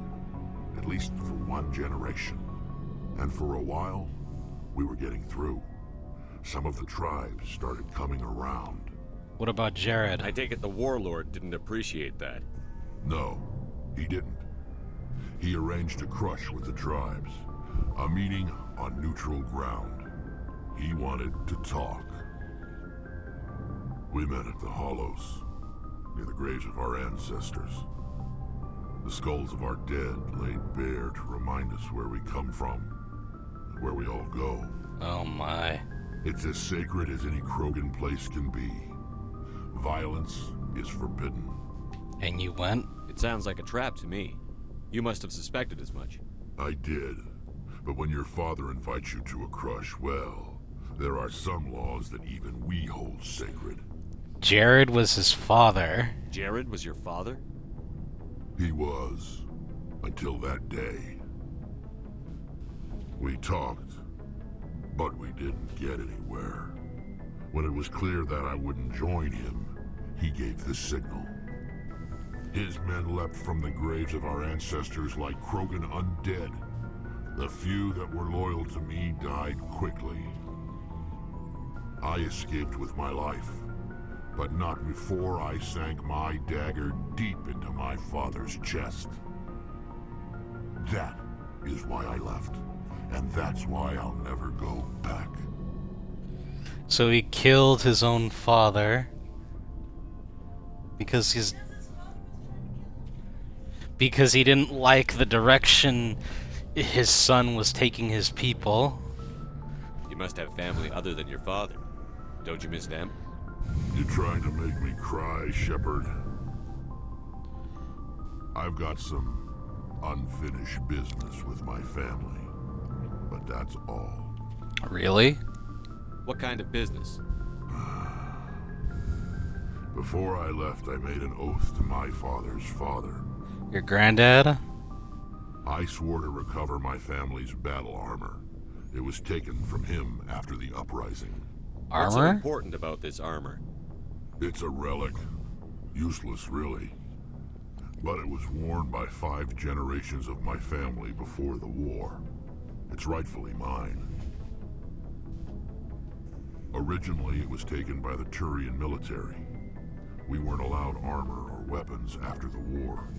at least for one generation. And for a while, we were getting through. Some of the tribes started coming around. What about Jared? I take it the warlord didn't appreciate that. No, he didn't. He arranged a crush with the tribes, a meeting on neutral ground. He wanted to talk. We met at the Hollows, near the graves of our ancestors. The skulls of our dead laid bare to remind us where we come from, and where we all go. Oh my. It's as sacred as any Krogan place can be. Violence is forbidden. And you went? It sounds like a trap to me. You must have suspected as much. I did. But when your father invites you to a crush, well, there are some laws that even we hold sacred. Jared was his father. Jared was your father? He was. Until that day. We talked, but we didn't get anywhere. When it was clear that I wouldn't join him, he gave the signal. His men leapt from the graves of our ancestors like Krogan undead. The few that were loyal to me died quickly. I escaped with my life, but not before I sank my dagger deep into my father's chest. That is why I left, and that's why I'll never go back. So he killed his own father because he didn't like the direction his son was taking his people. You must have family other than your father. Don't you miss them? You're trying to make me cry, Shepard. I've got some unfinished business with my family, but that's all. Really? What kind of business? Before I left, I made an oath to my father's father. Your granddad? I swore to recover my family's battle armor. It was taken from him after the uprising. What's so important about this armor? It's a relic. Useless, really. But it was worn by 5 generations of my family before the war. It's rightfully mine. Originally, it was taken by the Turian military. We weren't allowed armor or weapons after the war.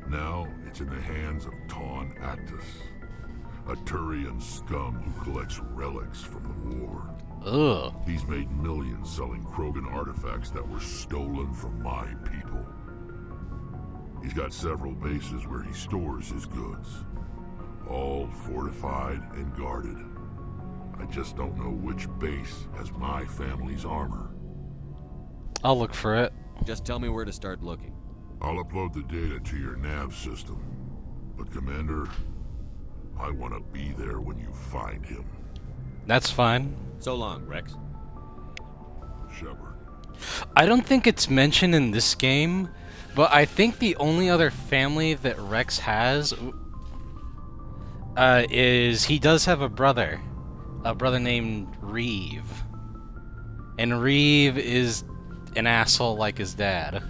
Now, it's in the hands of Taun Actus. A Turian scum who collects relics from the war. Ugh. He's made millions selling Krogan artifacts that were stolen from my people. He's got several bases where he stores his goods. All fortified and guarded. I just don't know which base has my family's armor. I'll look for it. Just tell me where to start looking. I'll upload the data to your nav system. But Commander, I want to be there when you find him. That's fine. So long, Rex. Shepard. I don't think it's mentioned in this game, but I think the only other family that Rex has is he does have a brother named Reeve. And Reeve is an asshole like his dad.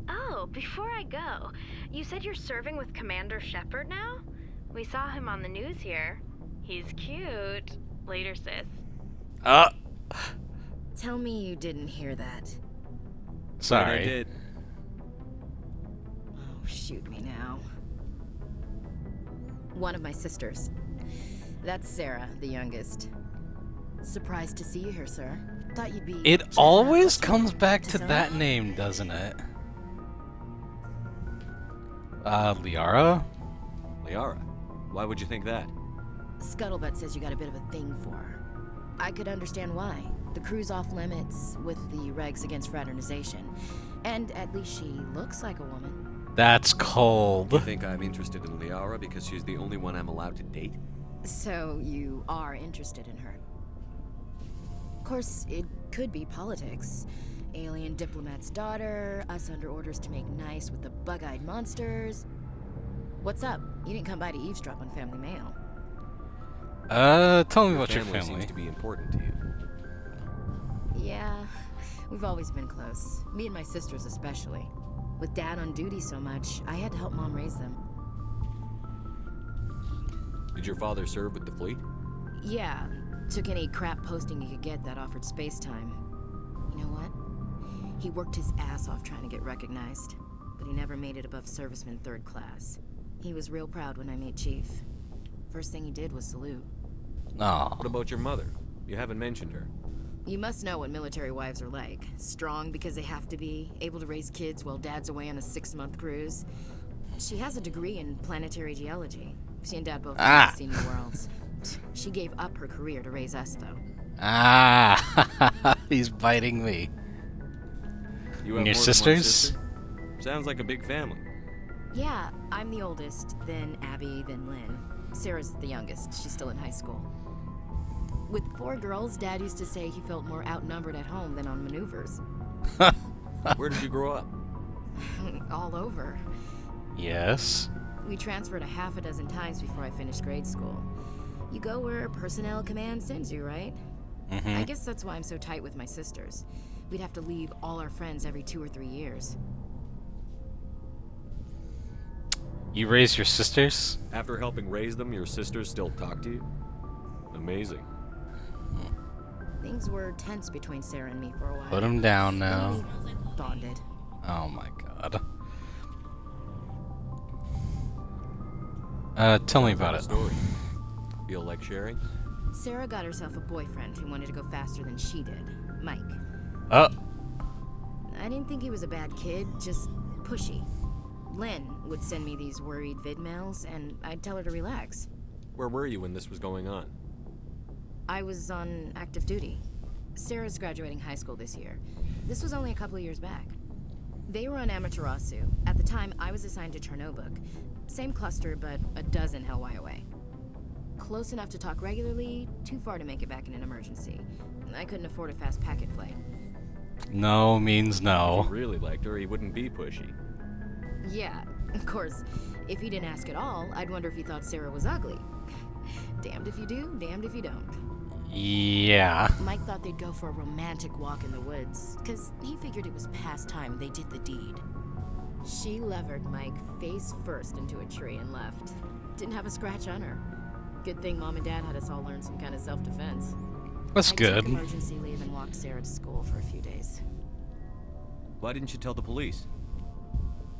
Oh, before I go, you said you're serving with Commander Shepard now? We saw him on the news here. He's cute. Later, sis. Tell me you didn't hear that. Sorry. I did. Oh, shoot me now. One of my sisters. That's Sarah, the youngest. Surprised to see you here, sir. Thought you'd be... It always comes back to that name, doesn't it? Liara? Liara? Why would you think that? Scuttlebutt says you got a bit of a thing for her. I could understand why. The crew's off limits with the regs against fraternization. And at least she looks like a woman. That's cold. You think I'm interested in Liara because she's the only one I'm allowed to date? So you are interested in her. Of course, it could be politics. Alien diplomat's daughter, us under orders to make nice with the bug-eyed monsters. What's up? You didn't come by to eavesdrop on Family Mail. Tell me about your family. Seems to be important to you. Yeah, we've always been close. Me and my sisters especially. With Dad on duty so much, I had to help Mom raise them. Did your father serve with the fleet? Yeah, took any crap posting he could get that offered space time. You know what? He worked his ass off trying to get recognized, but he never made it above serviceman 3rd class. He was real proud when I made Chief. First thing he did was salute. Aw. What about your mother? You haven't mentioned her. You must know what military wives are like. Strong because they have to be, able to raise kids while Dad's away on a 6-month cruise. She has a degree in planetary geology. She and Dad both have seen the worlds. She gave up her career to raise us, though. He's biting me. You And have your more than one sisters? sister? Sounds like a big family. Yeah, I'm the oldest, then Abby, then Lynn. Sarah's the youngest. She's still in high school. With 4 girls, Dad used to say he felt more outnumbered at home than on maneuvers. Where did you grow up? All over. Yes. We transferred a half a dozen times before I finished grade school. You go where personnel command sends you, right? I guess that's why I'm so tight with my sisters. We'd have to leave all our friends every 2 or 3 years. You raised your sisters? After helping raise them, your sisters still talk to you? Amazing. Things were tense between Sarah and me for a while. Put him down now. We bonded. Oh my god. Tell me about it. Story. Feel like sharing? Sarah got herself a boyfriend who wanted to go faster than she did. Mike. Oh. I didn't think he was a bad kid, just pushy. Lynn would send me these worried vid mails, and I'd tell her to relax. Where were you when this was going on? I was on active duty. Sarah's graduating high school this year. This was only a couple of years back. They were on Amaterasu. At the time, I was assigned to Chernobog. Same cluster, but a dozen Hellwire away. Close enough to talk regularly, too far to make it back in an emergency. I couldn't afford a fast packet flight. No means no. If he really liked her, he wouldn't be pushy. Yeah, of course. If he didn't ask at all, I'd wonder if he thought Sarah was ugly. Damned if you do, damned if you don't. Yeah. Mike thought they'd go for a romantic walk in the woods, because he figured it was past time they did the deed. She levered Mike face first into a tree and left. Didn't have a scratch on her. Good thing Mom and Dad had us all learn some kind of self-defense. That's I good. took emergency leave and walked Sarah to school for a few days. Why didn't you tell the police?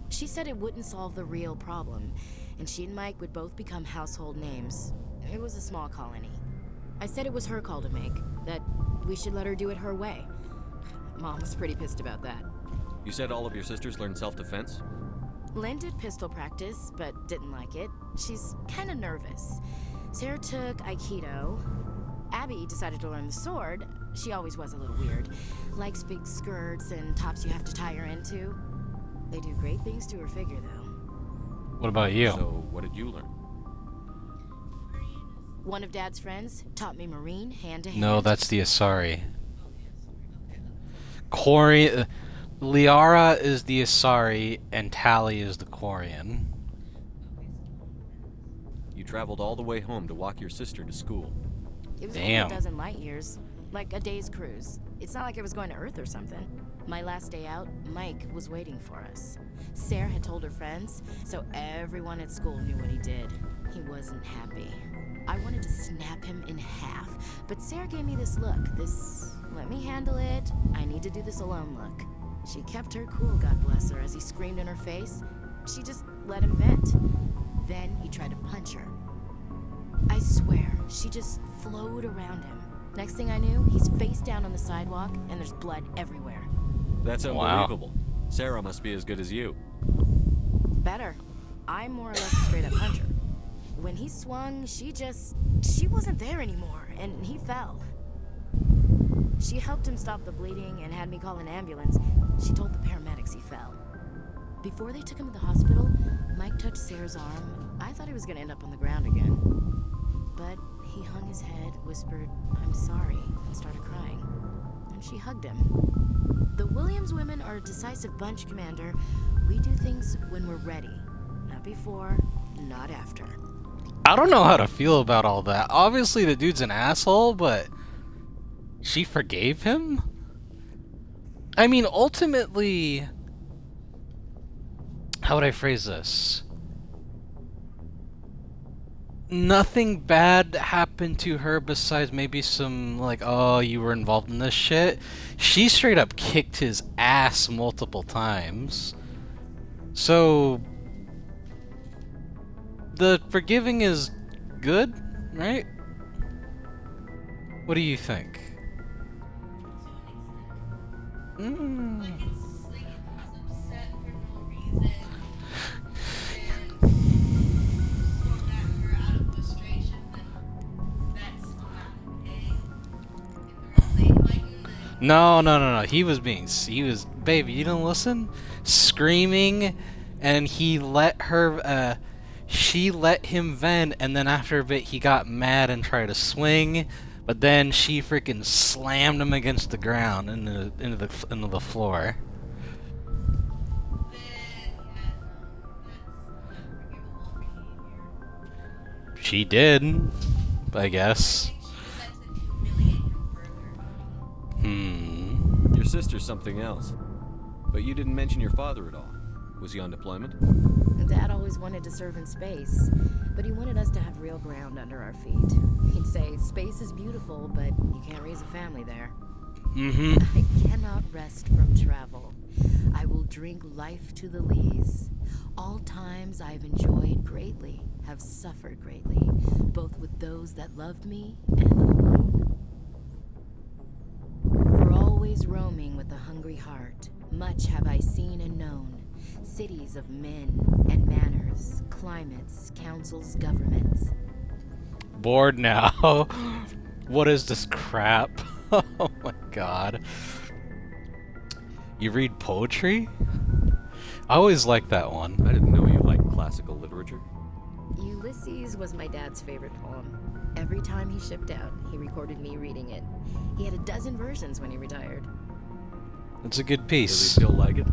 She said it wouldn't solve the real problem, and she and Mike would both become household names. It was a small colony. I said it was her call to make, that we should let her do it her way. Mom was pretty pissed about that. You said all of your sisters learned self-defense? Lynn did pistol practice, but didn't like it. She's kind of nervous. Sarah took Aikido. Abby decided to learn the sword. She always was a little weird. Likes big skirts and tops you have to tie her into. They do great things to her figure, though. What about you? So, what did you learn? One of Dad's friends taught me Marine hand-to-hand. No, that's the Asari. Liara is the Asari, and Tali is the Quarian. You traveled all the way home to walk your sister to school. It was only a dozen light years, like a day's cruise. It's not like I was going to Earth or something. My last day out, Mike was waiting for us. Sarah had told her friends, so everyone at school knew what he did. He wasn't happy. I wanted to snap him in half, but Sarah gave me this look, this let me handle it, I need to do this alone look. She kept her cool, God bless her, as he screamed in her face. She just let him vent. Then he tried to punch her. I swear, she just flowed around him. Next thing I knew, he's face down on the sidewalk, and there's blood everywhere. That's unbelievable. Sarah must be as good as you. Better. I'm more or less a straight-up puncher. When he swung, she wasn't there anymore, and he fell. She helped him stop the bleeding and had me call an ambulance. She told the paramedics he fell. Before they took him to the hospital, Mike touched Sarah's arm. I thought he was gonna end up on the ground again. But he hung his head, whispered, "I'm sorry," and started crying. And she hugged him. The Williams women are a decisive bunch, Commander. We do things when we're ready. Not before, not after. I don't know how to feel about all that. Obviously, the dude's an asshole, but she forgave him? I mean, ultimately, how would I phrase this? Nothing bad happened to her besides maybe some, like, oh, you were involved in this shit. She straight up kicked his ass multiple times. So, the forgiving is good, right? What do you think? No. He was, baby, you didn't listen? Screaming, and he let her, she let him vent, and then after a bit he got mad and tried to swing, but then she freaking slammed him against the ground into the floor. She did, I guess. Your sister's something else. But you didn't mention your father at all. Was he on deployment? Dad always wanted to serve in space, but he wanted us to have real ground under our feet. He'd say, space is beautiful, but you can't raise a family there. I cannot rest from travel. I will drink life to the lees. All times I've enjoyed greatly, have suffered greatly, both with those that loved me and alone. For always roaming with a hungry heart, much have I seen and known. Cities of men and manners, climates, councils, governments. Bored now. What is this crap? Oh my god. You read poetry? I always liked that one. I didn't know you liked classical literature. Ulysses was my dad's favorite poem. Every time he shipped out, he recorded me reading it. He had a dozen versions when he retired. It's a good piece. Does he still like it?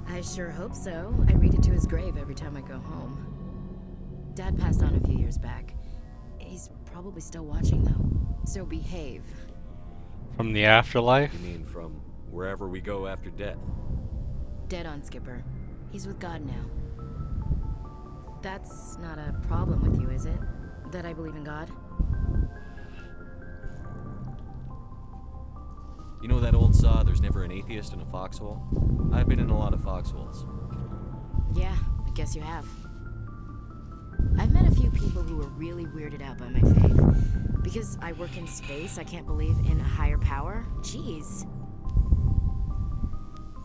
I sure hope so. I read it to his grave every time I go home. Dad passed on a few years back. He's probably still watching, though. So behave. From the afterlife? You mean from wherever we go after death? Dead on, Skipper. He's with God now. That's not a problem with you, is it? That I believe in God? You know that old saw, there's never an atheist in a foxhole? I've been in a lot of foxholes. Yeah, I guess you have. I've met a few people who are really weirded out by my faith. Because I work in space, I can't believe in a higher power? Jeez.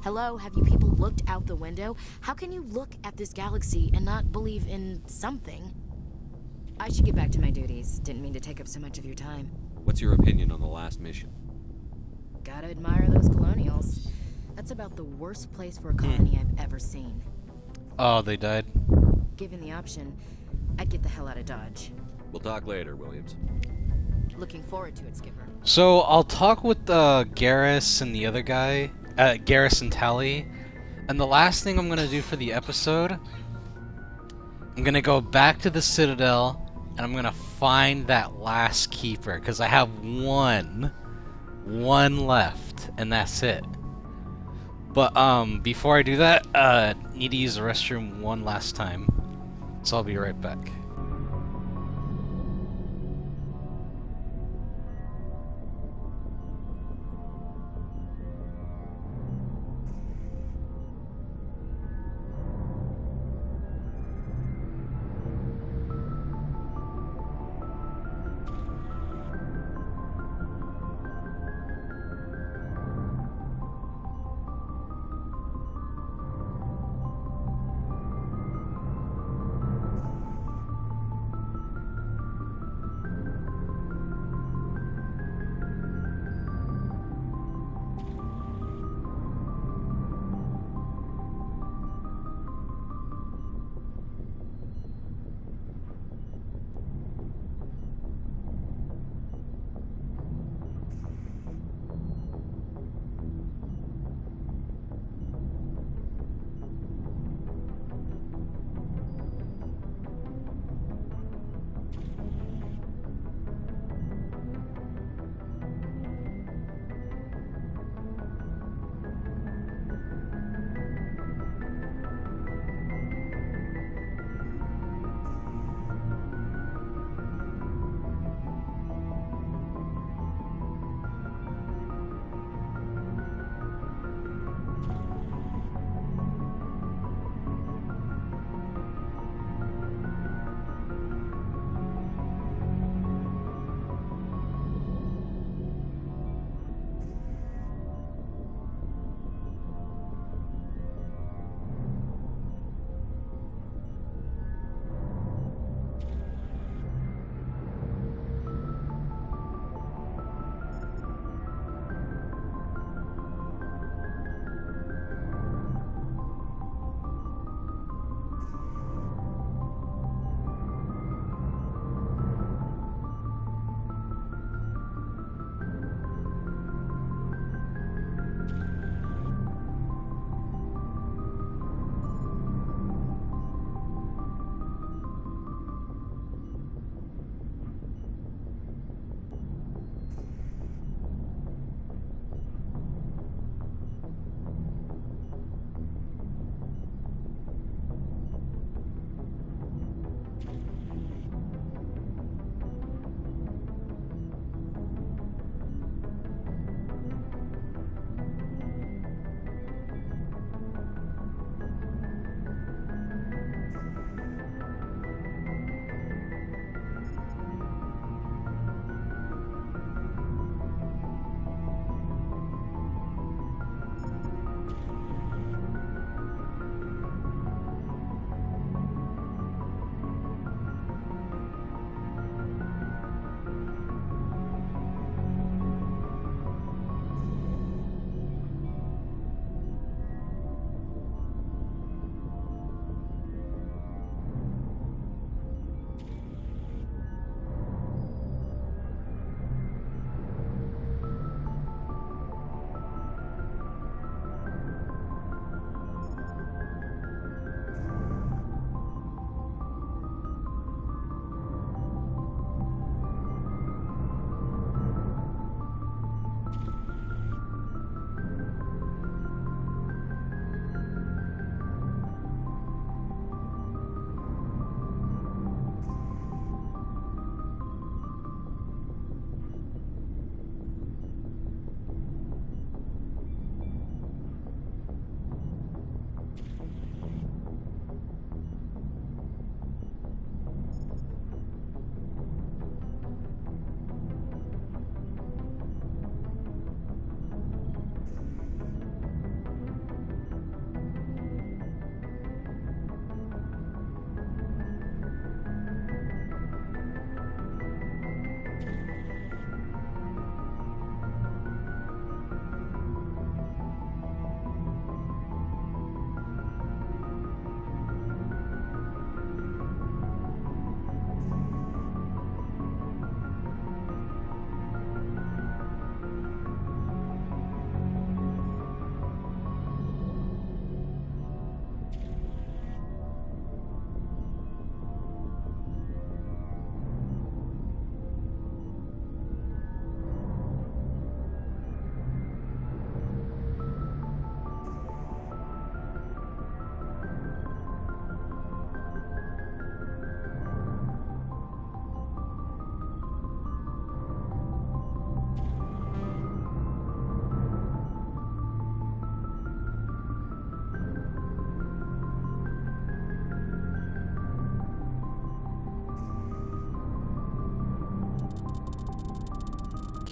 Hello, have you people looked out the window? How can you look at this galaxy and not believe in something? I should get back to my duties. Didn't mean to take up so much of your time. What's your opinion on the last mission? Gotta admire those colonials. That's about the worst place for a colony I've ever seen. Oh, they died. Given the option, I'd get the hell out of Dodge. We'll talk later, Williams. Looking forward to it, Skipper. So I'll talk with Garrus and the other guy, Garrus and Tally. And the last thing I'm gonna do for the episode, I'm gonna go back to the Citadel and I'm gonna find that last keeper, because I have one left, and that's it. But before I do that, need to use the restroom one last time, so I'll be right back.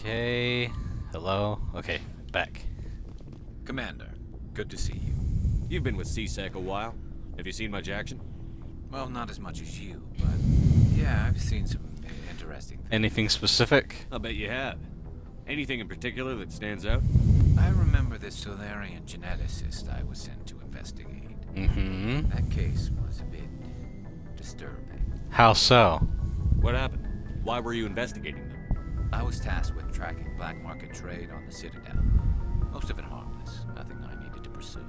Okay. Hello. Okay, back. Commander, good to see you. You've been with C-Sec a while. Have you seen much action? Well, not as much as you, but yeah, I've seen some interesting things. Anything specific? I'll bet you have. Anything in particular that stands out? I remember this Solarian geneticist I was sent to investigate. Mm-hmm. That case was a bit disturbing. How so? What happened? Why were you investigating them? I was tasked with tracking black market trade on the Citadel. Most of it harmless, nothing I needed to pursue.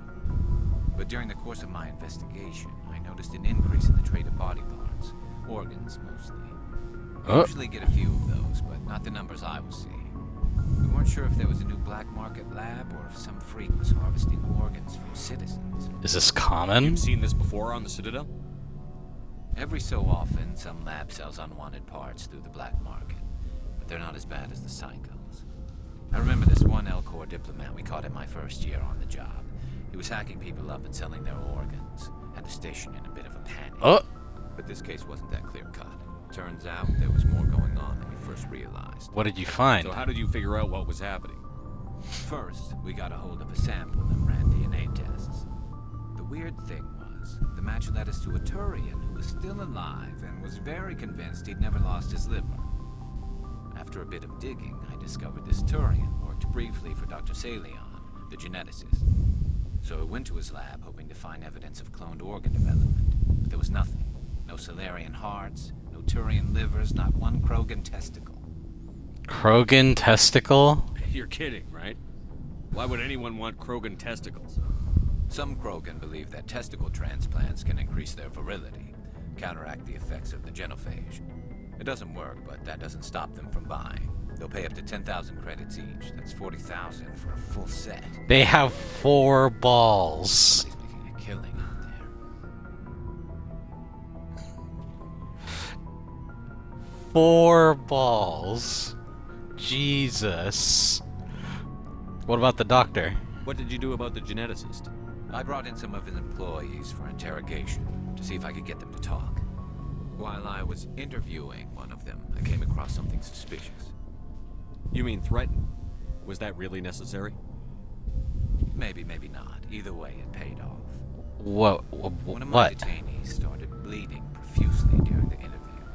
But during the course of my investigation, I noticed an increase in the trade of body parts, organs mostly. I usually get a few of those, but not the numbers I was seeing. We weren't sure if there was a new black market lab or if some freak was harvesting organs from citizens. Is this common? You've seen this before on the Citadel? Every so often, some lab sells unwanted parts through the black market, but they're not as bad as the Psychos. I remember this one Elcor diplomat we caught in my first year on the job. He was hacking people up and selling their organs. Had the station in a bit of a panic. But this case wasn't that clear-cut. Turns out there was more going on than we first realized. What did you find? So how did you figure out what was happening? First, we got a hold of a sample and ran DNA tests. The weird thing was, the match led us to a Turian who was still alive and was very convinced he'd never lost his liver. After a bit of digging, I discovered this Turian worked briefly for Dr. Salion, the geneticist. So I went to his lab hoping to find evidence of cloned organ development, but there was nothing. No Solarian hearts, no Turian livers, not one Krogan testicle. Krogan testicle? You're kidding, right? Why would anyone want Krogan testicles? Some Krogan believe that testicle transplants can increase their virility, counteract the effects of the genophage. It doesn't work, but that doesn't stop them from buying. They'll pay up to 10,000 credits each. That's 40,000 for a full set. They have 4 balls. He's making a killing out there. 4 balls. Jesus. What about the doctor? What did you do about the geneticist? I brought in some of his employees for interrogation to see if I could get them to talk. While I was interviewing one of them, I came across something suspicious. You mean threaten? Was that really necessary? Maybe, maybe not. Either way, it paid off. One of my detainees started bleeding profusely during the interview.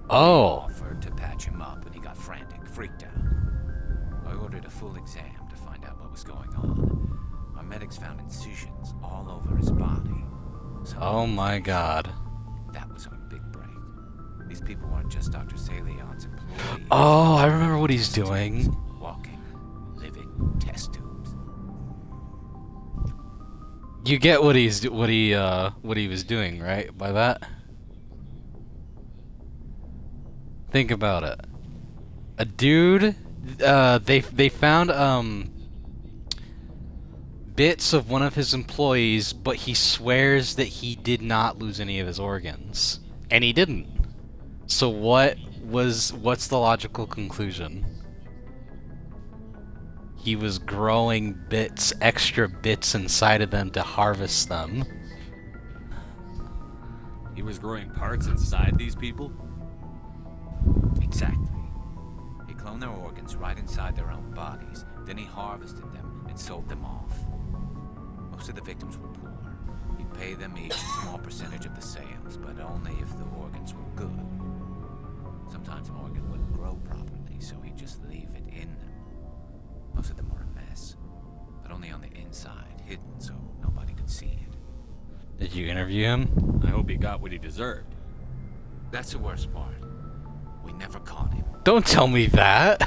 Oh. I offered to patch him up when he got frantic, freaked out. I ordered a full exam to find out what was going on. Our medics found incisions all over his body. Oh my god. That was our big break. These people weren't just Dr. Salion's employees. Oh, I remember what he's doing. Walking, living test tubes. You get what he was doing, right? By that? Think about it. A dude, they found bits of one of his employees, but he swears that he did not lose any of his organs, and he didn't. So what's the logical conclusion? He was growing extra bits inside of them to harvest them. He was growing parts inside these people? Exactly. He cloned their organs right inside their own bodies. Then he harvested them and sold them off. Most of the victims were poor. He'd pay them each a small percentage of the sales, but only if the organs were good. Sometimes an organ wouldn't grow properly, so he'd just leave it in them. Most of them were a mess, but only on the inside, hidden so nobody could see it. Did you interview him? I hope he got what he deserved. That's the worst part. We never caught him. Don't tell me that.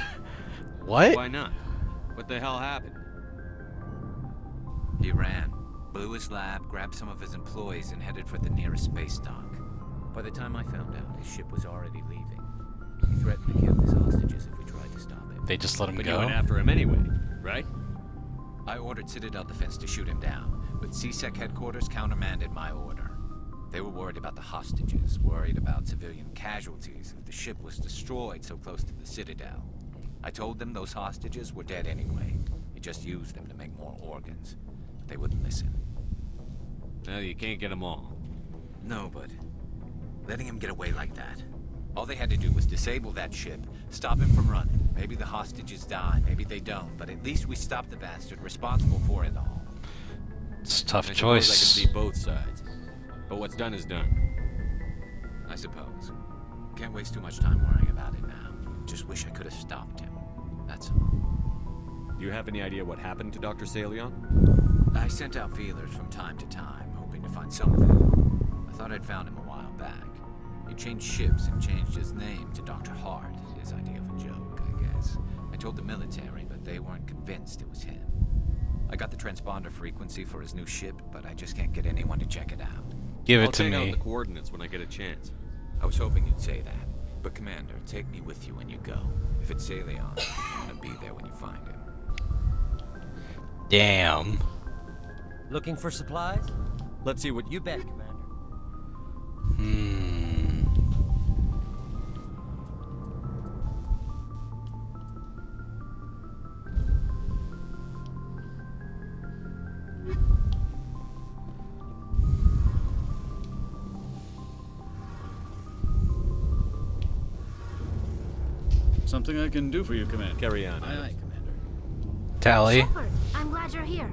What? Why not? What the hell happened? He ran, blew his lab, grabbed some of his employees, and headed for the nearest space dock. By the time I found out, his ship was already leaving. He threatened to kill his hostages if we tried to stop him. They just let him But go? you went after him anyway, right? I ordered Citadel Defense to shoot him down, but C-Sec headquarters countermanded my order. They were worried about the hostages, worried about civilian casualties if the ship was destroyed so close to the Citadel. I told them those hostages were dead anyway. He just used them to make more organs. But they wouldn't listen. No, you can't get them all. No, but letting him get away like that. All they had to do was disable that ship, stop him from running. Maybe the hostages die, maybe they don't, but at least we stop the bastard responsible for it all. It's a tough I choice. suppose I can see both sides. But what's done is done. I suppose. Can't waste too much time worrying about it now. Just wish I could have stopped him. That's all. Do you have any idea what happened to Dr. Salion? I sent out feelers from time to time, hoping to find something. I thought I'd found him a while back. He changed ships and changed his name to Dr. Hart, his idea of a joke, I guess. I told the military, but they weren't convinced it was him. I got the transponder frequency for his new ship, but I just can't get anyone to check it out. Give it I'll to take me. out the coordinates when I get a chance. I was hoping you'd say that. But Commander, take me with you when you go. If it's Salion, I want to be there when you find him. Damn. Looking for supplies? Let's see what You bet, Commander. Something I can do for you, Commander. Carry on. Aye, Commander. Tally. Shepard, I'm glad you're here.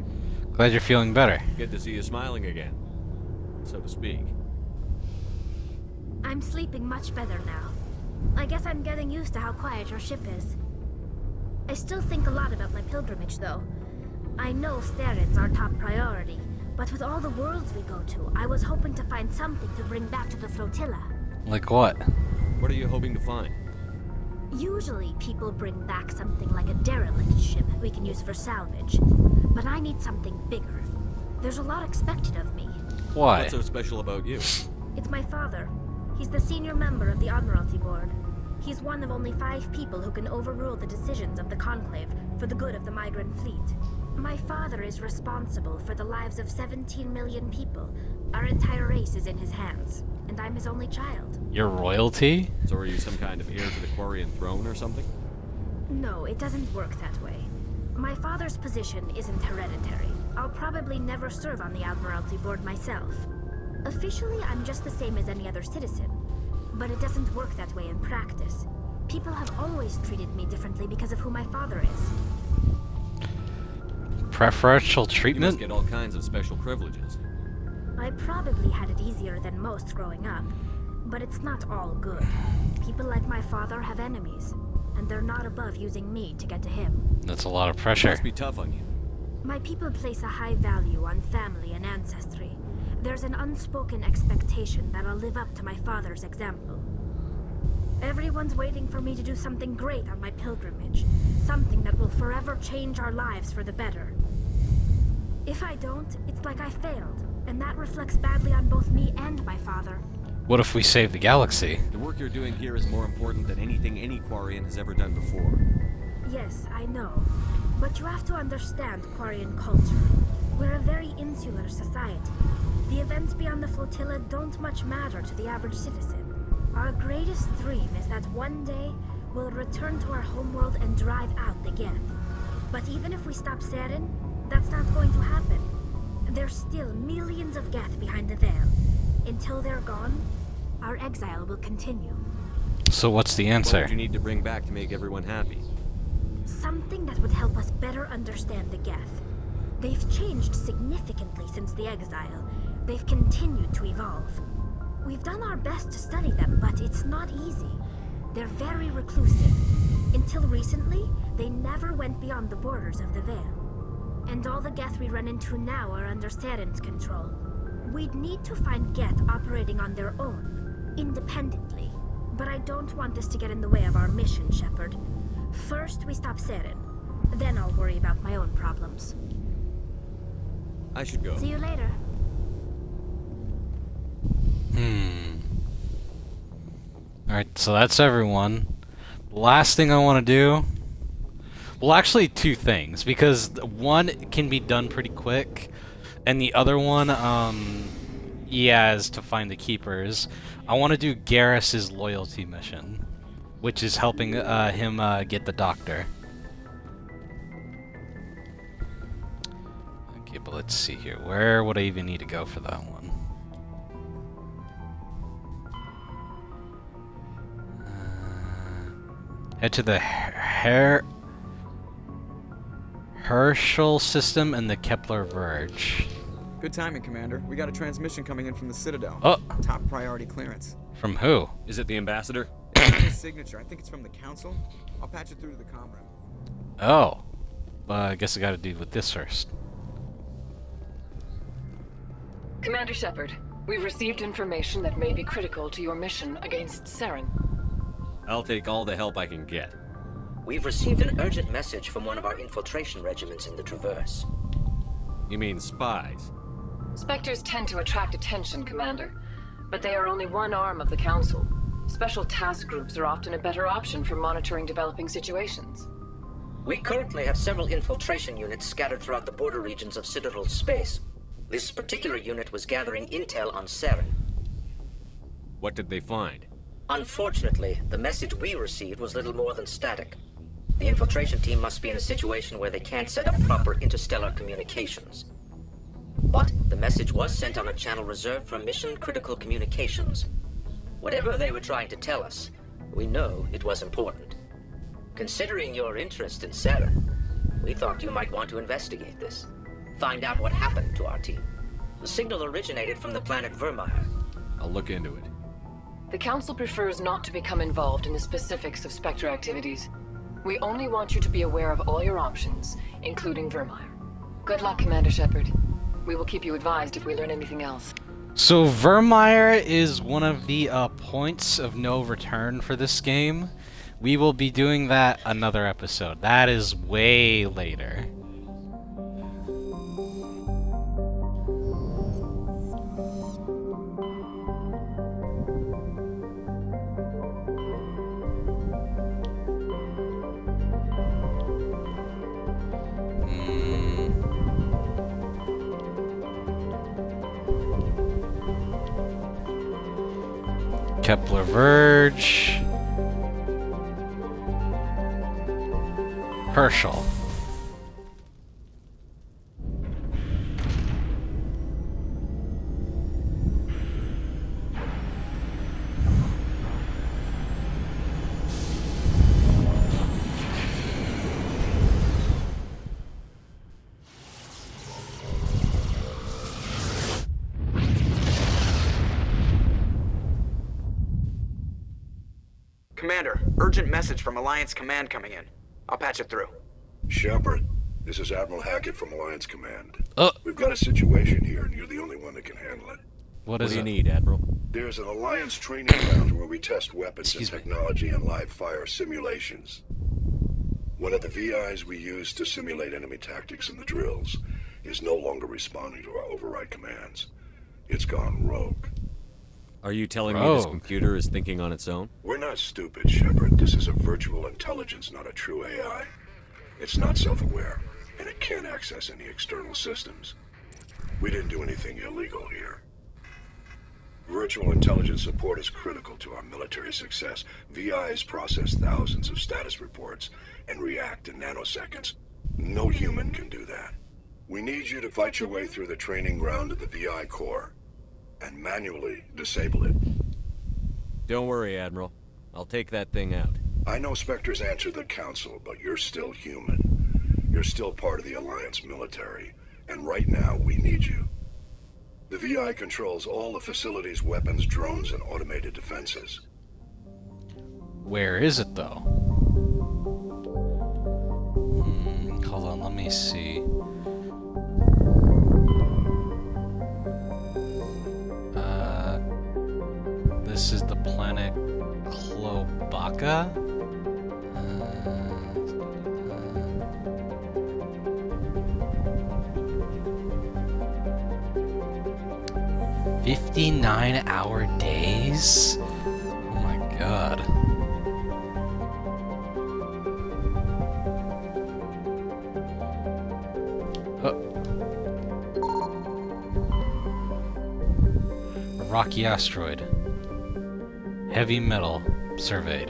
Glad you're feeling better. Good to see you smiling again, so to speak. I'm sleeping much better now. I guess I'm getting used to how quiet your ship is. I still think a lot about my pilgrimage, though. I know Theron's our top priority, but with all the worlds we go to, I was hoping to find something to bring back to the flotilla. Like what? What are you hoping to find? Usually, people bring back something like a derelict ship we can use for salvage. But I need something bigger. There's a lot expected of me. Why? What's so special about you? It's my father. He's the senior member of the Admiralty Board. He's one of only 5 people who can overrule the decisions of the Conclave for the good of the migrant fleet. My father is responsible for the lives of 17 million people. Our entire race is in his hands, and I'm his only child. Your royalty? So are you some kind of heir to the Quarian throne or something? No, it doesn't work that way. My father's position isn't hereditary. I'll probably never serve on the Admiralty Board myself. Officially, I'm just the same as any other citizen. But it doesn't work that way in practice. People have always treated me differently because of who my father is. Preferential You must treatment? get all kinds of special privileges. I probably had it easier than most growing up, but it's not all good. People like my father have enemies, and they're not above using me to get to him. That's a lot of It pressure. must be tough on you. My people place a high value on family and ancestry. There's an unspoken expectation that I'll live up to my father's example. Everyone's waiting for me to do something great on my pilgrimage, something that will forever change our lives for the better. If I don't, it's like I failed, and that reflects badly on both me and my father. What if we save the galaxy? The work you're doing here is more important than anything any Quarian has ever done before. Yes, I know. But you have to understand Quarian culture. We're a very insular society. The events beyond the flotilla don't much matter to the average citizen. Our greatest dream is that one day we'll return to our homeworld and drive out the Geth. But even if we stop Saren, that's not going to happen. There's still millions of Geth behind the veil. Until they're gone, our exile will continue. So what's the What answer? would you need to bring back to make everyone happy? Something that would help us better understand the Geth. They've changed significantly since the exile. They've continued to evolve. We've done our best to study them, but it's not easy. They're very reclusive. Until recently, they never went beyond the borders of the Veil. And all the Geth we run into now are under Saren's control. We'd need to find Geth operating on their own, independently. But I don't want this to get in the way of our mission, Shepard. First, we stop Saren. Then I'll worry about my own problems. I should go. See you later. Alright, so that's everyone. The last thing I want to do... Well, actually, 2 things. Because one can be done pretty quick. And the other one, yeah, is to find the Keepers. I want to do Garrus's loyalty mission. Which is helping him get the Doctor. Okay, but let's see here. Where would I even need to go for that one? Head to the Herschel system and the Kepler Verge. Good timing, Commander. We got a transmission coming in from the Citadel. Oh. Top priority clearance. From who? Is it the ambassador? It's not his signature. I think it's from the Council. I'll patch it through to the comm room. Oh. I guess I gotta deal with this first. Commander Shepard, we've received information that may be critical to your mission against Saren. I'll take all the help I can get. We've received an urgent message from one of our infiltration regiments in the Traverse. You mean spies? Spectres tend to attract attention, Commander, but they are only one arm of the Council. Special task groups are often a better option for monitoring developing situations. We currently have several infiltration units scattered throughout the border regions of Citadel space. This particular unit was gathering intel on Saren. What did they find? Unfortunately, the message we received was little more than static. The infiltration team must be in a situation where they can't set up proper interstellar communications. But the message was sent on a channel reserved for mission-critical communications. Whatever they were trying to tell us, we know it was important. Considering your interest in Saren, we thought you might want to investigate this. Find out what happened to our team. The signal originated from the planet Vermeer. I'll look into it. The Council prefers not to become involved in the specifics of Spectre activities. We only want you to be aware of all your options, including Vermeer. Good luck, Commander Shepard. We will keep you advised if we learn anything else. So Vermeer is one of the points of no return for this game. We will be doing that another episode. That is way later. Kepler Verge. Herschel. Commander, urgent message from Alliance Command coming in. I'll patch it through. Shepard, this is Admiral Hackett from Alliance Command. We've got a situation here, and you're the only one that can handle it. What do you need, Admiral? There's an Alliance training ground where we test weapons and technology and live fire simulations. One of the VIs we use to simulate enemy tactics in the drills is no longer responding to our override commands. It's gone rogue. Are you telling me this computer is thinking on its own? We're not stupid, Shepard. This is a virtual intelligence, not a true AI. It's not self-aware, and it can't access any external systems. We didn't do anything illegal here. Virtual intelligence support is critical to our military success. VIs process thousands of status reports and react in nanoseconds. No human can do that. We need you to fight your way through the training ground of the VI core and manually disable it. Don't worry, Admiral. I'll take that thing out. I know Spectres answered the Council, but you're still human. You're still part of the Alliance military, and right now we need you. The VI controls all the facility's weapons, drones, and automated defenses. Where is it, though? Hold on, let me see. This is the planet Klobaca. 59-hour days? Oh my god. Rocky asteroid. Heavy metal surveyed.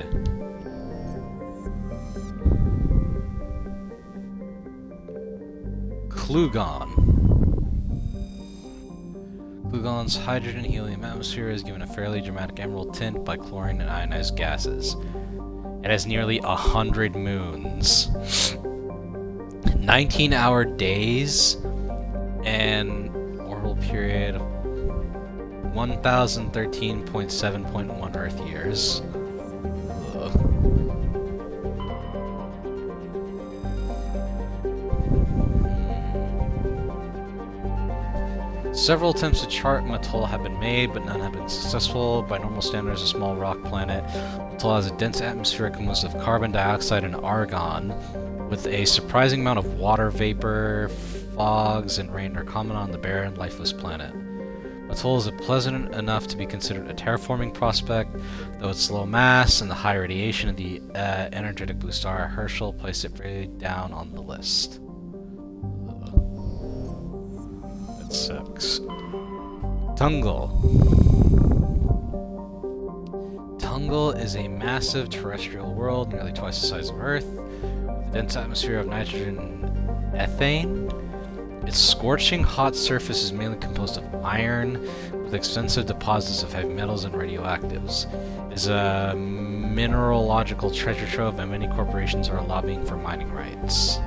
Klugon. Klugon's hydrogen-helium atmosphere is given a fairly dramatic emerald tint by chlorine and ionized gases. It has nearly 100 moons, 19-hour days, and orbital period 1013.7.1 Earth years. Ugh. Several attempts to chart Matul have been made, but none have been successful. By normal standards, a small rock planet, Matul has a dense atmosphere composed of carbon dioxide and argon, with a surprising amount of water vapor. Fogs and rain are common on the barren, lifeless planet. Matul is pleasant enough to be considered a terraforming prospect, though its low mass and the high radiation of the energetic blue star Herschel place it very down on the list. That sucks. Tungal. Tungal is a massive terrestrial world, nearly twice the size of Earth, with a dense atmosphere of nitrogen and ethane. Its scorching hot surface is mainly composed of iron, with extensive deposits of heavy metals and radioactives. It is a mineralogical treasure trove, and many corporations are lobbying for mining rights.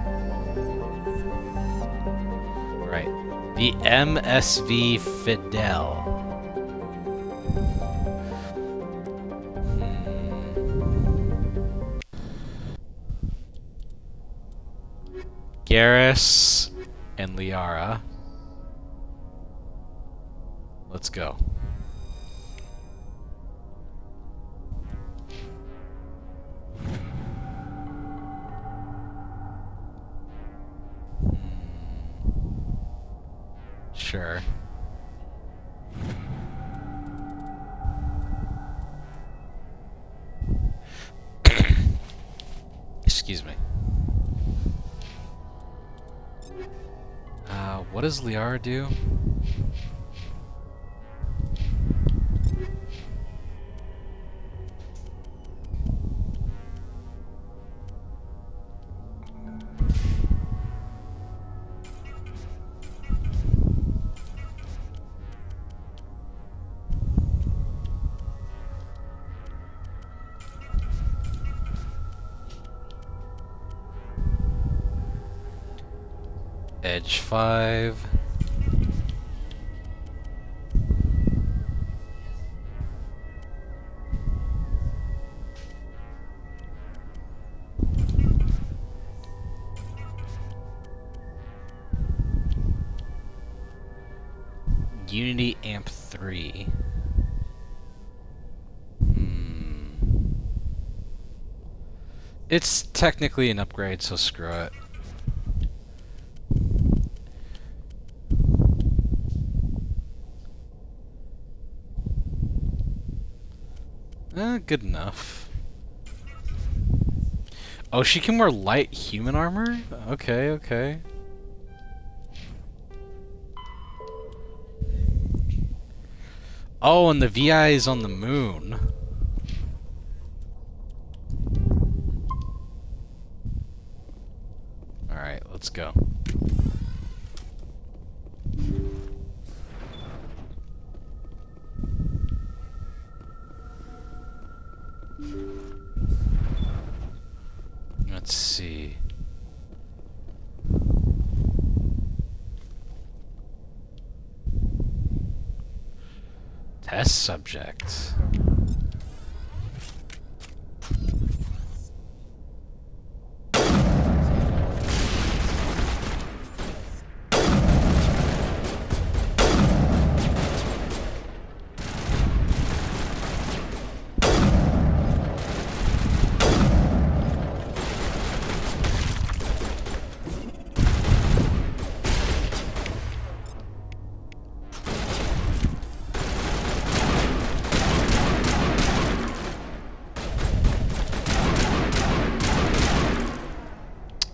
Right. The MSV Fidel. Garrus and Liara. Let's go. Sure. Excuse me. What does Liara do? Edge 5. Unity Amp 3. It's technically an upgrade, so screw it. Good enough. Oh, she can wear light human armor? Okay, okay. Oh, and the VI is on the moon. Alright, let's go. Let's see. Test subject.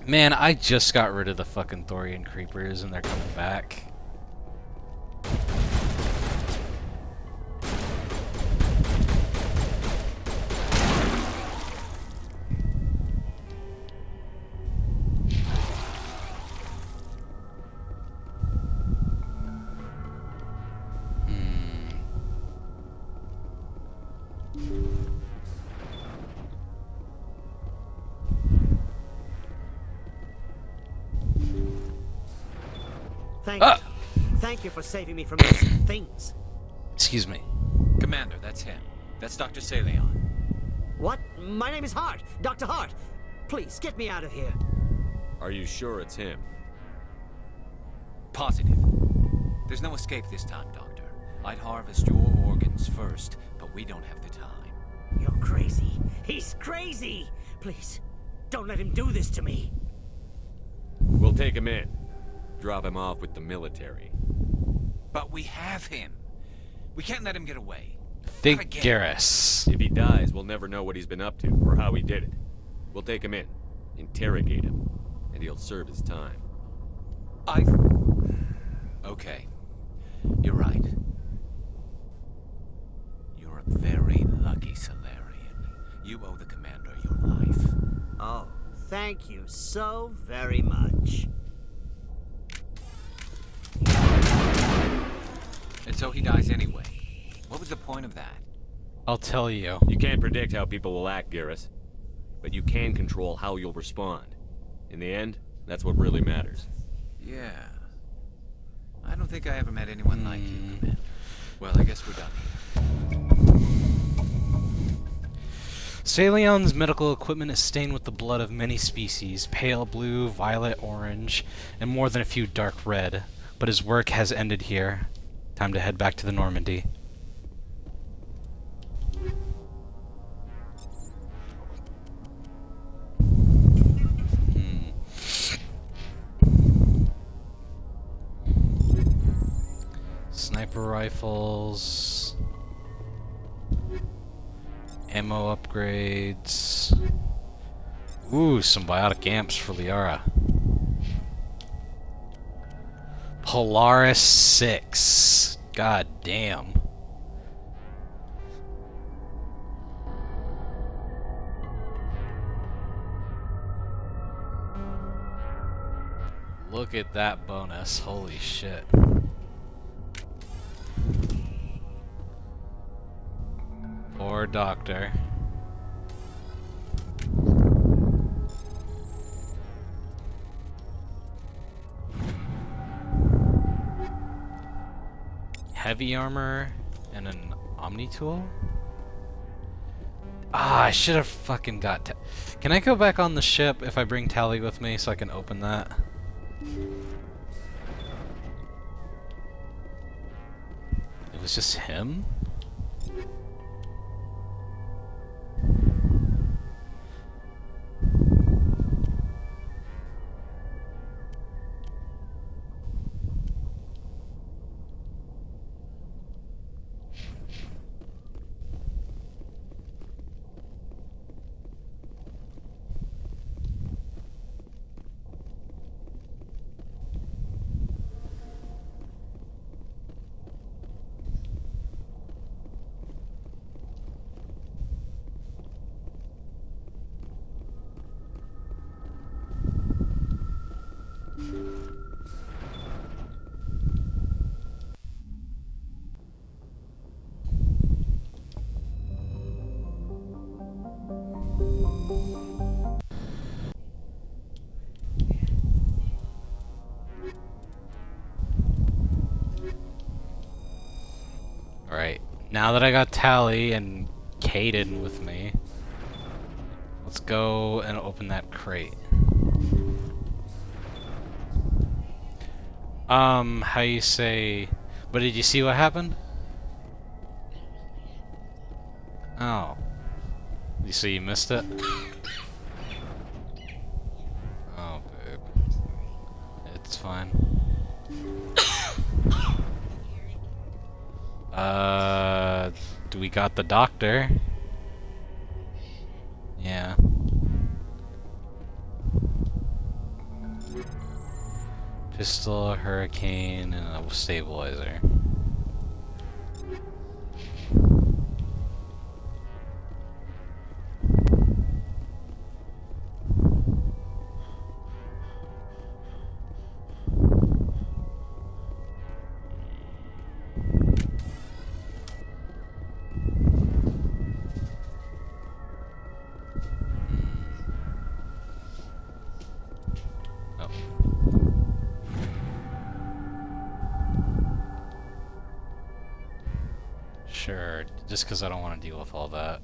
Man, I just got rid of the fucking Thorian creepers and they're coming back. Thank you. Thank you for saving me from those things. Excuse me. Commander, that's him. That's Dr. Saleon. What? My name is Hart. Dr. Hart. Please, get me out of here. Are you sure it's him? Positive. There's no escape this time, Doctor. I'd harvest your organs first, but we don't have the time. You're crazy. He's crazy. Please, don't let him do this to me. We'll take him in. Drop him off with the military. But we have him. We can't let him get away. Think Garrus. If he dies, we'll never know what he's been up to or how he did it. We'll take him in, interrogate him, and he'll serve his time. Okay. You're right. You're a very lucky Salarian. You owe the Commander your life. Oh, thank you so very much. And so he dies anyway. What was the point of that? I'll tell you. You can't predict how people will act, Garrus. But you can control how you'll respond. In the end, that's what really matters. Yeah. I don't think I ever met anyone like you, Commander. Well, I guess we're done. Saleon's medical equipment is stained with the blood of many species, pale blue, violet, orange, and more than a few dark red. But his work has ended here. Time to head back to the Normandy. Sniper rifles, ammo upgrades. Ooh, some biotic amps for Liara. Polaris 6. God damn. Look at that bonus. Holy shit. Poor doctor. Heavy armor and an Omni tool? Ah, I should have fucking got Can I go back on the ship if I bring Tali with me so I can open that? It was just him? Alright, now that I got Tali and Kaidan with me, let's go and open that crate. How you say... But did you see what happened? Oh. You see you missed it? Oh, babe. It's fine. We got the doctor. Yeah. Pistol, hurricane, and a stabilizer. Sure, just because I don't want to deal with all that.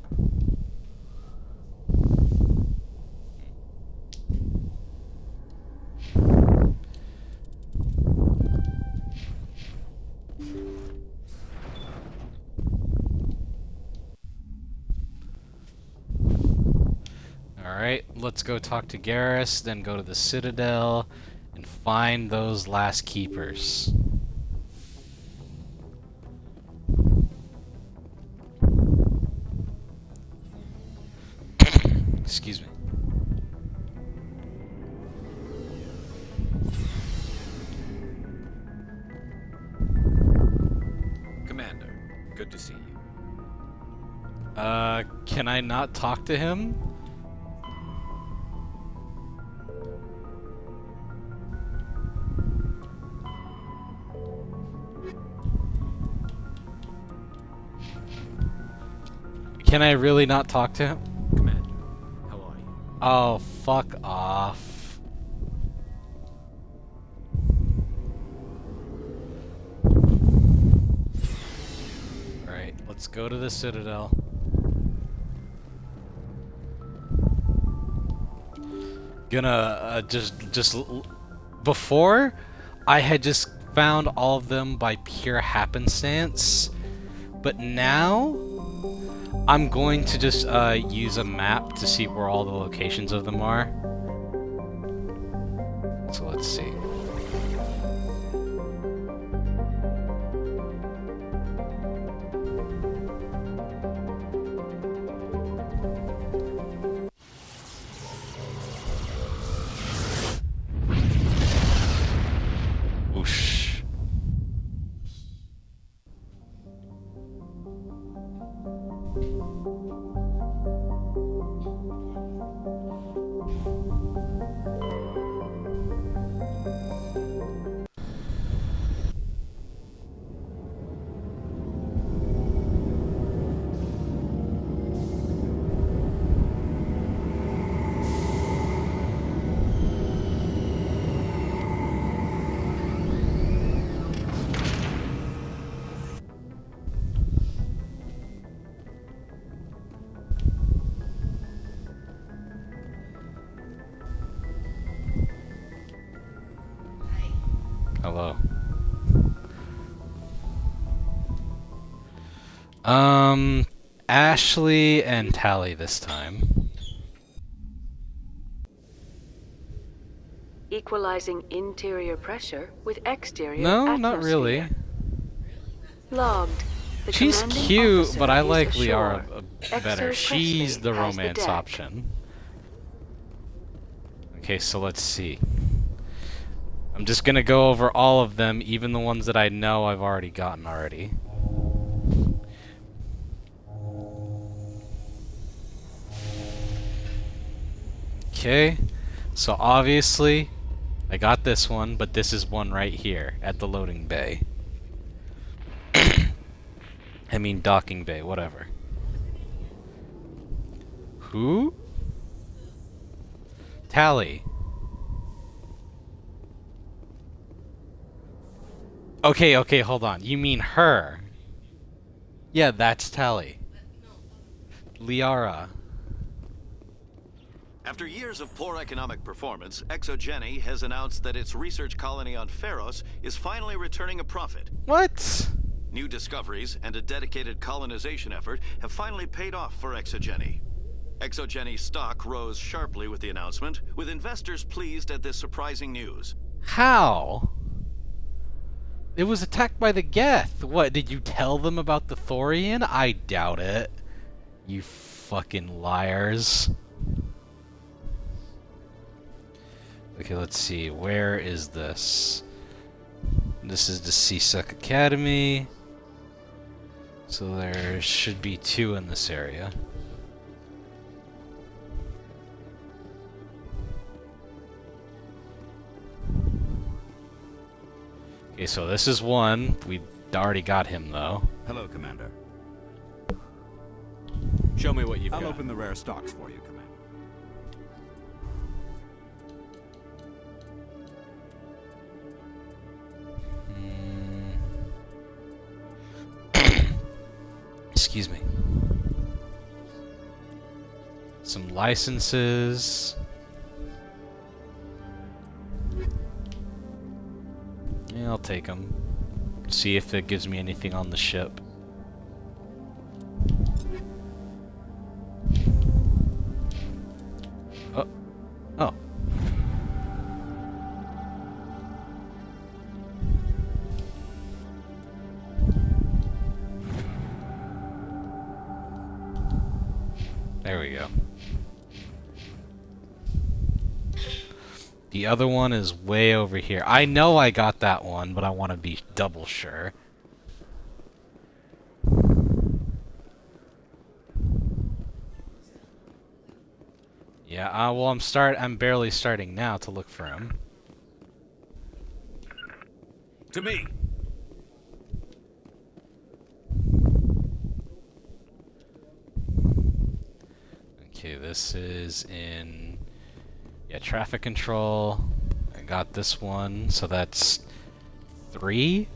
Alright, let's go talk to Garrus, then go to the Citadel, and find those last keepers. Excuse me. Commander, good to see you. Can I not talk to him? Can I really not talk to him? Commander, how are you? Oh, fuck off. Alright, let's go to the Citadel. Gonna, before, I had just found all of them by pure happenstance, but now, I'm going to just use a map to see where all the locations of them are. So let's see. Whoosh. Hello. Ashley and Tally this time. Equalizing interior pressure with exterior No, not really. Logged. The She's commanding cute, officer but I is like ashore. Liara better. Exo She's Presley the has the romance deck. option. Okay, so let's see. I'm just gonna go over all of them, even the ones that I know I've already gotten already. Okay, so obviously I got this one, but this is one right here at the loading bay. I mean docking bay, whatever. Who? Tally. Okay, hold on. You mean her? Yeah, that's Tally. Liara. After years of poor economic performance, ExoGeni has announced that its research colony on Pharos is finally returning a profit. What? New discoveries and a dedicated colonization effort have finally paid off for ExoGeni. ExoGeni stock rose sharply with the announcement, with investors pleased at this surprising news. How? It was attacked by the Geth. What, did you tell them about the Thorian? I doubt it. You fucking liars. Okay, let's see. Where is this? This is the Seasuck Academy. So there should be 2 in this area. Okay, so this is one. We already got him, though. Hello, Commander. Show me what you've I'll got. open the rare stocks for you, Commander. Excuse me. Some licenses. Yeah, I'll take them. See if it gives me anything on the ship. Oh. There we go. The other one is way over here. I know I got that one, but I want to be double sure. Yeah, well, I'm barely starting now to look for him. To me. Okay, this is in traffic control. I got this one, so that's 3.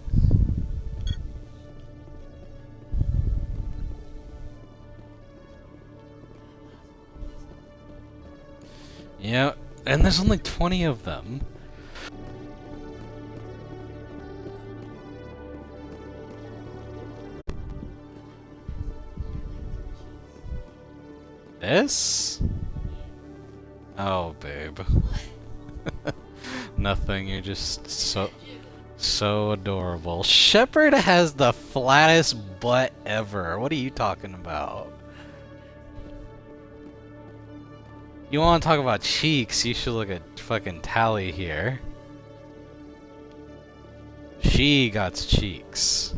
Yeah, and there's only 20 of them. This? Oh, babe. Nothing, you're just so adorable. Shepard has the flattest butt ever. What are you talking about? You want to talk about cheeks, you should look at fucking Tally here. She got cheeks.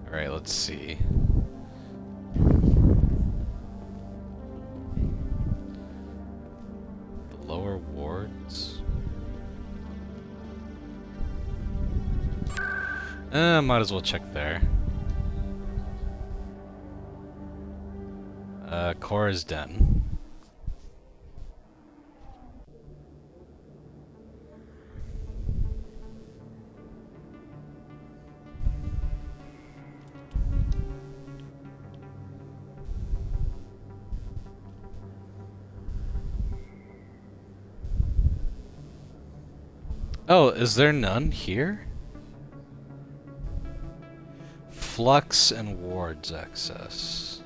Alright, let's see. The lower wards? Might as well check there. Cora's Den. Oh, is there none here? Flux and wards access.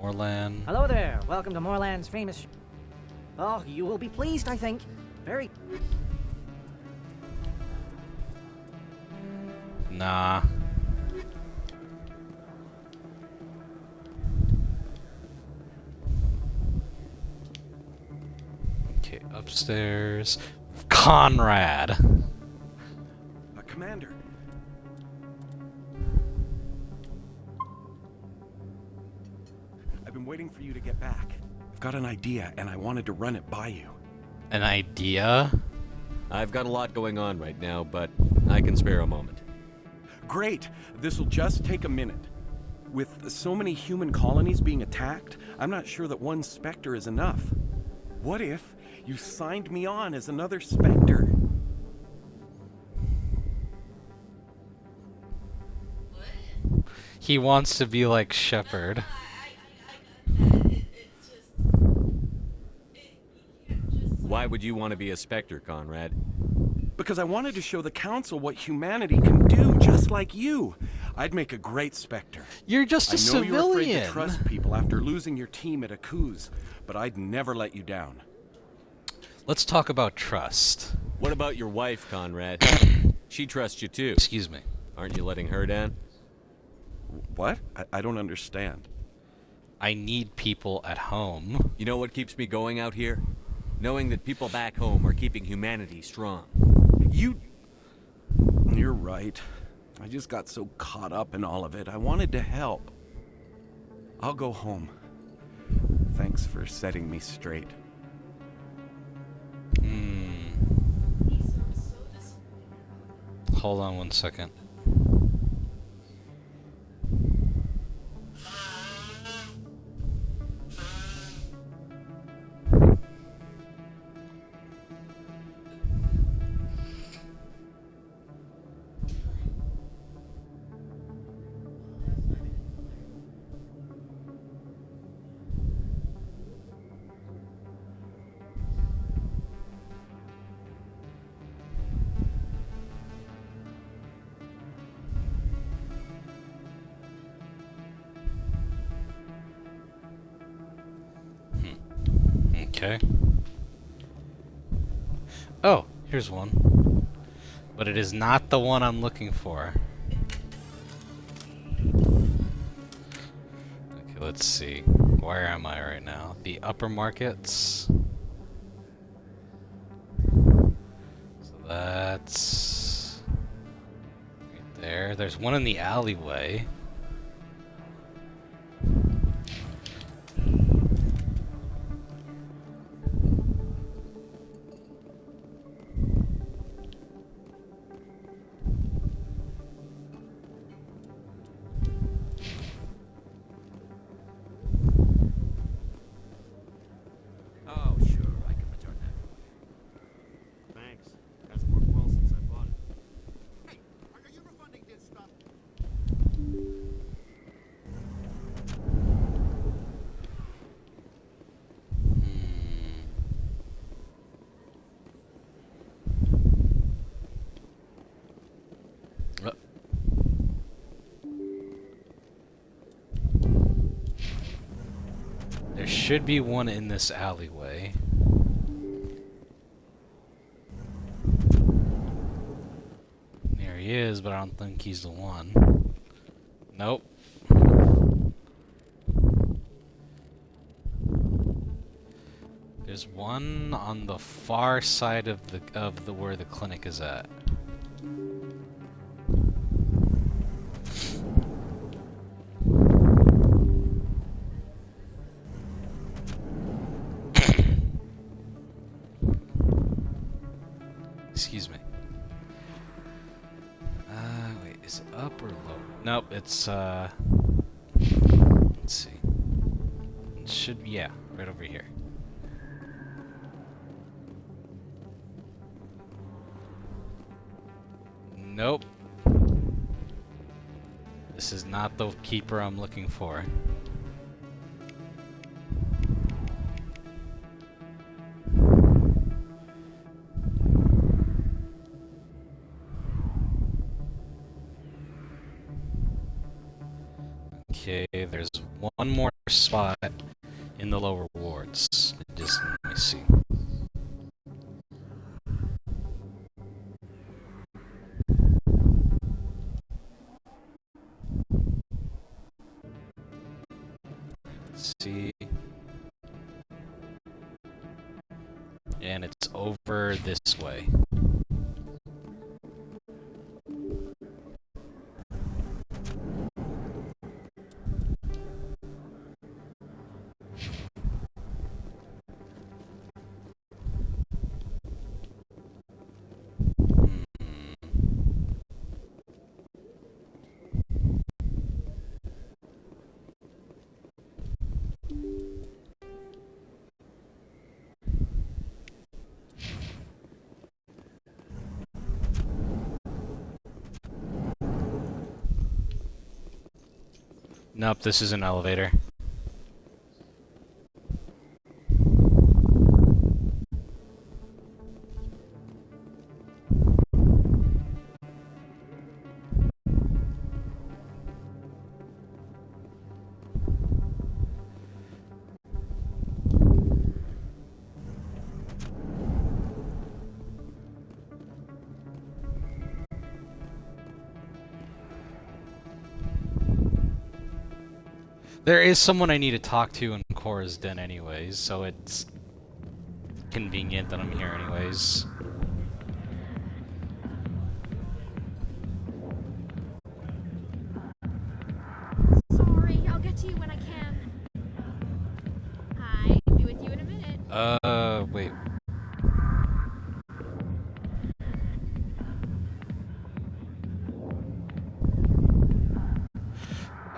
Moorland. Hello there. Welcome to Moorland's famous. Oh, you will be pleased, I think. Very. Nah. Okay, upstairs. Conrad. Commander. I've been waiting for you to get back. I've got an idea, and I wanted to run it by you. An idea? I've got a lot going on right now, but I can spare a moment. Great! This'll just take a minute. With so many human colonies being attacked, I'm not sure that one Spectre is enough. What if you signed me on as another Spectre? He wants to be like Shepard. Why would you want to be a Spectre, Conrad? Because I wanted to show the Council what humanity can do, just like you. I'd make a great Spectre. You're just a civilian. I know you're afraid to trust people after losing your team at Akuz, but I'd never let you down. Let's talk about trust. What about your wife, Conrad? She trusts you too. Excuse me. Aren't you letting her down? What? I don't understand. I need people at home. You know what keeps me going out here? Knowing that people back home are keeping humanity strong. You're right. I just got so caught up in all of it. I wanted to help. I'll go home. Thanks for setting me straight. Hold on one second. Okay. Oh, here's one. But it is not the one I'm looking for. Okay, let's see. Where am I right now? The upper markets. So that's right there. There's one in the alleyway. Oh, sure, I can return that for you. Thanks. That's worked well since I bought it. Hey, are you refunding his stuff? There should be one in this alleyway. There he is, but I don't think he's the one. Nope. There's one on the far side of the where the clinic is at. Excuse me. Wait, is it up or low? Nope, it's let's see. It should be, yeah, right over here. Nope. This is not the keeper I'm looking for. Okay, there's one more spot in the lower wards. Just let me see. Let's see. And it's over this way. Nope, this is an elevator. There is someone I need to talk to in Cora's Den anyways, so it's convenient that I'm here anyways. Sorry, I'll get to you when I can. Hi, be with you in a minute. Wait.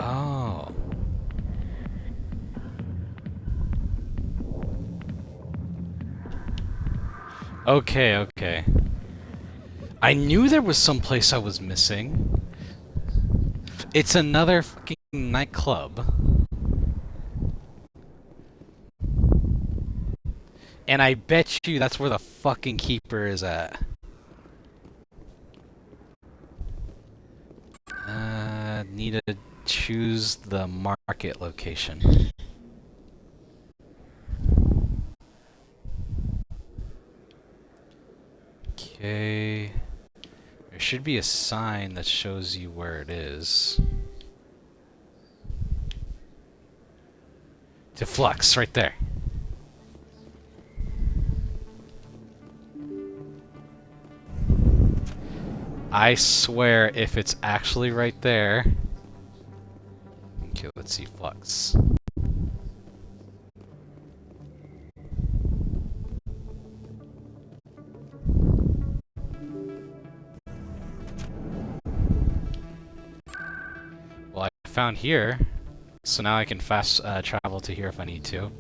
Oh. Okay, okay. I knew there was some place I was missing. It's another fucking nightclub. And I bet you that's where the fucking keeper is at. Need to choose the market location. should be a sign that shows you where it is. To Flux, right there. I swear if it's actually right there... Okay, let's see Flux. Well, I found here, so now I can fast travel to here if I need to.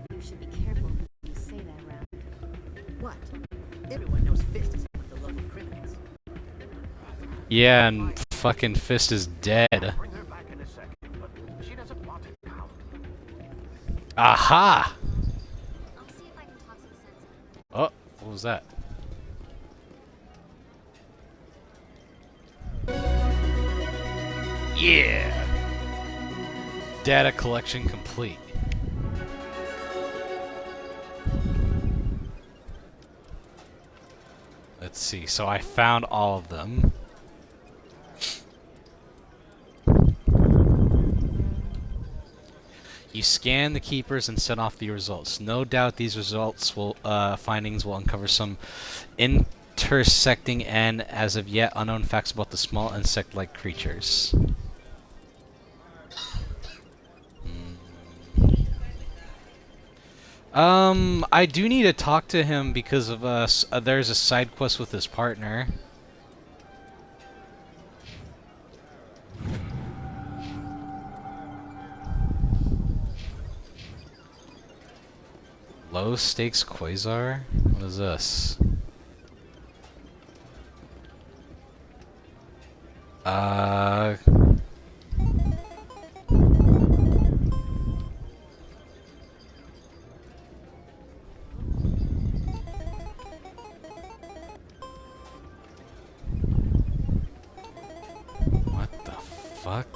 You should be careful when you say that around. What? Everyone knows Fist is with the local criminals. Yeah, and fucking Fist is dead. Aha! Oh, what was that? Yeah! Data collection complete. Let's see, so I found all of them. You scan the keepers and set off the results. No doubt these results will, findings will uncover some intersecting and, as of yet, unknown facts about the small insect-like creatures. I do need to talk to him because of there's a side quest with his partner. Low stakes quasar? What is this? What the fuck?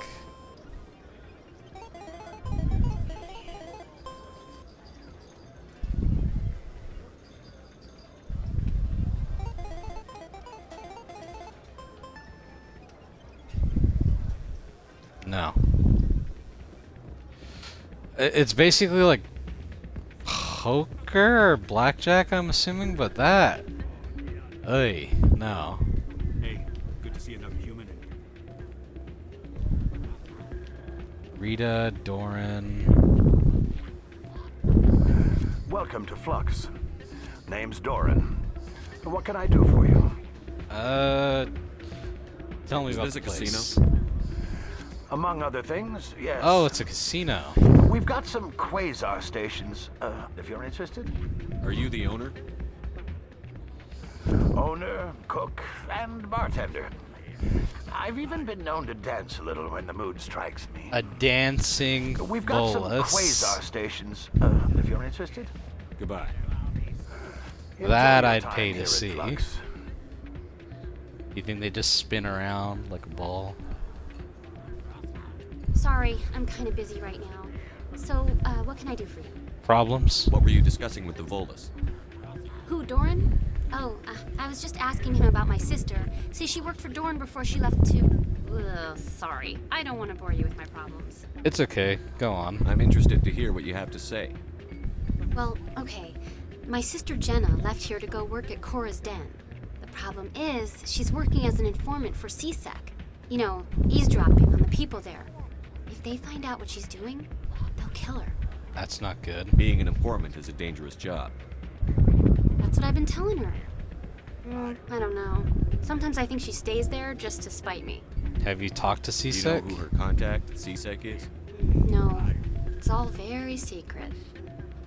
No. It's basically like poker or blackjack, I'm assuming, but that. Hey, no. Hey, good to see another human in here. Rita, Doran. Welcome to Flux. Name's Doran. What can I do for you? Tell me Is about this the a place. casino? Among other things, yes. Oh, it's a casino. We've got some quasar stations, if you're interested. Are you the owner? Owner, cook, and bartender. I've even been known to dance a little when the mood strikes me. A dancing We've got some bolus. quasar stations, if you're interested. Goodbye. That Enjoy your I'd time pay here to at see. Flux. You think they just spin around like a ball? Sorry, I'm kind of busy right now. So, what can I do for you? Problems? What were you discussing with the Volus? Who, Doran? Oh, I was just asking him about my sister. See, she worked for Doran before she left to... Ugh, sorry. I don't want to bore you with my problems. It's okay. Go on. I'm interested to hear what you have to say. Well, okay. My sister Jenna left here to go work at Cora's Den. The problem is, she's working as an informant for CSEC. You know, eavesdropping on the people there. If they find out what she's doing, they'll kill her. That's not good. Being an informant is a dangerous job. That's what I've been telling her. I don't know. Sometimes I think she stays there just to spite me. Have you talked to Do you know CSEC? who her contact at CSEC is? No, it's all very secret.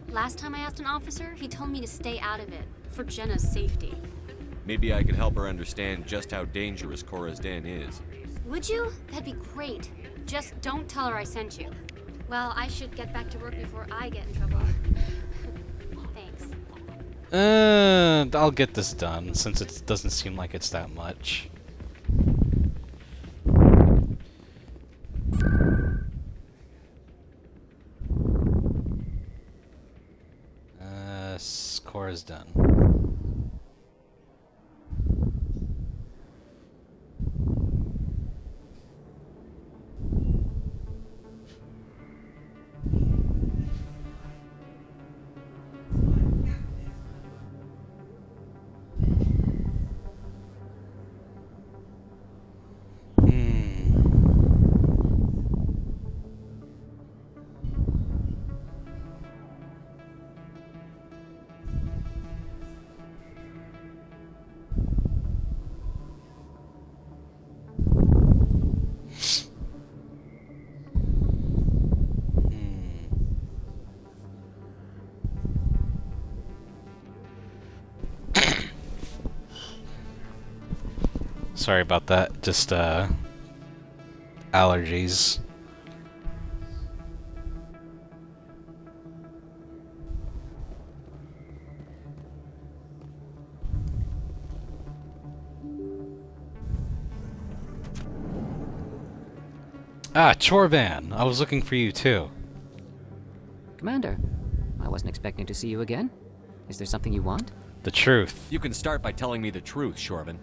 Last time I asked an officer, he told me to stay out of it, for Jenna's safety. Maybe I could help her understand just how dangerous Cora's Den is. Would you? That'd be great. Just don't tell her I sent you. Well, I should get back to work before I get in trouble. Thanks. I'll get this done, since it doesn't seem like it's that much. Sorry about that. Just allergies. Ah, Chorban! I was looking for you too. Commander, I wasn't expecting to see you again. Is there something you want? The truth. You can start by telling me the truth, Shorban.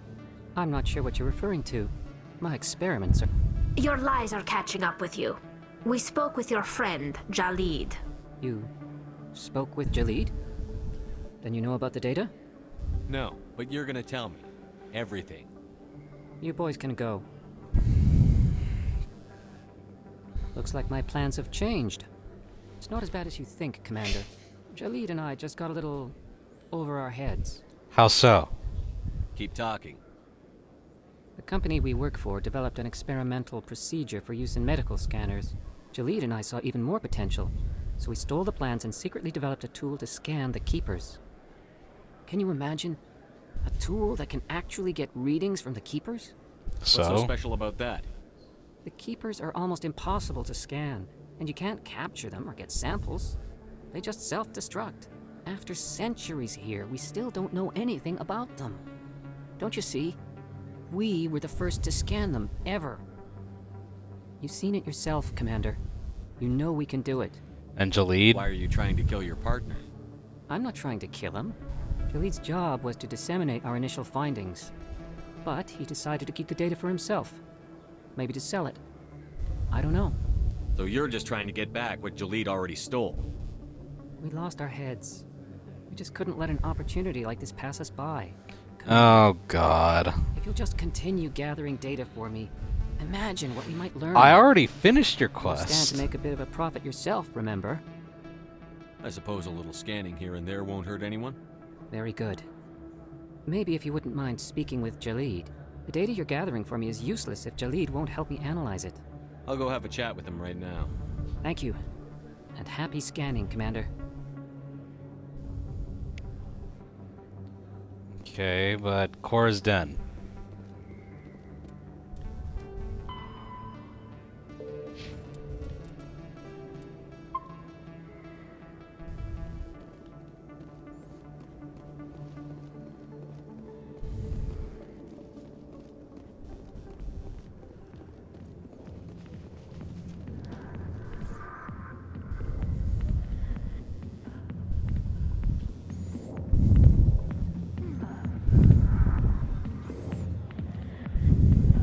I'm not sure what you're referring to. My experiments are... Your lies are catching up with you. We spoke with your friend, Jalid. You spoke with Jalid? Then you know about the data? No, but you're gonna tell me. Everything. You boys can go. Looks like my plans have changed. It's not as bad as you think, Commander. Jalid and I just got a little over our heads. How so? Keep talking. The company we work for developed an experimental procedure for use in medical scanners. Jalid and I saw even more potential, so we stole the plans and secretly developed a tool to scan the Keepers. Can you imagine? A tool that can actually get readings from the Keepers? So? What's so special about that? The Keepers are almost impossible to scan, and you can't capture them or get samples. They just self-destruct. After centuries here, we still don't know anything about them. Don't you see? We were the first to scan them, ever. You've seen it yourself, Commander. You know we can do it. And Jalid? Why are you trying to kill your partner? I'm not trying to kill him. Jalid's job was to disseminate our initial findings. But he decided to keep the data for himself. Maybe to sell it. I don't know. So you're just trying to get back what Jalid already stole? We lost our heads. We just couldn't let an opportunity like this pass us by. Oh, God. If you'll just continue gathering data for me, imagine what we might learn. I already finished your You'll quest. stand to make a bit of a profit yourself, remember? I suppose a little scanning here and there won't hurt anyone? Very good. Maybe if you wouldn't mind speaking with Jalid. The data you're gathering for me is useless if Jalid won't help me analyze it. I'll go have a chat with him right now. Thank you. And happy scanning, Commander. Okay, but Cora's Den.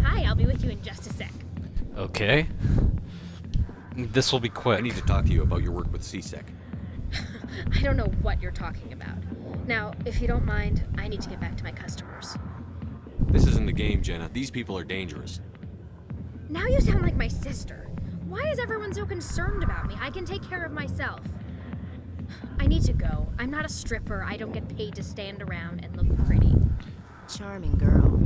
Hi, I'll be with you in just a sec. Okay. This will be quick. I need to talk to you about your work with CSEC. I don't know what you're talking about. Now, if you don't mind, I need to get back to my customers. This isn't a game, Jenna. These people are dangerous. Now you sound like my sister. Why is everyone so concerned about me? I can take care of myself. I need to go. I'm not a stripper. I don't get paid to stand around and look pretty. Charming girl.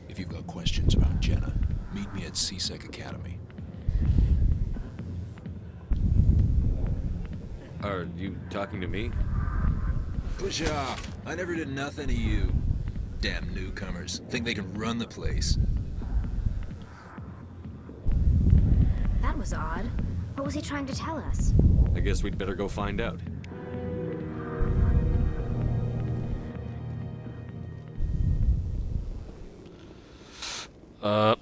If you've got questions about Jenna, meet me at CSEC Academy. Are you talking to me? Push off. I never did nothing to you. Damn newcomers. Think they can run the place. That was odd. What was he trying to tell us? I guess we'd better go find out. Oh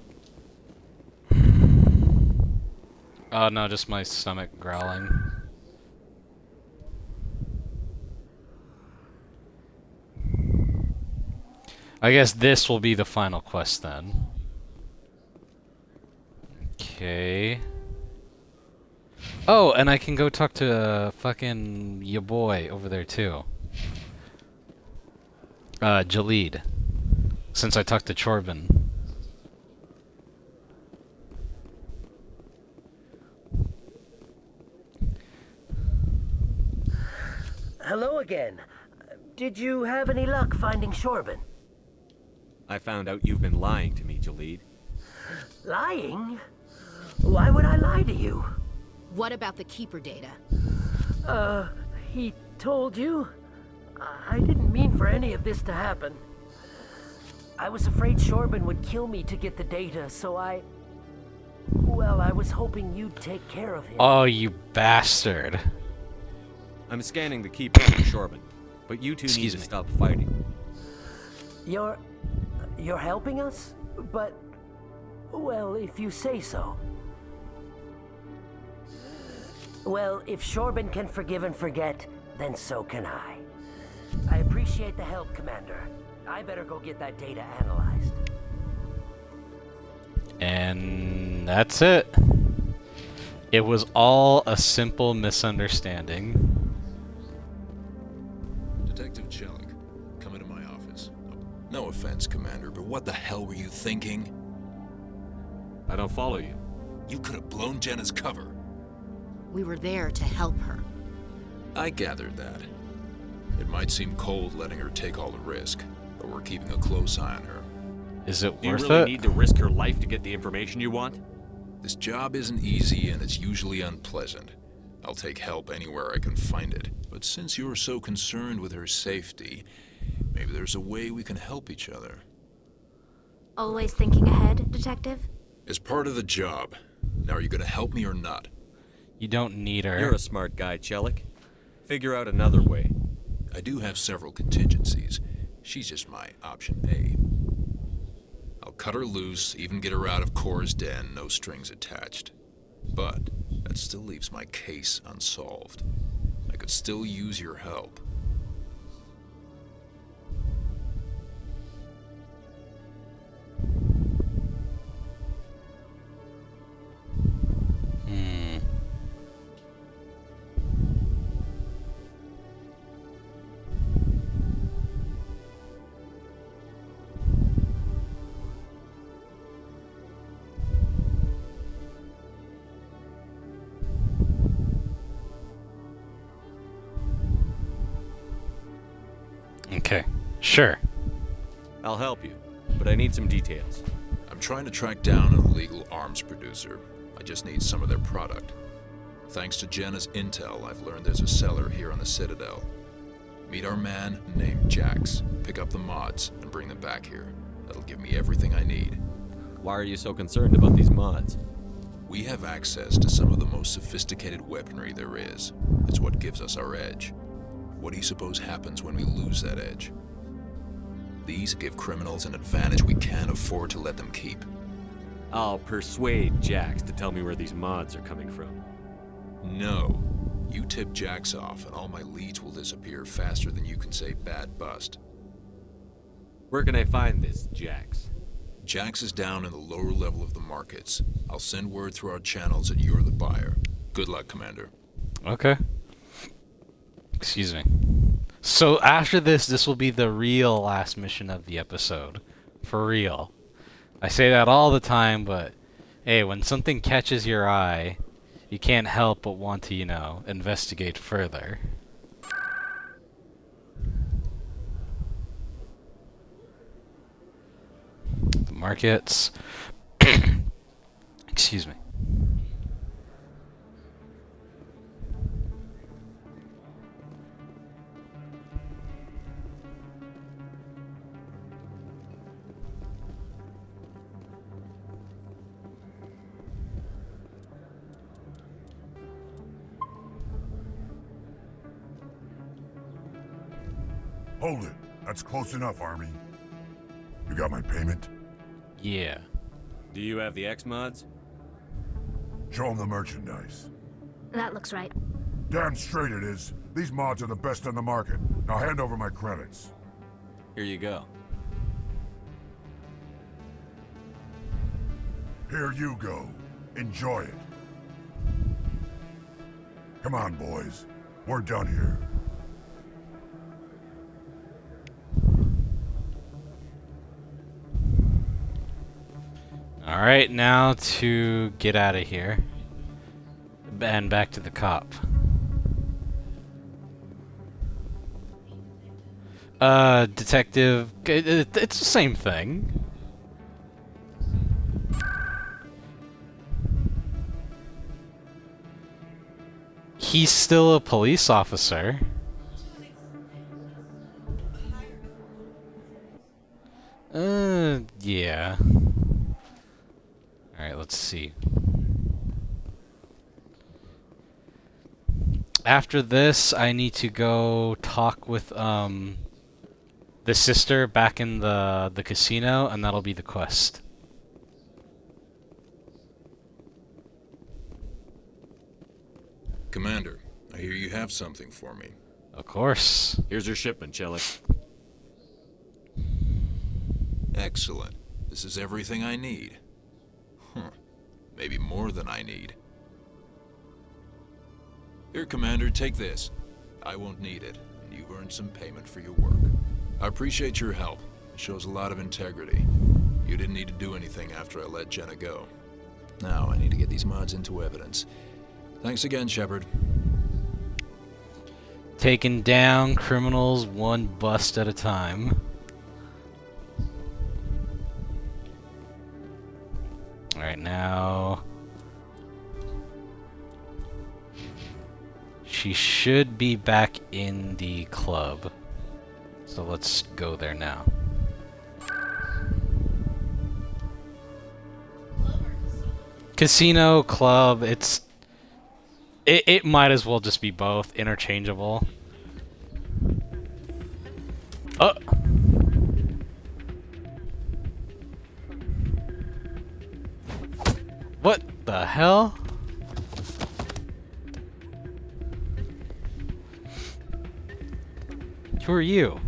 no, just my stomach growling. I guess this will be the final quest then. Okay. Oh, and I can go talk to fucking your boy over there too. Jalid. Since I talked to Chorbin. Hello again. Did you have any luck finding Chorbin? I found out you've been lying to me, Jalid. Lying? Why would I lie to you? What about the Keeper data? He told you? I didn't mean for any of this to happen. I was afraid Chorbin would kill me to get the data, so well, I was hoping you'd take care of him. Oh, you bastard. I'm scanning the Keeper for Chorbin, but you two need to stop fighting. You're helping us? But, well, if you say so. Well, if Chorbin can forgive and forget, then so can I. I appreciate the help, Commander. I better go get that data analyzed. And that's it. It was all a simple misunderstanding. Detective Jellic, come into my office. No offense, Commander, but what the hell were you thinking? I don't follow you. You could have blown Jenna's cover. We were there to help her. I gathered that. It might seem cold letting her take all the risk, but we're keeping a close eye on her. Is it Do you worth really it? need to risk her life to get the information you want? This job isn't easy and it's usually unpleasant. I'll take help anywhere I can find it. But since you're so concerned with her safety, maybe there's a way we can help each other. Always thinking ahead, Detective? It's part of the job. Now, are you gonna help me or not? You don't need her. You're a smart guy, Chelik. Figure out another way. I do have several contingencies. She's just my option A. I'll cut her loose, even get her out of Cora's den, no strings attached. But that still leaves my case unsolved. I could still use your help. Okay, sure. I'll help you, but I need some details. I'm trying to track down an illegal arms producer. I just need some of their product. Thanks to Jenna's intel, I've learned there's a seller here on the Citadel. Meet our man named Jax, pick up the mods, and bring them back here. That'll give me everything I need. Why are you so concerned about these mods? We have access to some of the most sophisticated weaponry there is. It's what gives us our edge. What do you suppose happens when we lose that edge? These give criminals an advantage we can't afford to let them keep. I'll persuade Jax to tell me where these mods are coming from. No. You tip Jax off and all my leads will disappear faster than you can say bad bust. Where can I find this Jax? Jax is down in the lower level of the markets. I'll send word through our channels that you're the buyer. Good luck, Commander. Okay. Excuse me. So after this will be the real last mission of the episode. For real. I say that all the time, but hey, when something catches your eye, you can't help but want to, you know, investigate further. The markets. Excuse me. Hold it. That's close enough, Army. You got my payment? Yeah. Do you have the X mods? Show them the merchandise. That looks right. Damn straight it is. These mods are the best on the market. Now hand over my credits. Here you go. Here you go. Enjoy it. Come on, boys. We're done here. Alright, now to get out of here. And back to the cop. Detective... It's the same thing. He's still a police officer. Yeah. Alright, let's see. After this, I need to go talk with, the sister back in the casino, and that'll be the quest. Commander, I hear you have something for me. Of course. Here's your shipment, Shelly. Excellent. This is everything I need. Huh. Maybe more than I need. Here, Commander, take this. I won't need it, and you've earned some payment for your work. I appreciate your help. It shows a lot of integrity. You didn't need to do anything after I let Jenna go. Now I need to get these mods into evidence. Thanks again, Shepard. Taking down criminals one bust at a time. Alright, now... She should be back in the club. So let's go there now. Casino, club, it might as well just be both, interchangeable. Oh! What the hell? Who are you?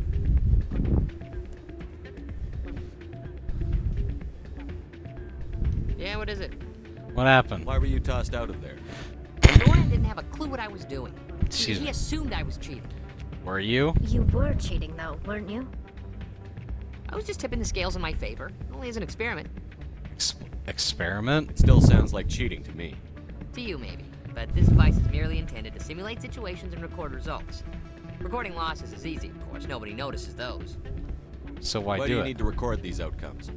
Yeah, what is it? What happened? Why were you tossed out of there? Doran didn't have a clue what I was doing. Excuse He me. assumed I was cheating. Were you? You were cheating, though, weren't you? I was just tipping the scales in my favor, only as an experiment. Experiment? It still sounds like cheating to me. To you, maybe. But this device is merely intended to simulate situations and record results. Recording losses is easy, of course. Nobody notices those. So why do do you it? need to record these outcomes?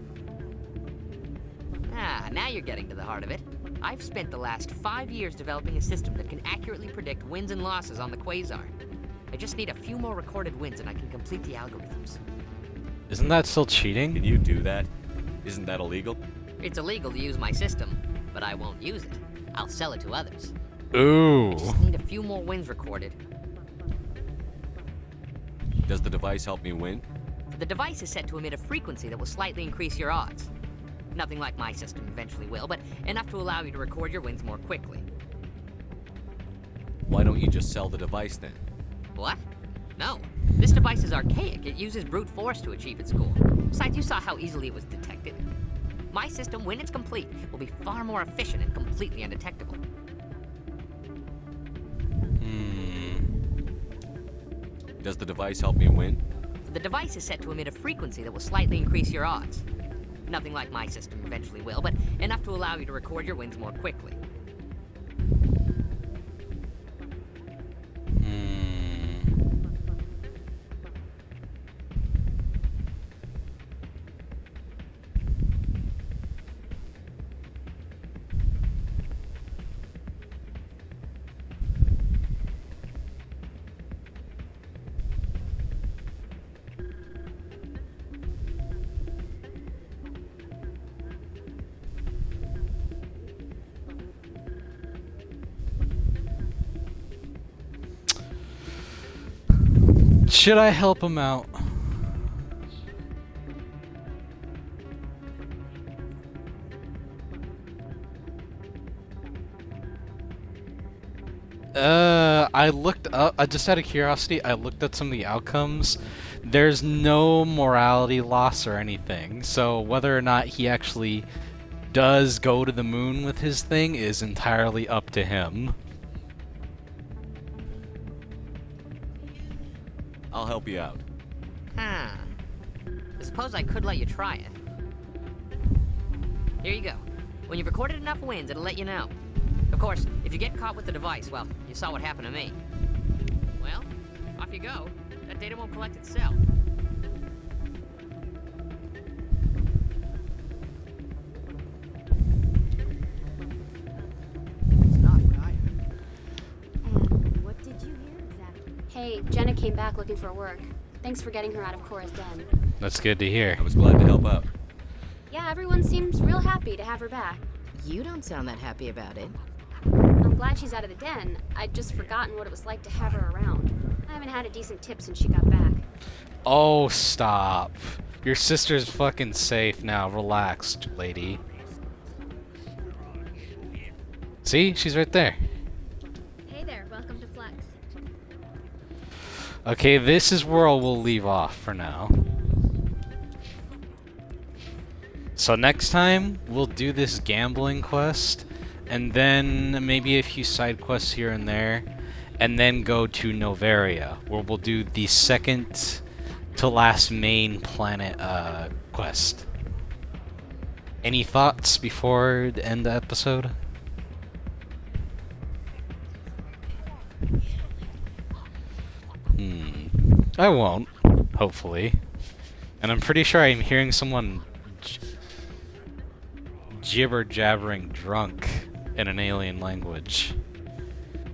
Ah, now you're getting to the heart of it. I've spent the last 5 years developing a system that can accurately predict wins and losses on the Quasar. I just need a few more recorded wins and I can complete the algorithms. Isn't that still cheating? Can you do that? Isn't that illegal? It's illegal to use my system, but I won't use it. I'll sell it to others. Ooh. I just need a few more wins recorded. Does the device help me win? The device is set to emit a frequency that will slightly increase your odds. Nothing like my system eventually will, but enough to allow you to record your wins more quickly. Why don't you just sell the device then? What? No. This device is archaic. It uses brute force to achieve its goal. Besides, you saw how easily it was detected. My system, when it's complete, will be far more efficient and completely undetectable. Does the device help me win? The device is set to emit a frequency that will slightly increase your odds. Nothing like my system eventually will, but enough to allow you to record your wins more quickly. Should I help him out? I looked up, just out of curiosity, I looked at some of the outcomes. There's no morality loss or anything, so whether or not he actually does go to the moon with his thing is entirely up to him. I'll help you out. I suppose I could let you try it. Here you go. When you've recorded enough wins, it'll let you know. Of course, if you get caught with the device, well, you saw what happened to me. Well, off you go. That data won't collect itself. What did you hear exactly? Hey, Jenna came back looking for work. Thanks for getting her out of Cora's den. That's good to hear. I was glad to help out. Yeah, everyone seems real happy to have her back. You don't sound that happy about it. I'm glad she's out of the den. I'd just forgotten what it was like to have her around. I haven't had a decent tip since she got back. Oh, stop. Your sister's fucking safe now. Relax, lady. See? She's right there. Hey there, welcome to Flex. Okay, this is where we'll leave off for now. So next time, we'll do this gambling quest, and then maybe a few side quests here and there, and then go to Noveria, where we'll do the second to last main planet quest. Any thoughts before the end of the episode? I won't, hopefully. And I'm pretty sure I'm hearing someone jibber-jabbering drunk in an alien language.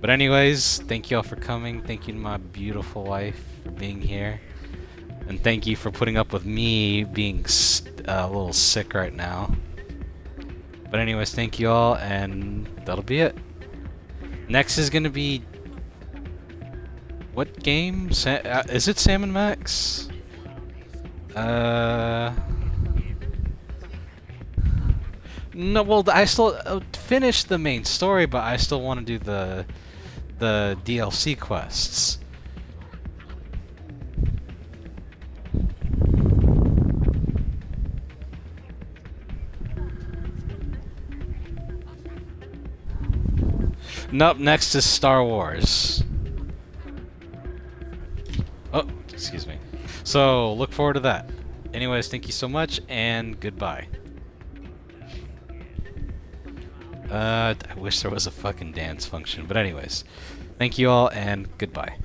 But anyways, thank you all for coming. Thank you to my beautiful wife for being here. And thank you for putting up with me being a little sick right now. But anyways, thank you all, and that'll be it. Next is gonna be... what game? Is it Sam & Max? No, well, I still finished the main story, but I still want to do the DLC quests. Nope, next is Star Wars. Oh, excuse me. So, look forward to that. Anyways, thank you so much, and goodbye. I wish there was a fucking dance function, but anyways. Thank you all, and goodbye.